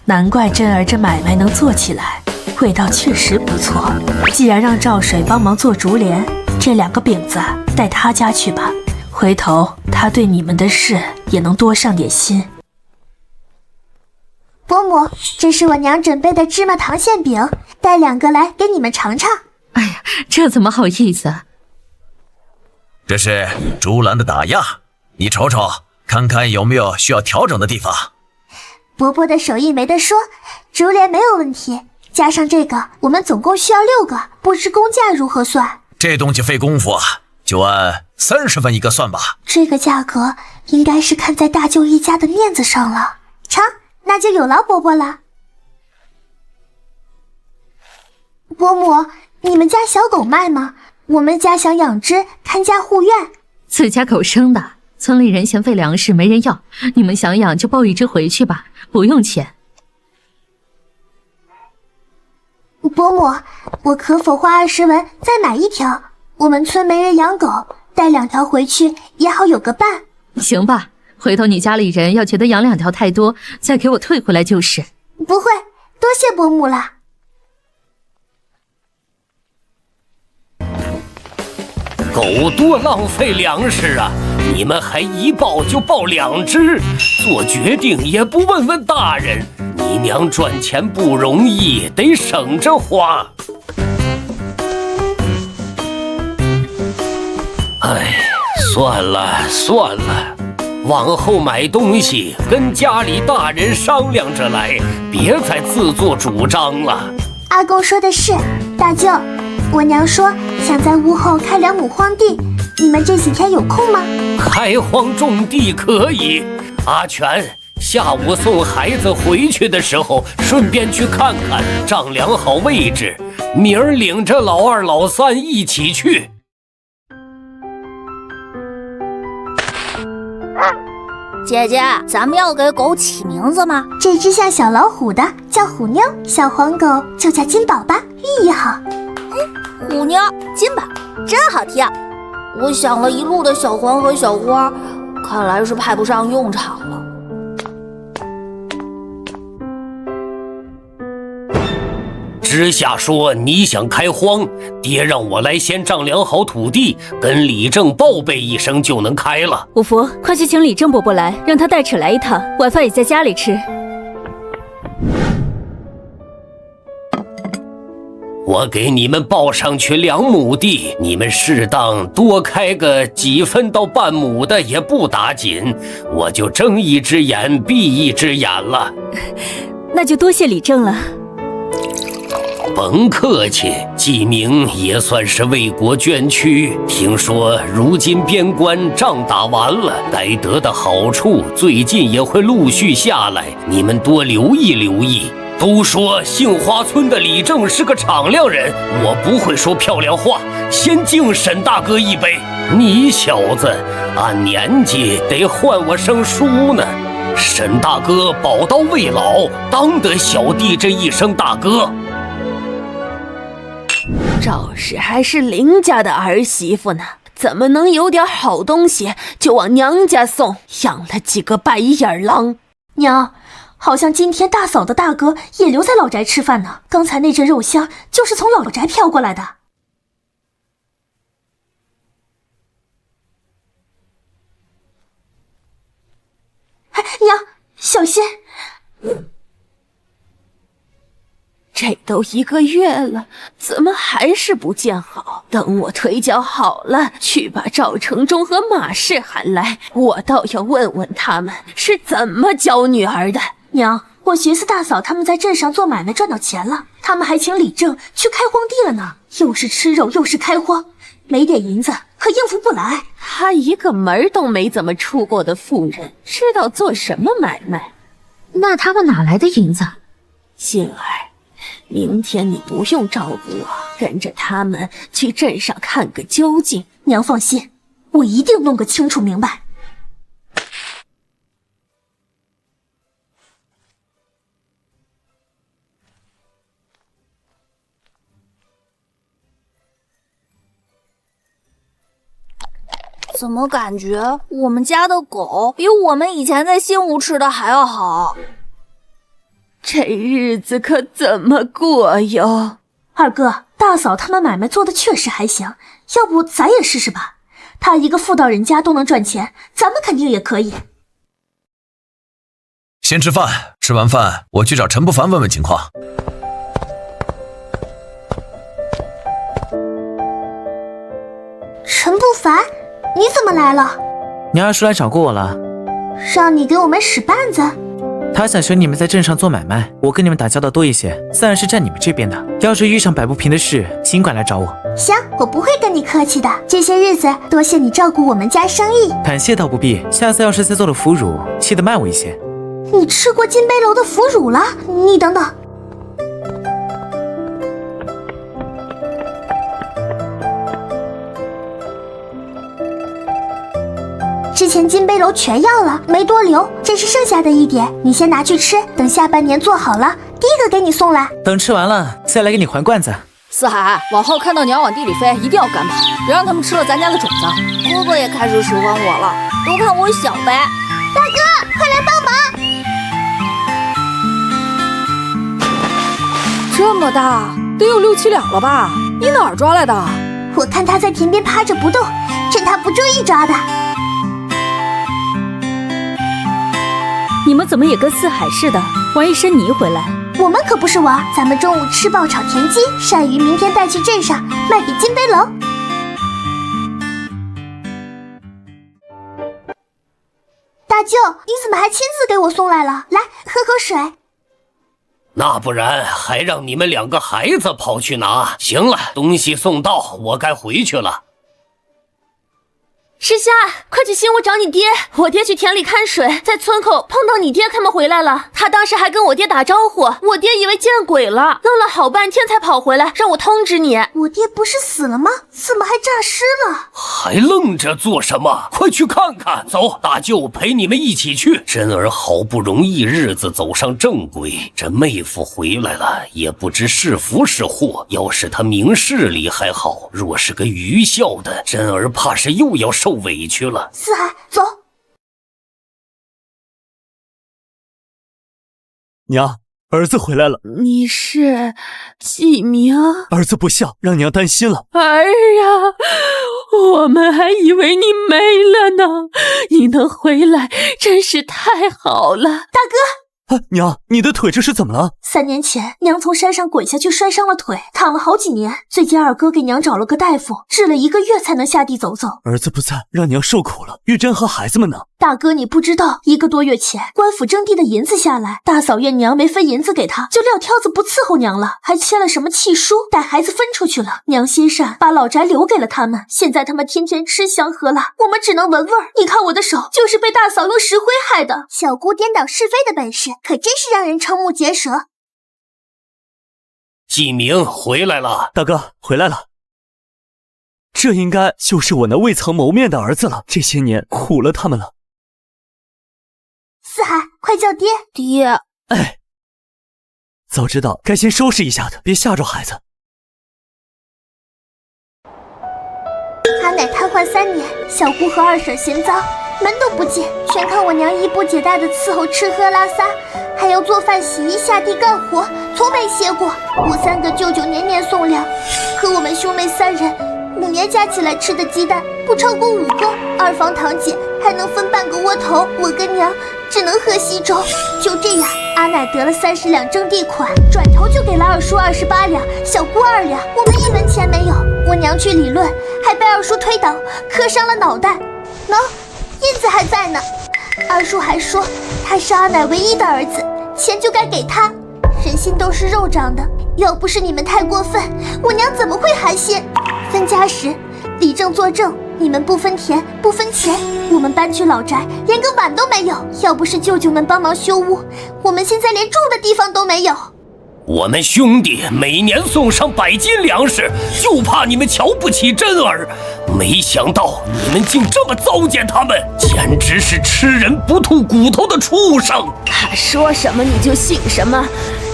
难怪珍儿这买卖能做起来，味道确实不错。既然让赵水帮忙做竹帘，这2个饼子带他家去吧，回头他对你们的事也能多上点心。伯母，这是我娘准备的芝麻糖馅饼，带2个来给你们尝尝。哎呀，这怎么好意思啊？这是竹篮的打压，你瞅瞅，看看有没有需要调整的地方。伯伯的手艺没得说，竹帘没有问题，加上这个，我们总共需要6个，不知工价如何算？这东西费功夫啊，就按30分一个算吧。这个价格应该是看在大舅一家的面子上了。成，那就有劳伯伯了。伯母，你们家小狗卖吗？我们家想养只，看家护院。自家狗生的，村里人嫌费粮食，没人要。你们想养就抱一只回去吧，不用钱。伯母，我可否花20文再买1条？我们村没人养狗，带2条回去也好有个伴。行吧，回头你家里人要觉得养2条太多，再给我退回来就是。不会，多谢伯母了。狗多浪费粮食啊！你们还一抱就抱2只，做决定也不问问大人。你娘赚钱不容易，得省着花。哎，算了，往后买东西跟家里大人商量着来，别再自作主张了。阿公说的是，大舅，我娘说想在屋后开2亩荒地，你们这几天有空吗？开荒种地可以。阿全，下午送孩子回去的时候，顺便去看看，丈量好位置，明儿领着老2、老3一起去。姐姐，咱们要给狗起名字吗？这只像小老虎的叫虎妞，小黄狗就叫金宝吧，寓意好。虎妞、金宝，真好听。我想了一路的小黄和小花，看来是派不上用场了。之下说你想开荒，爹让我来先丈量好土地，跟李正报备一声就能开了。五福，快去请李正伯伯来，让他带扯来一趟，晚饭也在家里吃。我给你们报上去2亩地，你们适当多开个几分到半亩的也不打紧，我就睁一只眼闭一只眼了。那就多谢李正了。甭客气，季明也算是为国捐躯。听说如今边关仗打完了，该得的好处最近也会陆续下来，你们多留意留意。都说杏花村的李正是个敞亮人，我不会说漂亮话，先敬沈大哥一杯。你小子按年纪得唤我声叔呢。沈大哥宝刀未老，当得小弟这一声大哥。赵氏还是林家的儿媳妇呢，怎么能有点好东西就往娘家送？养了几个白眼狼。娘，好像今天大嫂的大哥也留在老宅吃饭呢。刚才那阵肉香就是从老宅飘过来的。哎，娘，小心！这都1个月了，怎么还是不见好？等我腿脚好了，去把赵成忠和马氏喊来，我倒要问问他们是怎么教女儿的。娘，我寻思大嫂他们在镇上做买卖赚到钱了，他们还请李正去开荒地了呢，又是吃肉又是开荒，没点银子可应付不来。他一个门都没怎么出过的妇人，知道做什么买卖？那他们哪来的银子？杏儿，明天你不用照顾我，跟着他们去镇上看个究竟。娘放心，我一定弄个清楚明白。怎么感觉我们家的狗比我们以前在新屋吃的还要好？这日子可怎么过哟？二哥，大嫂他们买卖做的确实还行，要不咱也试试吧？他一个妇道人家都能赚钱，咱们肯定也可以。先吃饭，吃完饭我去找陈不凡问问情况。陈不凡，你怎么来了？娘二叔来找过我了，让你给我们使绊子。他想学你们在镇上做买卖，我跟你们打交道多一些，自然是站你们这边的。要是遇上摆不平的事，尽管来找我。行，我不会跟你客气的。这些日子多谢你照顾我们家生意。感谢倒不必，下次要是再做了腐乳，记得卖我一些。你吃过金杯楼的腐乳了？你等等。之前金杯楼全要了，没多留，这是剩下的一点，你先拿去吃，等下半年做好了，第一个给你送来。等吃完了再来给你还罐子。四海，往后看到娘往地里飞，一定要赶跑，别让他们吃了咱家的种子。哥哥也开始喜欢我了，都看我小呗。大哥，快来帮忙！这么大，得有6、7两了吧？你哪儿抓来的？我看他在田边趴着不动，趁他不注意抓的。你们怎么也跟四海似的，玩一身泥回来？我们可不是玩，咱们中午吃爆炒田鸡，鳝鱼明天带去镇上卖给金杯楼。大舅，你怎么还亲自给我送来了？来，喝口水。那不然还让你们2个孩子跑去拿。行了，东西送到，我该回去了。石夏，快去新屋找你爹！我爹去田里看水，在村口碰到你爹他们回来了。他当时还跟我爹打招呼，我爹以为见鬼了，愣了好半天才跑回来，让我通知你。我爹不是死了吗？怎么还诈尸了？还愣着做什么？快去看看！走，大舅陪你们一起去。真儿好不容易日子走上正轨，这妹夫回来了，也不知是福是祸。要是他明事理还好，若是个愚孝的，真儿怕是又要受委屈了。四海，走。娘，儿子回来了。你是纪明？儿子不孝，让娘担心了。儿啊，我们还以为你没了呢，你能回来真是太好了。大哥，娘，你的腿这是怎么了？3年前，娘从山上滚下去摔伤了腿，躺了好几年。最近二哥给娘找了个大夫，治了1个月才能下地走走。儿子不在，让娘受苦了。玉珍和孩子们呢？大哥，你不知道，1个多月前，官府征地的银子下来，大嫂怨娘没分银子给他，就撂挑子不伺候娘了，还签了什么契书，带孩子分出去了。娘心善，把老宅留给了他们。现在他们天天吃香喝辣，我们只能闻味儿。你看我的手，就是被大嫂用石灰害的。小姑颠倒是非的本事，可真是让人瞠目结舌。纪明回来了。大哥，回来了。这应该就是我那未曾谋面的儿子了，这些年苦了他们了。四海，快叫爹！爹！哎，早知道该先收拾一下的，别吓着孩子。阿奶瘫痪3年，小姑和二婶嫌脏，门都不进，全靠我娘衣不解带的伺候吃喝拉撒，还要做饭洗衣下地干活，从没歇过。我3个舅舅年年送粮，可我们兄妹3人5年加起来吃的鸡蛋不超过5个，二房堂姐还能分半个窝头，我跟娘只能喝稀粥。就这样，阿奶得了30两征地款，转头就给了二叔28两，小姑2两，我们1文钱没有。我娘去理论，还被二叔推倒，磕伤了脑袋。喏，印子还在呢。二叔还说他是阿奶唯一的儿子，钱就该给他。人心都是肉长的，要不是你们太过分，我娘怎么会寒心？分家时，李正作证，你们不分田不分钱，我们搬去老宅，连个碗都没有。要不是舅舅们帮忙修屋，我们现在连住的地方都没有。我们兄弟每年送上100斤粮食，就怕你们瞧不起真儿。没想到你们竟这么糟践他们，简直是吃人不吐骨头的畜生！他说什么你就信什么，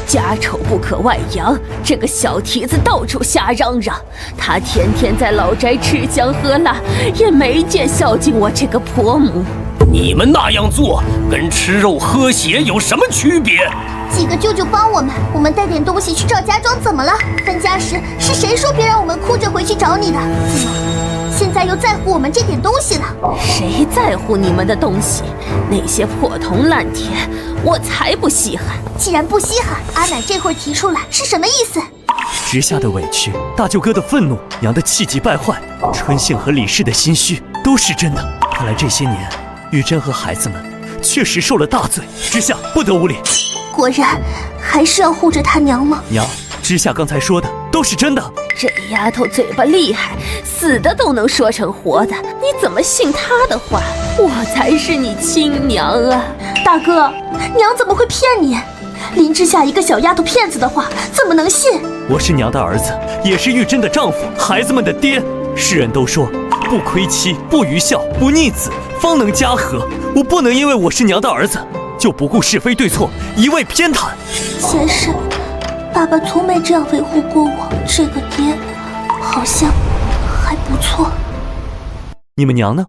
家丑不可外扬，这个小蹄子到处瞎嚷嚷。他天天在老宅吃香喝辣，也没见孝敬我这个婆母。你们那样做跟吃肉喝血有什么区别？几个舅舅帮我们带点东西去赵家庄，怎么了？分家时是谁说别让我们哭着回去找你的？怎么现在又在乎我们这点东西了？谁在乎你们的东西？那些破铜烂铁，我才不稀罕。既然不稀罕，阿奶这会儿提出来是什么意思？直下的委屈，大舅哥的愤怒，娘的气急败坏，春杏和李氏的心虚，都是真的。看来这些年，玉珍和孩子们确实受了大罪，知夏不得无礼。果然，还是要护着他娘吗？娘，知夏刚才说的都是真的。这丫头嘴巴厉害，死的都能说成活的，你怎么信她的话？我才是你亲娘啊！大哥，娘怎么会骗你？林之夏一个小丫头骗子的话，怎么能信？我是娘的儿子，也是玉珍的丈夫，孩子们的爹。世人都说不亏妻、不愚孝、不逆子，方能家和。我不能因为我是娘的儿子，就不顾是非对错，一味偏袒。前世，爸爸从没这样维护过我，这个爹好像还不错。你们娘呢？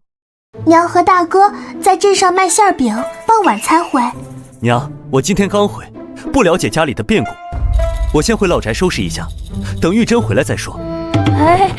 娘和大哥在镇上卖馅饼，傍晚才回。娘，我今天刚回，不了解家里的变故，我先回老宅收拾一下，等玉珍回来再说。哎，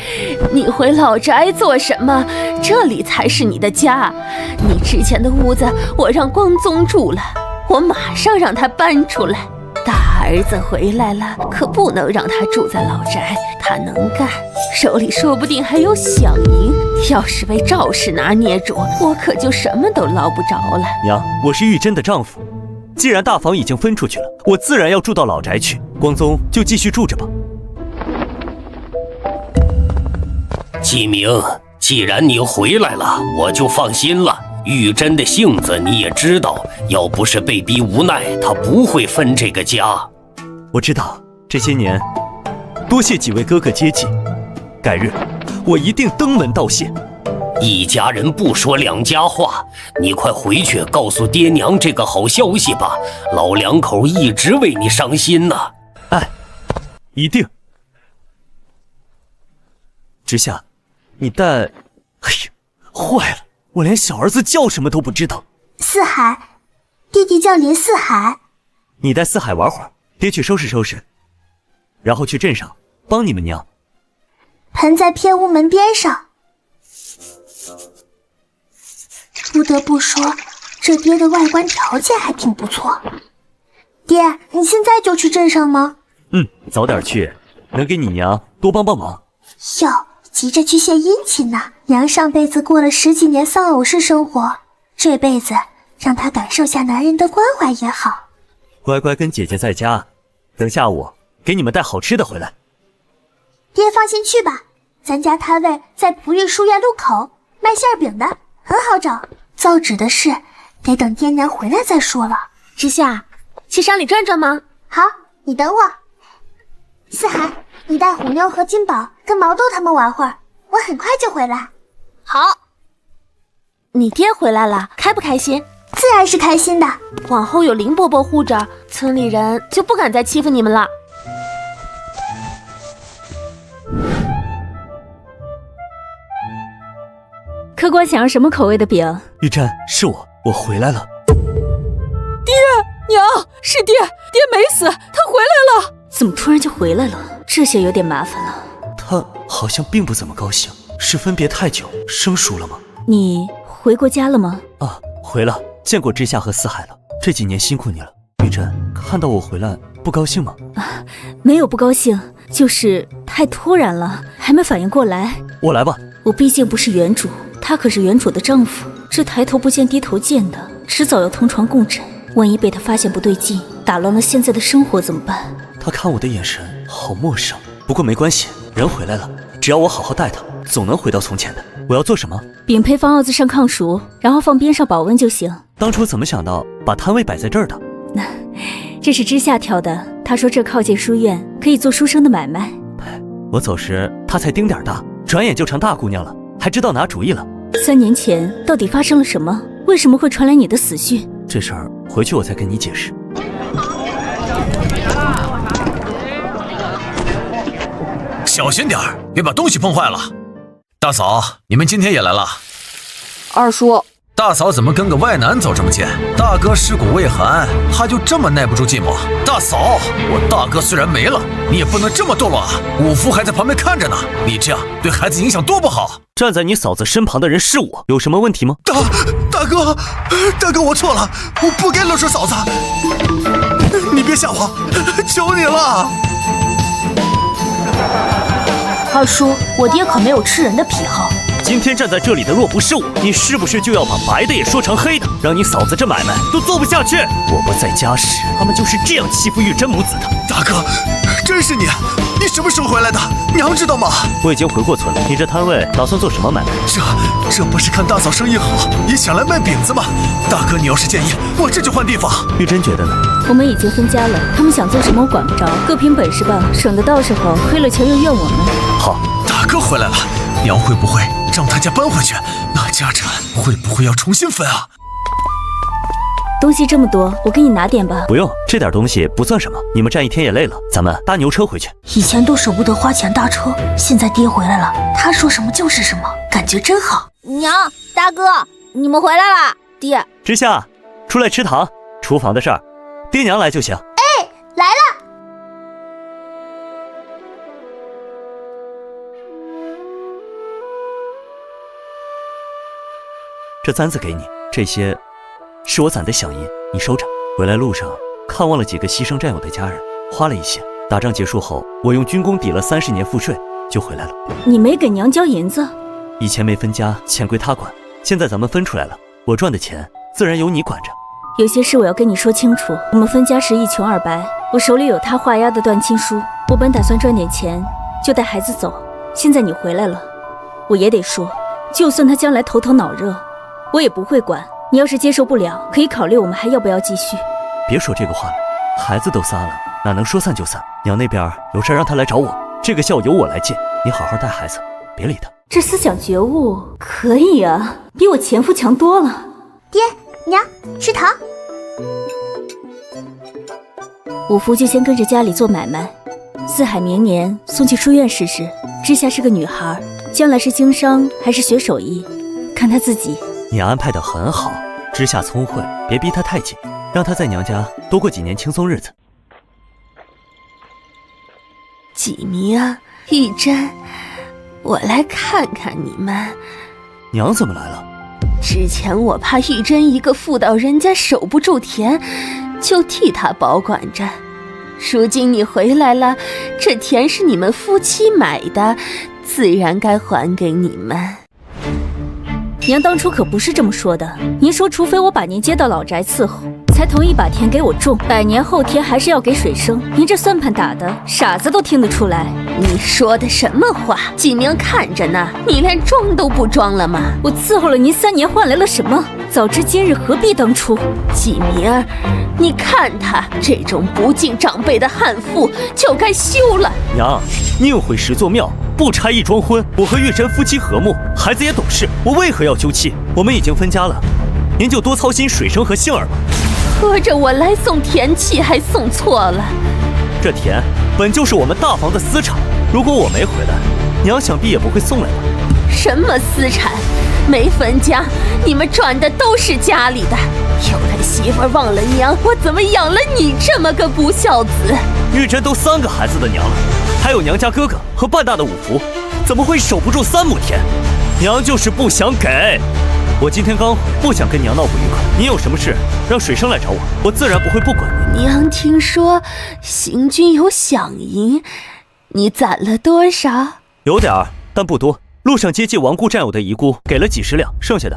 你回老宅做什么？这里才是你的家。你之前的屋子我让光宗住了，我马上让他搬出来。大儿子回来了，可不能让他住在老宅，他能干，手里说不定还有饷银。要是被赵氏拿捏住，我可就什么都捞不着了。娘，我是玉珍的丈夫，既然大房已经分出去了，我自然要住到老宅去。光宗就继续住着吧。季明，既然你回来了，我就放心了。玉珍的性子你也知道，要不是被逼无奈，她不会分这个家。我知道，这些年多谢几位哥哥接济，改日我一定登门道谢。一家人不说两家话，你快回去告诉爹娘这个好消息吧，老两口一直为你伤心呢。哎，一定。知夏，你带……哎呀，坏了！我连小儿子叫什么都不知道。四海，弟弟叫林四海。你带四海玩会儿，爹去收拾收拾，然后去镇上帮你们娘。盆在偏屋门边上。不得不说，这爹的外观条件还挺不错。爹，你现在就去镇上吗？早点去，能给你娘多帮帮忙。哟，急着去献殷勤呢。娘上辈子过了10几年丧偶式生活，这辈子让她感受下男人的关怀也好。乖乖跟姐姐在家，等下午给你们带好吃的回来。爹放心去吧，咱家摊位在璞玉书院路口，卖馅饼的，很好找。造纸的事得等爹娘回来再说了。之夏，去山里转转吗？好，你等我。四海，你带虎妞和金宝跟毛豆他们玩会儿，我很快就回来。好。你爹回来了，开不开心？自然是开心的。往后有林伯伯护着，村里人就不敢再欺负你们了。客官想要什么口味的饼？玉珍，是我回来了。爹娘，是爹没死，他回来了。怎么突然就回来了？这下有点麻烦了。他好像并不怎么高兴，是分别太久生疏了吗？你回过家了吗？啊，回了，见过知夏和四海了。这几年辛苦你了。玉珍，看到我回来不高兴吗？没有不高兴，就是太突然了，还没反应过来。我来吧。我毕竟不是原主，他可是原主的丈夫，这抬头不见低头见的，迟早要同床共枕。万一被他发现不对劲，打乱了现在的生活怎么办？他看我的眼神好陌生，不过没关系，人回来了，只要我好好待他，总能回到从前的。我要做什么？饼配方鏊子上炕熟，然后放边上保温就行。当初怎么想到把摊位摆在这儿的？这是知夏挑的，他说这靠近书院，可以做书生的买卖。我走时他才丁点大，转眼就成大姑娘了，还知道拿主意了。3年前到底发生了什么？为什么会传来你的死讯？这事儿回去我再跟你解释。小心点儿，别把东西碰坏了。大嫂，你们今天也来了？二叔，大嫂怎么跟个外男走这么近？大哥尸骨未寒，他就这么耐不住寂寞？大嫂，我大哥虽然没了，你也不能这么堕落啊！五夫还在旁边看着呢，你这样对孩子影响多不好。站在你嫂子身旁的人是我，有什么问题吗？大哥，我错了，我不该勒索嫂子，你别吓我，求你了。二叔，我爹可没有吃人的癖好，今天站在这里的若不是我，你是不是就要把白的也说成黑的，让你嫂子这买卖都做不下去？我不在家时，他们就是这样欺负玉珍母子的。大哥，真是你？你什么时候回来的？娘知道吗？我已经回过村了。你这摊位打算做什么买卖？这不是看大嫂生意好，也想来卖饼子吗？大哥，你要是介意，我这就换地方。玉珍觉得呢？我们已经分家了，他们想做什么我管不着，各凭本事吧，省得到时候黑了球又怨我们。好，大哥回来了，娘会不会让他家搬回去？那家产会不会要重新分啊？东西这么多，我给你拿点吧。不用，这点东西不算什么。你们站一天也累了，咱们搭牛车回去。以前都舍不得花钱搭车，现在爹回来了，他说什么就是什么，感觉真好。娘，大哥，你们回来啦！爹，之夏，出来吃糖。厨房的事儿，爹娘来就行。哎，来了。这簪子给你，这些是我攒的饷银，你收着。回来路上看望了几个牺牲战友的家人，花了一些。打仗结束后，我用军功抵了30年赋税，就回来了。你没给娘交银子？以前没分家，钱归他管，现在咱们分出来了，我赚的钱自然由你管着。有些事我要跟你说清楚。我们分家时一穷二白，我手里有他画押的断亲书，我本打算赚点钱就带孩子走。现在你回来了，我也得说，就算他将来头脑热，我也不会管。你要是接受不了，可以考虑我们还要不要继续。别说这个话了，孩子都仨了，哪能说散就散？娘那边有事让他来找我，这个孝由我来尽。你好好带孩子，别理他。这思想觉悟可以啊，比我前夫强多了。爹娘，吃糖。五福就先跟着家里做买卖，四海明年送去书院试试。之夏是个女孩，将来是经商还是学手艺，看她自己。你安排得很好，之夏聪慧，别逼她太紧，让她在娘家多过几年轻松日子。几明、玉珍，我来看看你们。娘怎么来了？之前我怕玉珍一个妇道人家守不住田，就替她保管着。如今你回来了，这田是你们夫妻买的，自然该还给你们。娘当初可不是这么说的，您说除非我把您接到老宅伺候，才同意把田给我种，100年后田还是要给水生。您这算盘打的，傻子都听得出来。你说的什么话？纪明看着呢，你连装都不装了吗？我伺候了您3年，换来了什么？早知今日何必当初？纪明，你看他这种不敬长辈的悍妇，就该休了。娘，宁毁10座庙，不拆一桩婚。我和玉珍夫妻和睦，孩子也懂事，我为何要休妻？我们已经分家了，您就多操心水生和杏儿吧。合着我来送田契还送错了。这田本就是我们大房的私产，如果我没回来，娘想必也不会送来吧。什么私产？没分家，你们赚的都是家里的。有了媳妇忘了娘，我怎么养了你这么个不孝子？玉珍都3个孩子的娘了，还有娘家哥哥和半大的五福，怎么会守不住3亩田？娘就是不想给。我今天刚回，不想跟娘闹不愉快。你有什么事让水生来找我，我自然不会不管你。娘听说行军有饷银，你攒了多少？有点儿，但不多。路上接济亡故战友的遗孤，给了几10两，剩下的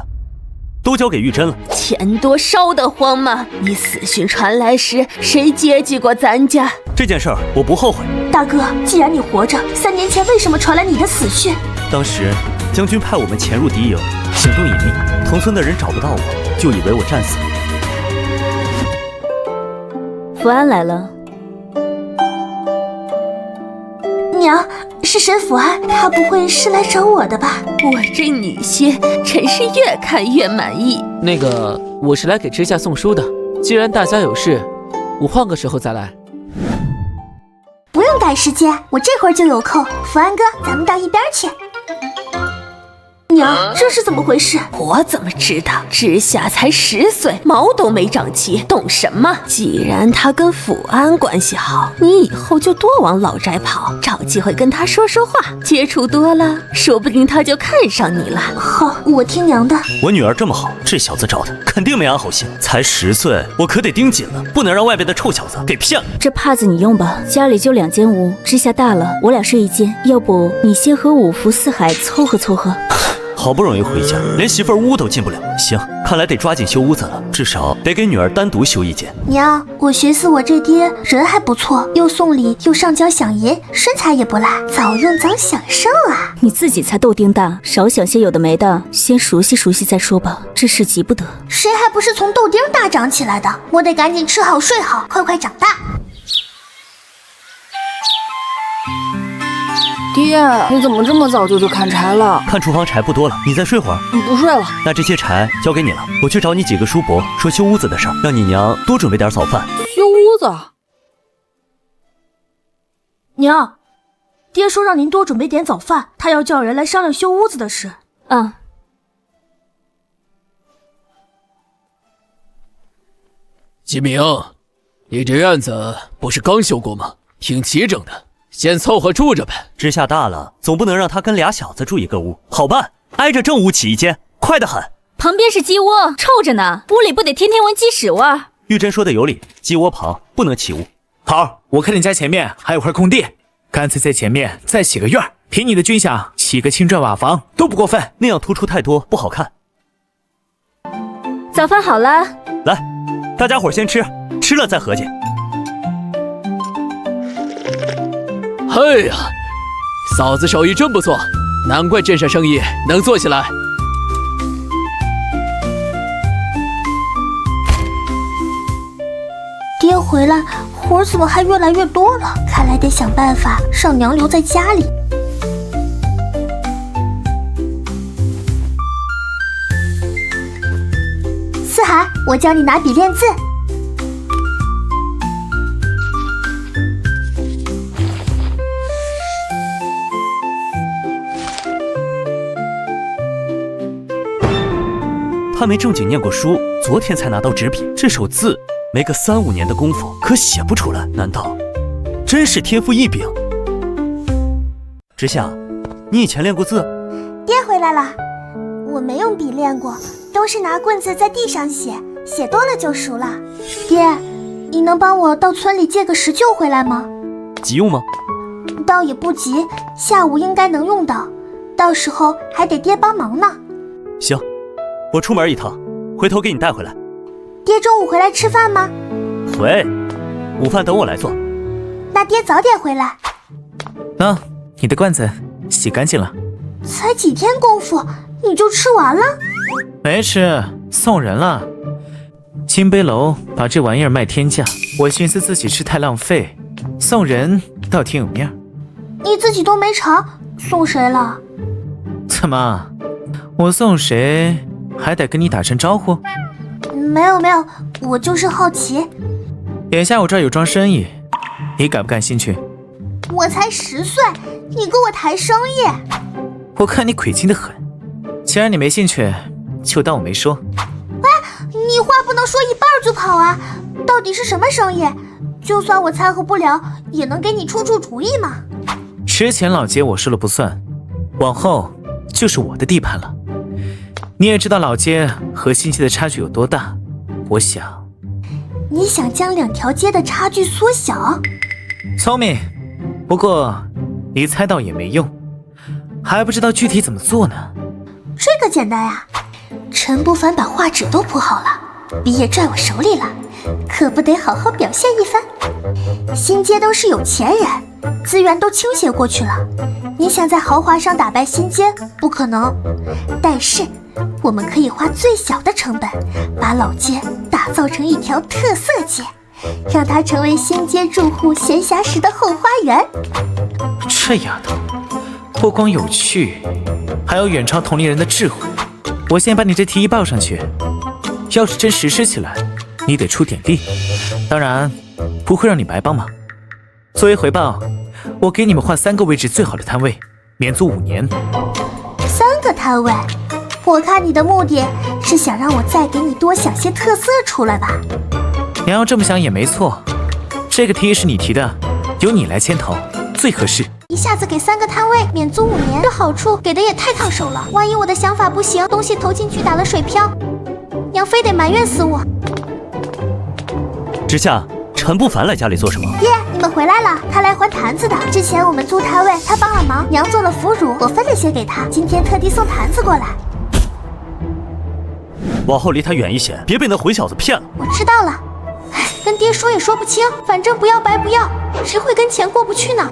都交给玉珍了。钱多烧得慌吗？你死讯传来时，谁接济过咱家？这件事儿我不后悔。大哥，既然你活着，3年前为什么传来你的死讯？当时将军派我们潜入敌营，行动隐秘，同村的人找不到我，就以为我战死了。福安来了。娘，是沈福安，他不会是来找我的吧？我这女婿真是越看越满意。那个，我是来给之夏送书的，既然大家有事，我换个时候再来。不用赶时间，我这会儿就有空。福安哥，咱们到一边去。娘，这是怎么回事？我怎么知道？之夏才10岁，毛都没长齐，懂什么？既然他跟福安关系好，你以后就多往老宅跑，找机会跟他说说话，接触多了，说不定他就看上你了。好，我听娘的。我女儿这么好，这小子找的肯定没安好心。才10岁，我可得盯紧了，不能让外边的臭小子给骗了。这帕子你用吧，家里就2间屋，之夏大了，我俩睡一间，要不你先和五福四海凑合凑合。好不容易回家，连媳妇儿屋都进不了。行，看来得抓紧修屋子了，至少得给女儿单独修一间。娘，我寻思我这爹人还不错，又送礼又上交饷银，身材也不赖，早用早享受啊！你自己才豆丁大，少想些有的没的，先熟悉熟悉再说吧，这事急不得。谁还不是从豆丁大长起来的？我得赶紧吃好睡好，快快长大。爹，你怎么这么早就去砍柴了？看厨房柴不多了，你再睡会儿。不睡了。那这些柴交给你了，我去找你几个叔伯说修屋子的事儿，让你娘多准备点早饭。修屋子？娘，爹说让您多准备点早饭，他要叫人来商量修屋子的事。啊。吉明，你这院子不是刚修过吗？挺齐整的。先凑合住着呗。知夏大了，总不能让他跟俩小子住一个屋。好办，挨着正屋起一间，快得很。旁边是鸡窝，臭着呢，屋里不得天天闻鸡屎味儿。玉珍说的有理，鸡窝旁不能起屋。好，我看你家前面还有块空地，干脆在前面再起个院儿，凭你的军饷起个青砖瓦房都不过分。那样突出太多不好看。早饭好了，来，大家伙先吃，吃了再合计。哎呀，嫂子手艺真不错，难怪镇上生意能做起来。爹回来，活儿怎么还越来越多了？看来得想办法让娘留在家里。思涵，我教你拿笔练字。他没正经念过书，昨天才拿到纸笔，这手字没个3、5年的功夫，可写不出来。难道真是天赋异禀？知夏，你以前练过字？爹回来了，我没用笔练过，都是拿棍子在地上写，写多了就熟了。爹，你能帮我到村里借个石臼回来吗？急用吗？倒也不急，下午应该能用到，到时候还得爹帮忙呢。行。我出门一趟，回头给你带回来。爹中午回来吃饭吗？回，午饭等我来做。那爹早点回来。你的罐子洗干净了。才几天功夫，你就吃完了？没吃，送人了。金杯楼把这玩意儿卖天价，我寻思自己吃太浪费，送人倒挺有面儿。你自己都没尝，送谁了？怎么，我送谁？还得跟你打声招呼？没有，我就是好奇。眼下我这儿有桩生意，你感不感兴趣？我才10岁，你跟我谈生意？我看你亏心得很。既然你没兴趣，就当我没说。哎，你话不能说一半就跑啊！到底是什么生意？就算我掺和不了，也能给你出主意嘛。之前老街我说了不算，往后就是我的地盘了。你也知道老街和新街的差距有多大，我想。你想将2条街的差距缩小？聪明，不过你猜到也没用，还不知道具体怎么做呢。这个简单呀，陈不凡把画纸都铺好了，笔也拽我手里了，可不得好好表现一番。新街都是有钱人，资源都倾斜过去了，你想在豪华上打败新街不可能，但是我们可以花最小的成本把老街打造成一条特色街，让它成为新街住户闲暇时的后花园。这丫头不光有趣，还有远超同龄人的智慧。我先把你这提议报上去，要是真实施起来，你得出点力，当然不会让你白帮忙。作为回报，我给你们换3个位置最好的摊位，免租5年。3个摊位？我看你的目的是想让我再给你多想些特色出来吧？你要这么想也没错，这个提议是你提的，由你来牵头最合适。一下子给3个摊位免租5年，这好处给的也太烫手了。万一我的想法不行，东西投进去打了水漂，娘非得埋怨死我。之夏，陈不凡来家里做什么？爹，你你们回来了。他来还坛子的。之前我们租摊位，他帮了忙，娘做了腐乳，我分了些给他。今天特地送坛子过来。往后离他远一些，别被那混小子骗了。我知道了。唉，跟爹说也说不清，反正不要白不要，谁会跟钱过不去呢？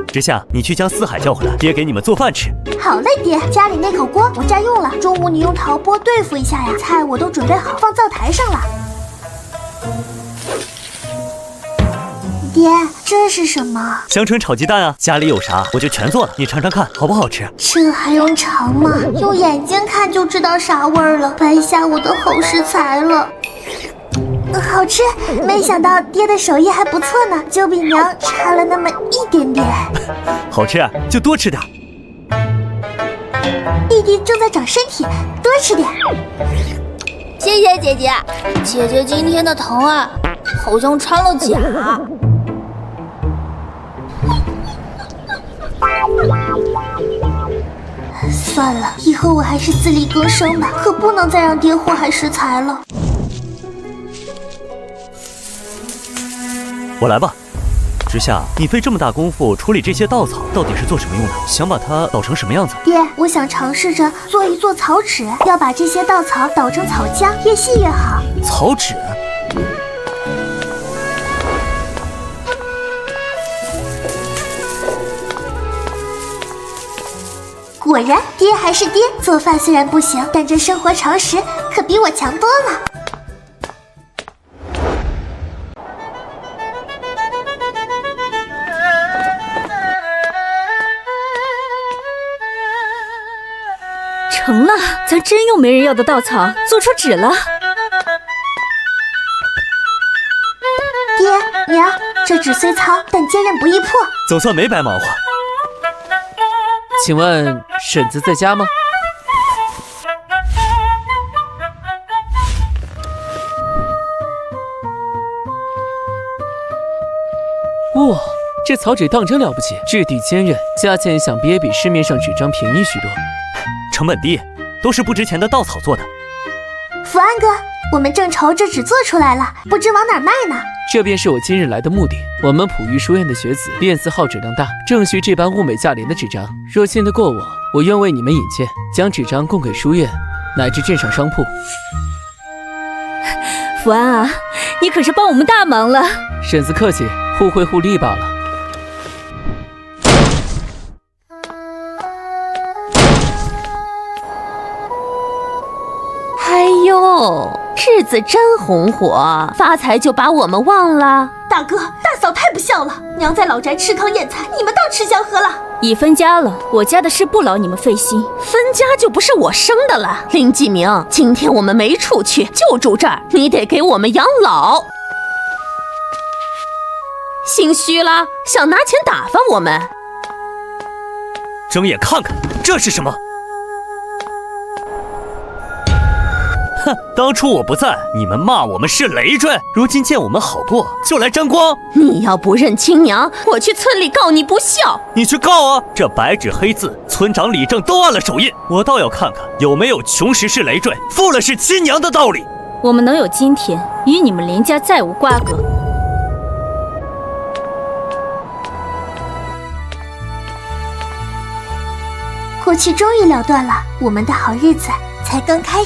之夏，你去将四海叫回来，爹给你们做饭吃。好嘞，爹，家里那口锅我占用了，中午你用陶钵对付一下呀。菜我都准备好，放灶台上了。爹，这是什么？香椿炒鸡蛋啊，家里有啥我就全做了，你尝尝看好不好吃？这还用尝吗？用眼睛看就知道啥味儿了，白瞎我的好食材了。好吃，没想到爹的手艺还不错呢，就比娘差了那么一点点。好吃就多吃点。弟弟正在长身体，多吃点。谢谢姐姐，姐姐今天的疼啊，好像掺了假。算了，以后我还是自力更生吧，可不能再让爹祸害食材了。我来吧。之夏，你费这么大功夫处理这些稻草，到底是做什么用的？想把它捣成什么样子？爹，我想尝试着做一做草纸，要把这些稻草捣成草浆，越细越好。草纸？果然，爹还是爹，做饭虽然不行，但这生活常识可比我强多了。成了，咱真用没人要的稻草做出纸了。爹娘，这纸虽糙，但坚韧不易破，总算没白忙活。请问婶子在家吗？哇，这草纸当真了不起，质地坚韧，价钱想必也比市面上纸张便宜许多。成本低，都是不值钱的稻草做的。福安哥，我们正愁这纸做出来了，不知往哪儿卖呢。这便是我今日来的目的。我们普育书院的学子练字号质量大，正需这般物美价廉的纸张。若信得过我，我愿为你们引荐，将纸张供给书院乃至镇上商铺。福安啊，你可是帮我们大忙了。婶子客气，互惠互利罢了。哎呦，日子真红火，发财就把我们忘了。大哥大嫂太不孝了，娘在老宅吃糠咽菜，你们倒吃香喝辣。已分家了，我家的事不劳你们费心。分家就不是我生的了。林继明，今天我们没处去，就住这儿，你得给我们养老。心虚了，想拿钱打发我们？睁眼看看，这是什么？哼，当初我不在，你们骂我们是累赘，如今见我们好过，就来沾光。你要不认亲娘，我去村里告你不孝。你去告啊！这白纸黑字，村长李正都按了手印，我倒要看看有没有穷时是累赘，富了是亲娘的道理。我们能有今天，与你们林家再无瓜葛。过去终于了断了，我们的好日子才刚开始。